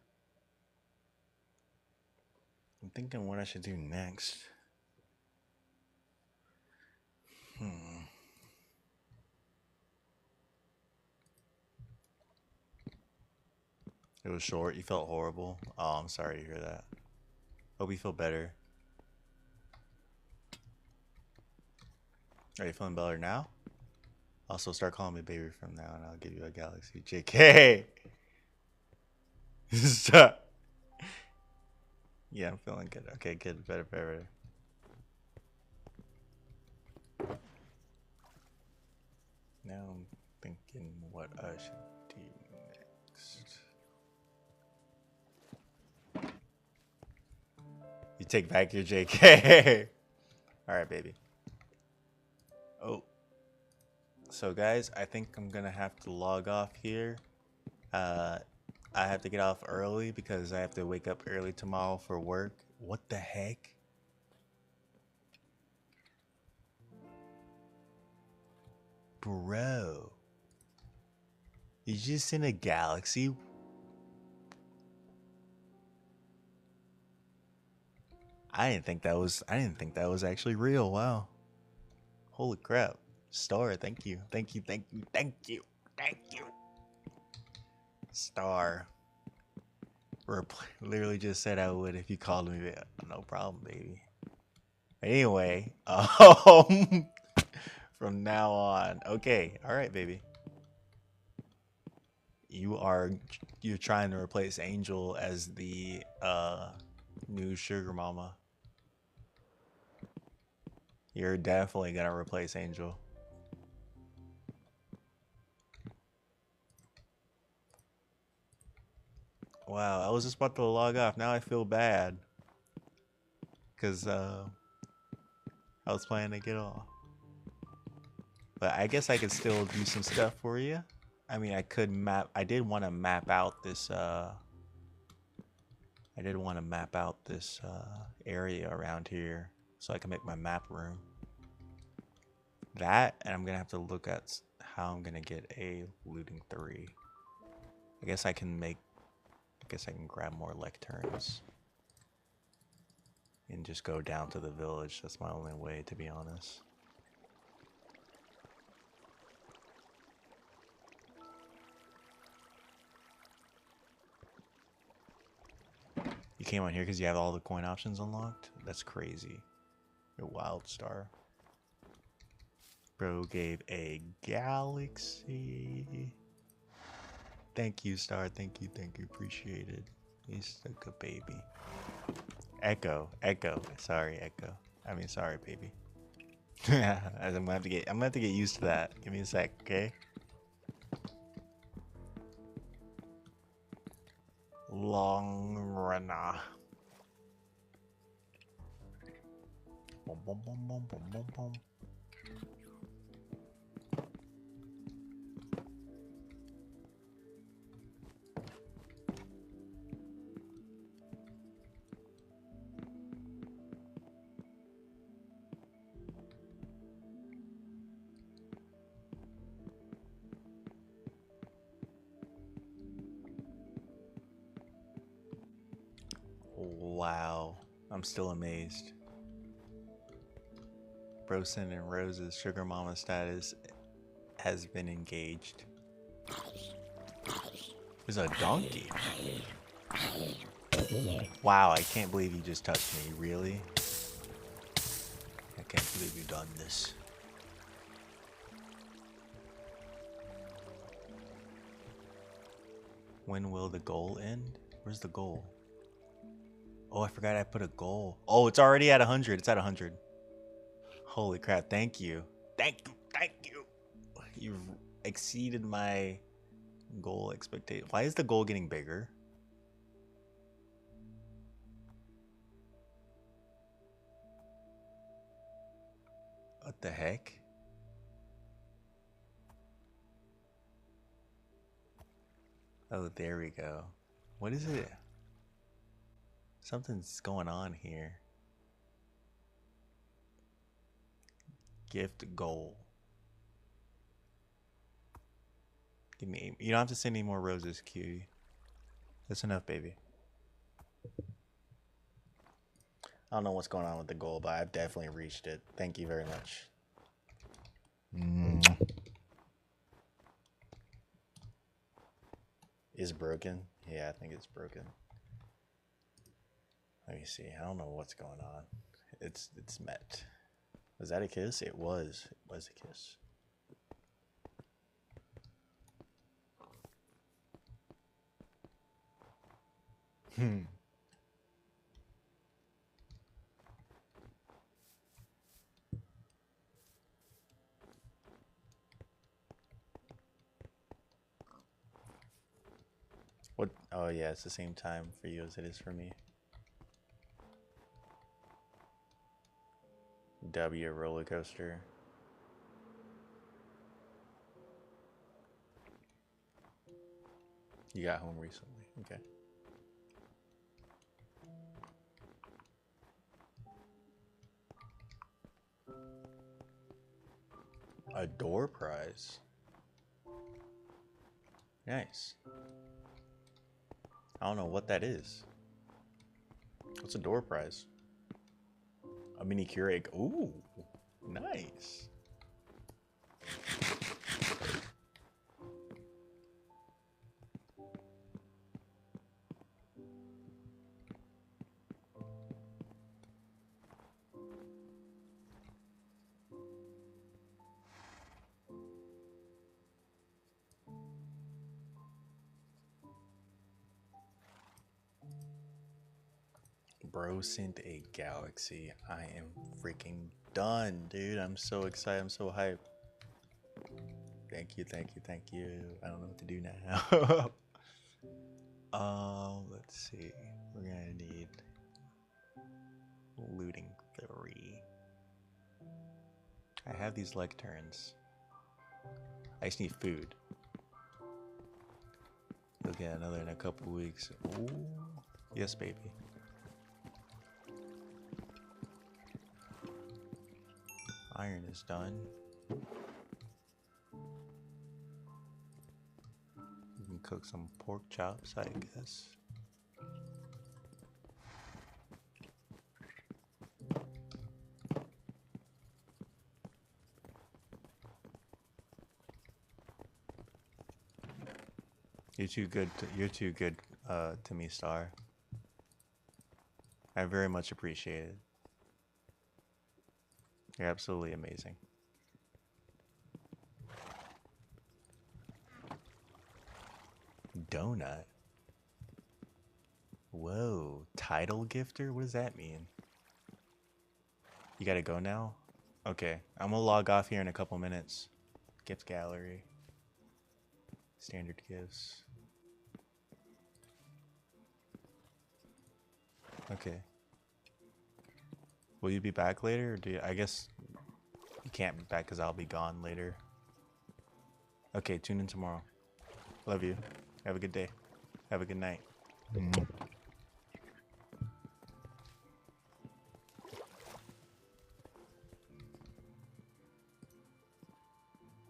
I'm thinking what I should do next. It was short. You felt horrible. Oh, I'm sorry to hear that. Hope you feel better. Are you feeling better now? Also, start calling me baby from now, and I'll give you a Galaxy. JK. Stop. Yeah, I'm feeling good. Okay, good. Better, better. Now I'm thinking what I should do next. You take back your JK. All right, baby. Oh. So, guys, I think I'm going to have to log off here. I have to get off early because I have to wake up early tomorrow for work. What the heck? Bro. You just in a galaxy? I didn't think that was actually real. Wow. Holy crap. Star, thank you. Thank you, thank you, thank you, thank you. Star. Literally just said I would if you called me. No problem, baby. Anyway, from now on. Okay, all right, baby. You're trying to replace Angel as the new sugar mama. You're definitely gonna replace Angel. Wow, I was just about to log off. Now I feel bad. Because I was planning to get off. But I guess I could still do some stuff for you. I mean, I did want to map out this area around here so I can make my map room. That, and I'm gonna have to look at how I'm gonna get a looting 3. I guess I can grab more lecterns and just go down to the village. That's my only way, to be honest. You came on here because you have all the coin options unlocked? That's crazy. You're wild, Star. Bro gave a galaxy. Thank you, Star. Thank you. Appreciate it. He's a good baby. Echo. Sorry, Echo. I mean, sorry, baby. I'm gonna have to get used to that. Give me a sec, okay? Long runner. Boom, boom, boom, boom, boom, boom, boom. Wow, I'm still amazed. Brosen and Rose's sugar mama status has been engaged. There's a donkey. Wow, I can't believe you just touched me. Really? I can't believe you've done this. When will the goal end? Where's the goal? Oh, I forgot I put a goal. Oh, it's already at 100. It's at 100. Holy crap. Thank you. Thank you. You've exceeded my goal expectation. Why is the goal getting bigger? What the heck? Oh, there we go. What is it? Something's going on here. Gift goal. Give me. You don't have to send any more roses, cutie. That's enough, baby. I don't know what's going on with the goal, but I've definitely reached it. Thank you very much. Is broken? Yeah, I think it's broken. Let me see. I don't know what's going on. It's met. Was that a kiss? It was. It was a kiss. What? Oh yeah, it's the same time for you as it is for me. W roller coaster. You got home recently. Okay. A door prize. Nice. I don't know what that is. What's a door prize? A mini Keurig. Ooh, nice. Bro sent a galaxy. I am freaking done, dude. I'm so excited. I'm so hyped. Thank you, thank you, thank you. I don't know what to do now. Let's see. We're gonna need looting 3. I have these lecterns. I just need food. You'll get another in a couple weeks. Ooh. Yes, baby. Iron is done. We can cook some pork chops, I guess. You're too good. To me, Star. I very much appreciate it. You're absolutely amazing. Donut. Whoa, title gifter? What does that mean? You gotta go now? Okay, I'm gonna log off here in a couple minutes. Gift gallery. Standard gifts. Okay. Will you be back later? Or do you, I guess you can't be back because I'll be gone later. Okay, tune in tomorrow. Love you. Have a good day. Have a good night.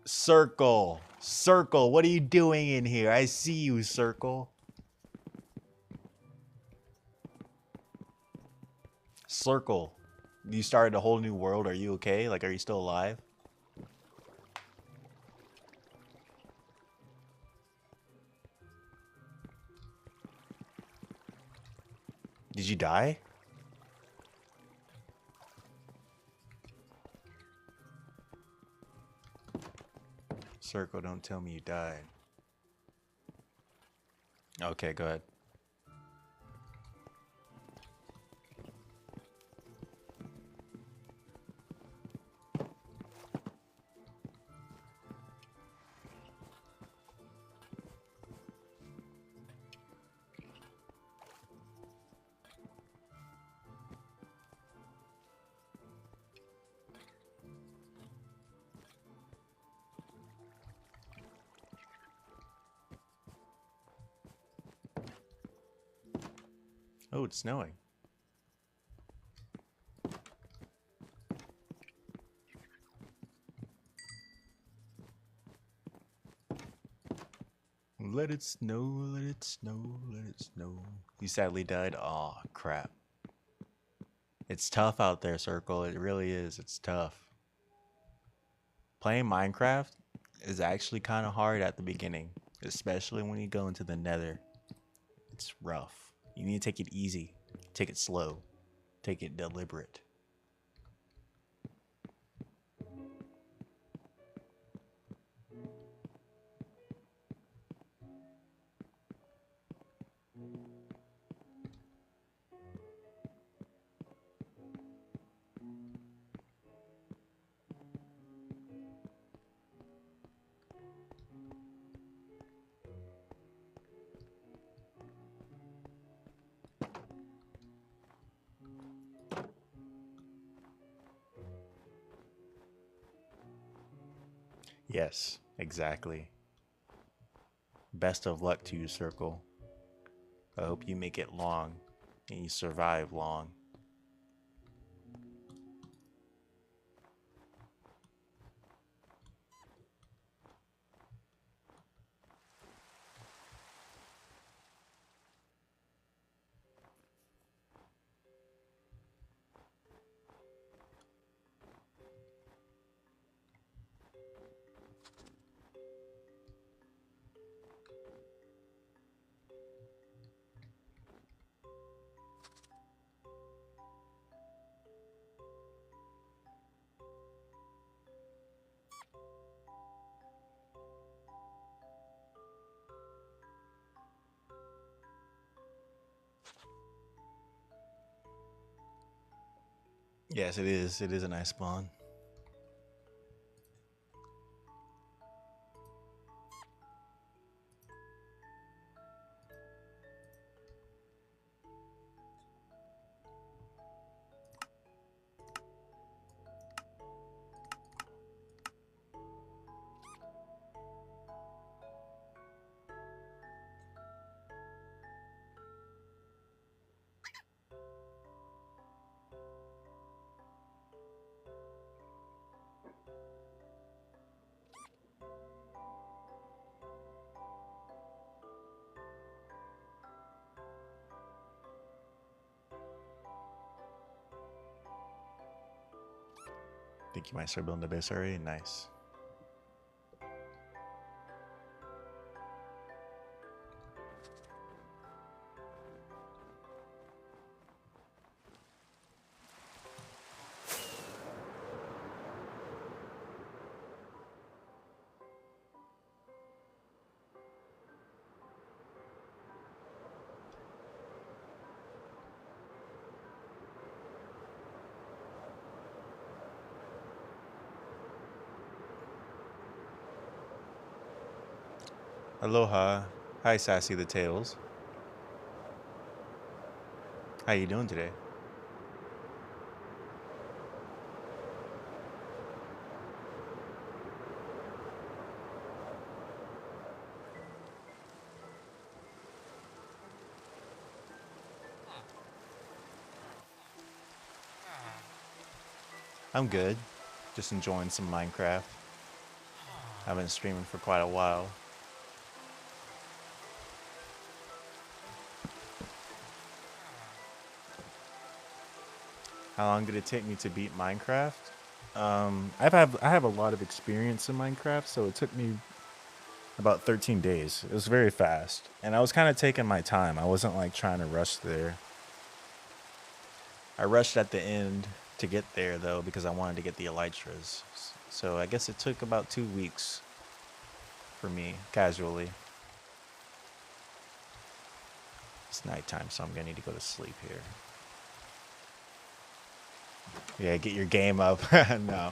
Circle. Circle, what are you doing in here? I see you, Circle. Circle. You started a whole new world. Are you okay? Like, are you still alive? Did you die? Circle, don't tell me you died. Okay, go ahead. Oh, it's snowing. Let it snow, let it snow, let it snow. You sadly died? Aw, crap. It's tough out there, Circle. It really is. It's tough. Playing Minecraft is actually kind of hard at the beginning, especially when you go into the nether. It's rough. You need to take it easy, take it slow, take it deliberate. Yes, exactly. Best of luck to you, Circle. I hope you make it long and you survive long. Yes, it is. It is a nice spawn. Think you might start building the base already? Nice. Aloha. Hi, Sassy the Tails. How you doing today? I'm good. Just enjoying some Minecraft. I've been streaming for quite a while. How long did it take me to beat Minecraft? I have a lot of experience in Minecraft, so it took me about 13 days. It was very fast, and I was kind of taking my time. I wasn't like trying to rush there. I rushed at the end to get there though because I wanted to get the elytras. So I guess it took about 2 weeks for me casually. It's nighttime, so I'm gonna need to go to sleep here. Yeah, get your game up. No.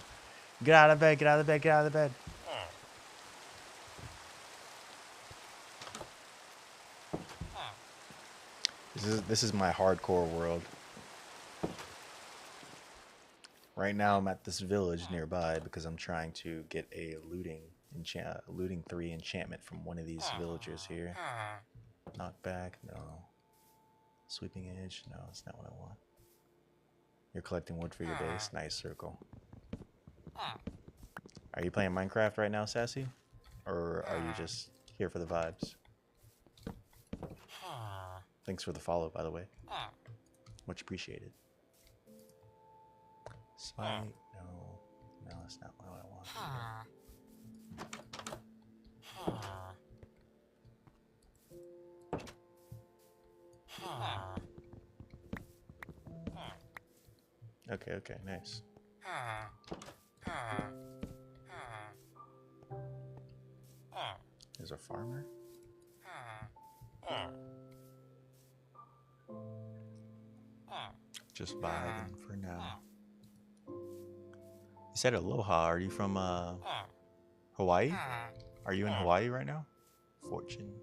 Get out of bed, get out of bed, get out of the bed. This is my hardcore world. Right now I'm at this village nearby because I'm trying to get a looting 3 enchantment from one of these villagers here. Knockback, no. Sweeping edge? No, that's not what I want. You're collecting wood for your base. Nice circle. Are you playing Minecraft right now, Sassy? Or are you just here for the vibes? Thanks for the follow, by the way. Much appreciated. Smite? No. No, that's not what I want. Okay, okay, nice. There's a farmer? Just vibing for now. You said aloha. Are you from Hawaii? Are you in Hawaii right now? Fortune.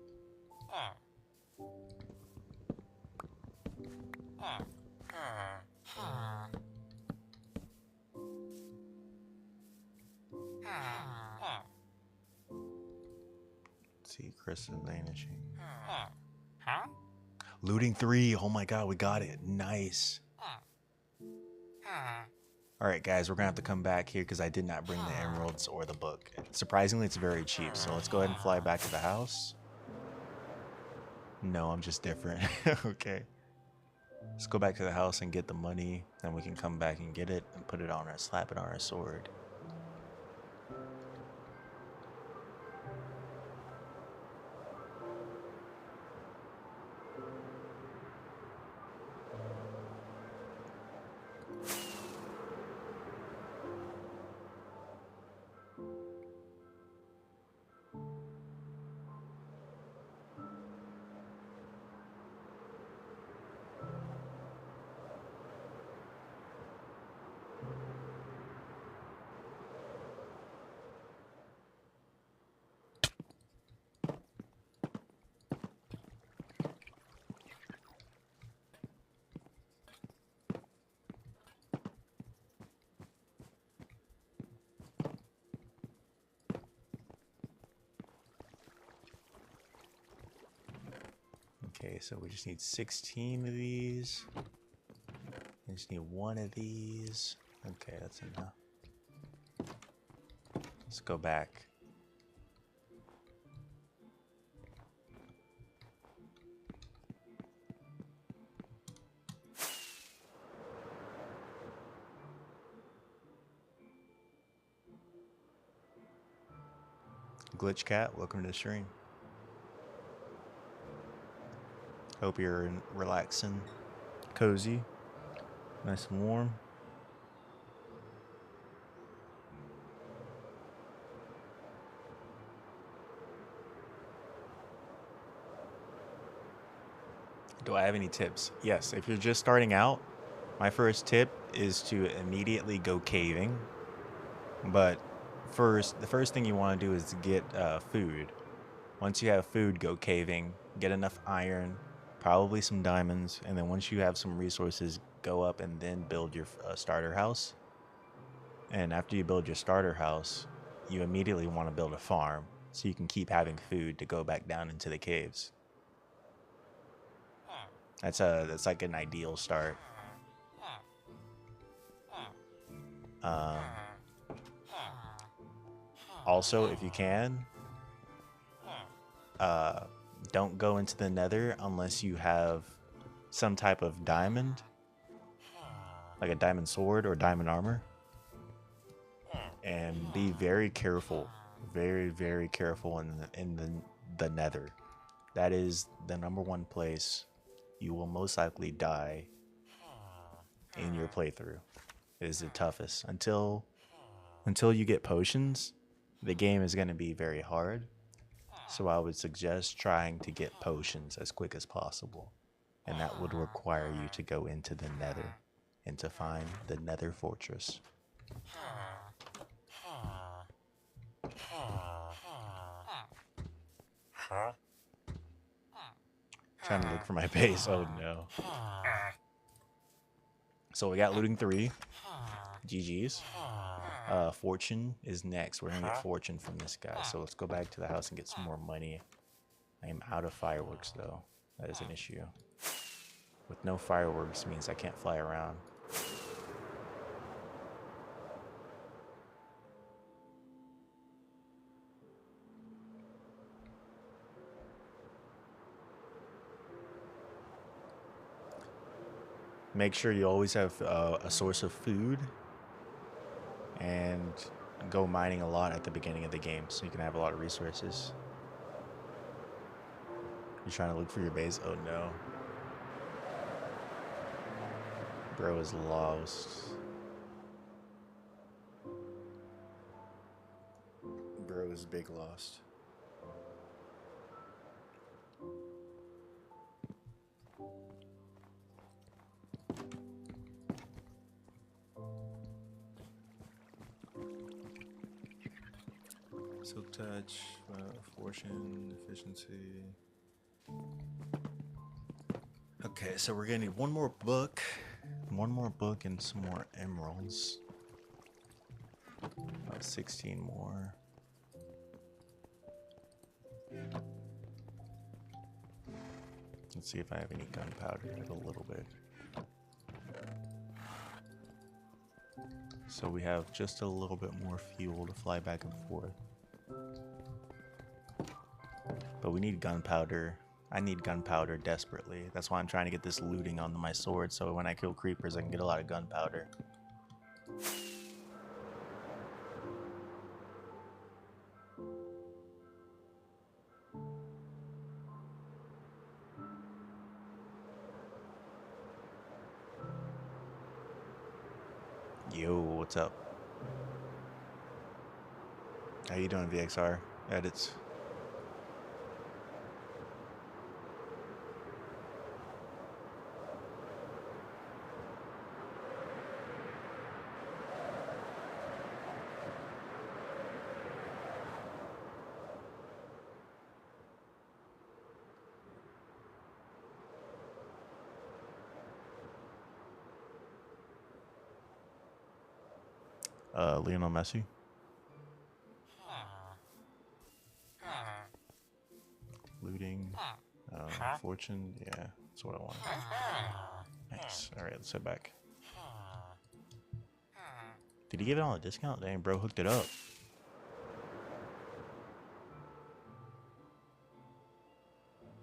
Let's see, Chris is vanishing. Looting 3. Oh my god, we got it. Nice. Alright guys, we're gonna have to come back here because I did not bring the emeralds or the book. Surprisingly, it's very cheap, so let's go ahead and fly back to the house. No, I'm just different. Okay. Let's go back to the house and get the money, then we can come back and get it and put it on our, slap it on our sword. Okay, so we just need 16 of these. We just need 1 of these. Okay, that's enough. Let's go back. Glitch Cat, welcome to the stream. Hope you're relaxing, cozy, nice and warm. Do I have any tips? Yes, if you're just starting out, my first tip is to immediately go caving. But the first thing you want to do is to get food. Once you have food, go caving, get enough iron, probably some diamonds, and then once you have some resources, go up and then build your starter house. And after you build your starter house, you immediately want to build a farm so you can keep having food to go back down into the caves. That's like an ideal start. Also, if you can, don't go into the nether unless you have some type of diamond, like a diamond sword or diamond armor. And be very careful, very, very careful in the nether. That is the #1 place you will most likely die in your playthrough. It is the toughest. Until you get potions, the game is going to be very hard. So I would suggest trying to get potions as quick as possible. And that would require you to go into the nether and to find the nether fortress. Trying to look for my base. Oh no. So we got looting 3. GG's. Fortune is next. We're gonna get fortune from this guy. So let's go back to the house and get some more money. I am out of fireworks though. That is an issue. with no fireworks means I can't fly around. Make sure you always have a source of food, and go mining a lot at the beginning of the game so you can have a lot of resources. You're trying to look for your base? Oh no. Bro is lost. Bro is big lost. Silk touch, fortune, efficiency. Okay, so we're gonna need one more book and some more emeralds. About 16 more. Let's see if I have any gunpowder. I have a little bit. So we have just a little bit more fuel to fly back and forth. But we need gunpowder. I need gunpowder desperately. That's why I'm trying to get this looting onto my sword, so when I kill creepers I can get a lot of gunpowder. Yo, what's up? How you doing, VXR edits? Lionel Messi. Looting. Fortune. Yeah, that's what I want. Nice. Alright, let's head back. Did he give it on a discount? Dang, bro, hooked it up.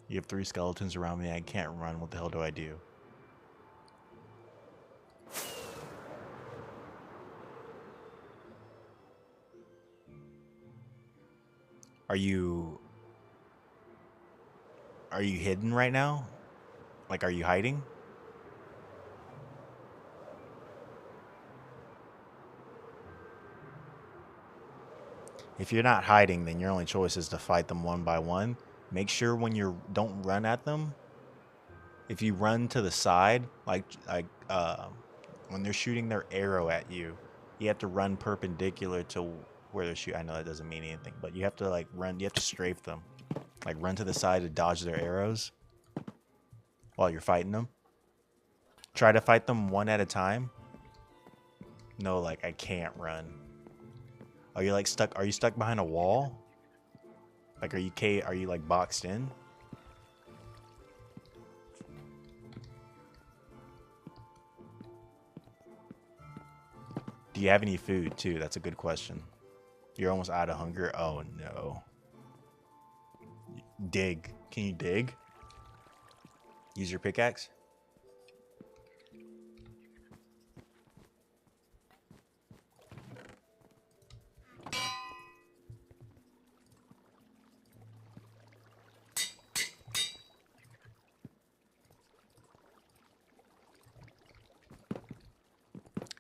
You have 3 skeletons around me. I can't run. What the hell do I do? Are you hidden right now? Like, are you hiding? If you're not hiding, then your only choice is to fight them one by one. Make sure when you're don't run at them. If you run to the side, like when they're shooting their arrow at you, you have to run perpendicular to where they're shooting. I know that doesn't mean anything, but you have to like run. You have to strafe them, like run to the side to dodge their arrows while you're fighting them. Try to fight them one at a time. No, like I can't run. Are you like stuck? Are you stuck behind a wall? Like, are you like boxed in? Do you have any food too? That's a good question. You're almost out of hunger. Oh no. Dig. Can you dig? Use your pickaxe.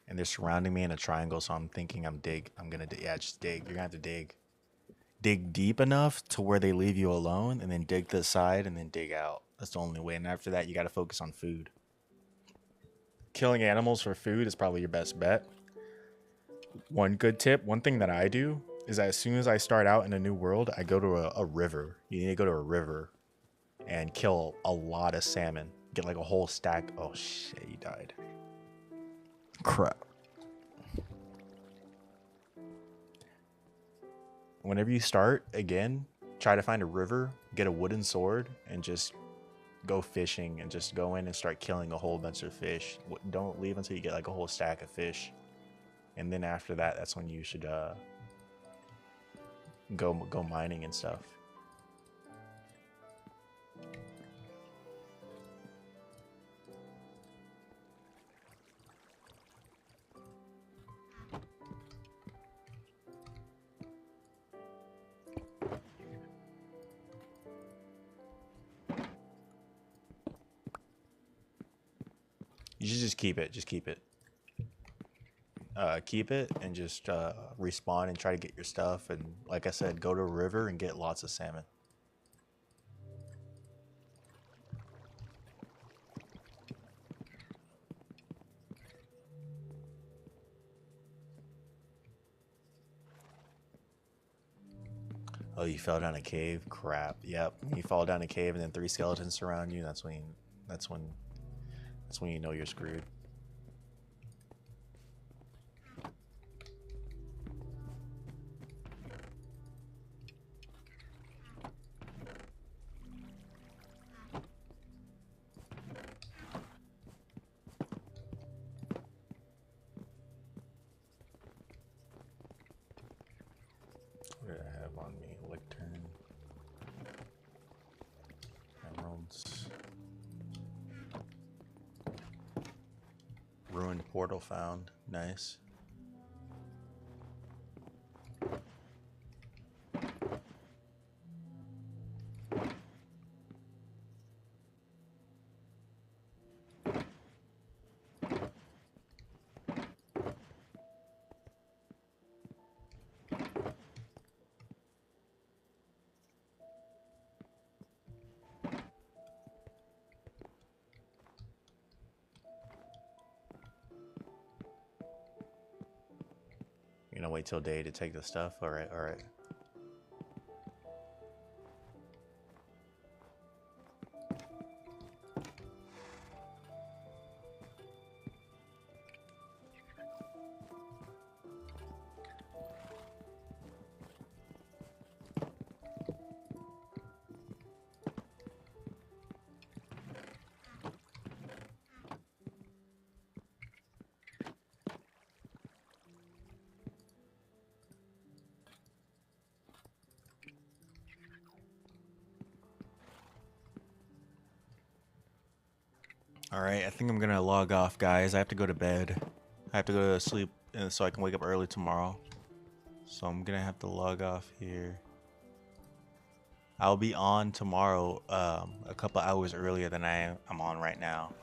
And they're surrounding me in a triangle, so I'm thinking I'm gonna yeah, just dig. You're gonna have to dig. Dig deep enough to where they leave you alone, and then dig to the side, and then dig out. That's the only way. And after that, you gotta focus on food. Killing animals for food is probably your best bet. One good tip, one thing that I do, is that as soon as I start out in a new world, I go to a river. You need to go to a river and kill a lot of salmon. Get like a whole stack. Oh shit, you died. Crap. Whenever you start again, try to find a river, get a wooden sword, and just go fishing and just go in and start killing a whole bunch of fish. Don't leave until you get like a whole stack of fish, and then after that, that's when you should go mining and stuff. You should just keep it. Just keep it. Keep it and just respawn and try to get your stuff. And like I said, go to a river and get lots of salmon. Oh, you fell down a cave? Crap. Yep. You fall down a cave and then 3 skeletons surround you. That's when you know you're screwed. What did I have on me? Lictern. Emeralds. Ruined portal found. Nice. You're gonna wait till day to take the stuff? Alright, alright. Alright, I think I'm gonna log off, guys. I have to go to bed. I have to go to sleep so I can wake up early tomorrow. So I'm gonna have to log off here. I'll be on tomorrow a couple hours earlier than I'm on right now.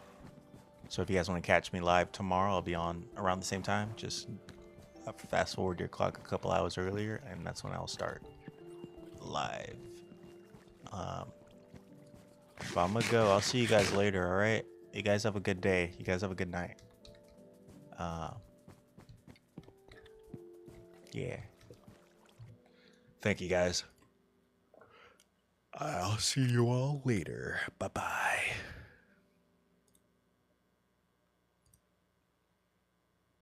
So if you guys want to catch me live tomorrow, I'll be on around the same time. Just fast forward your clock a couple hours earlier, and that's when I'll start live. But I'm gonna go. I'll see you guys later, alright? You guys have a good day. You guys have a good night. Yeah. Thank you, guys. I'll see you all later. Bye-bye.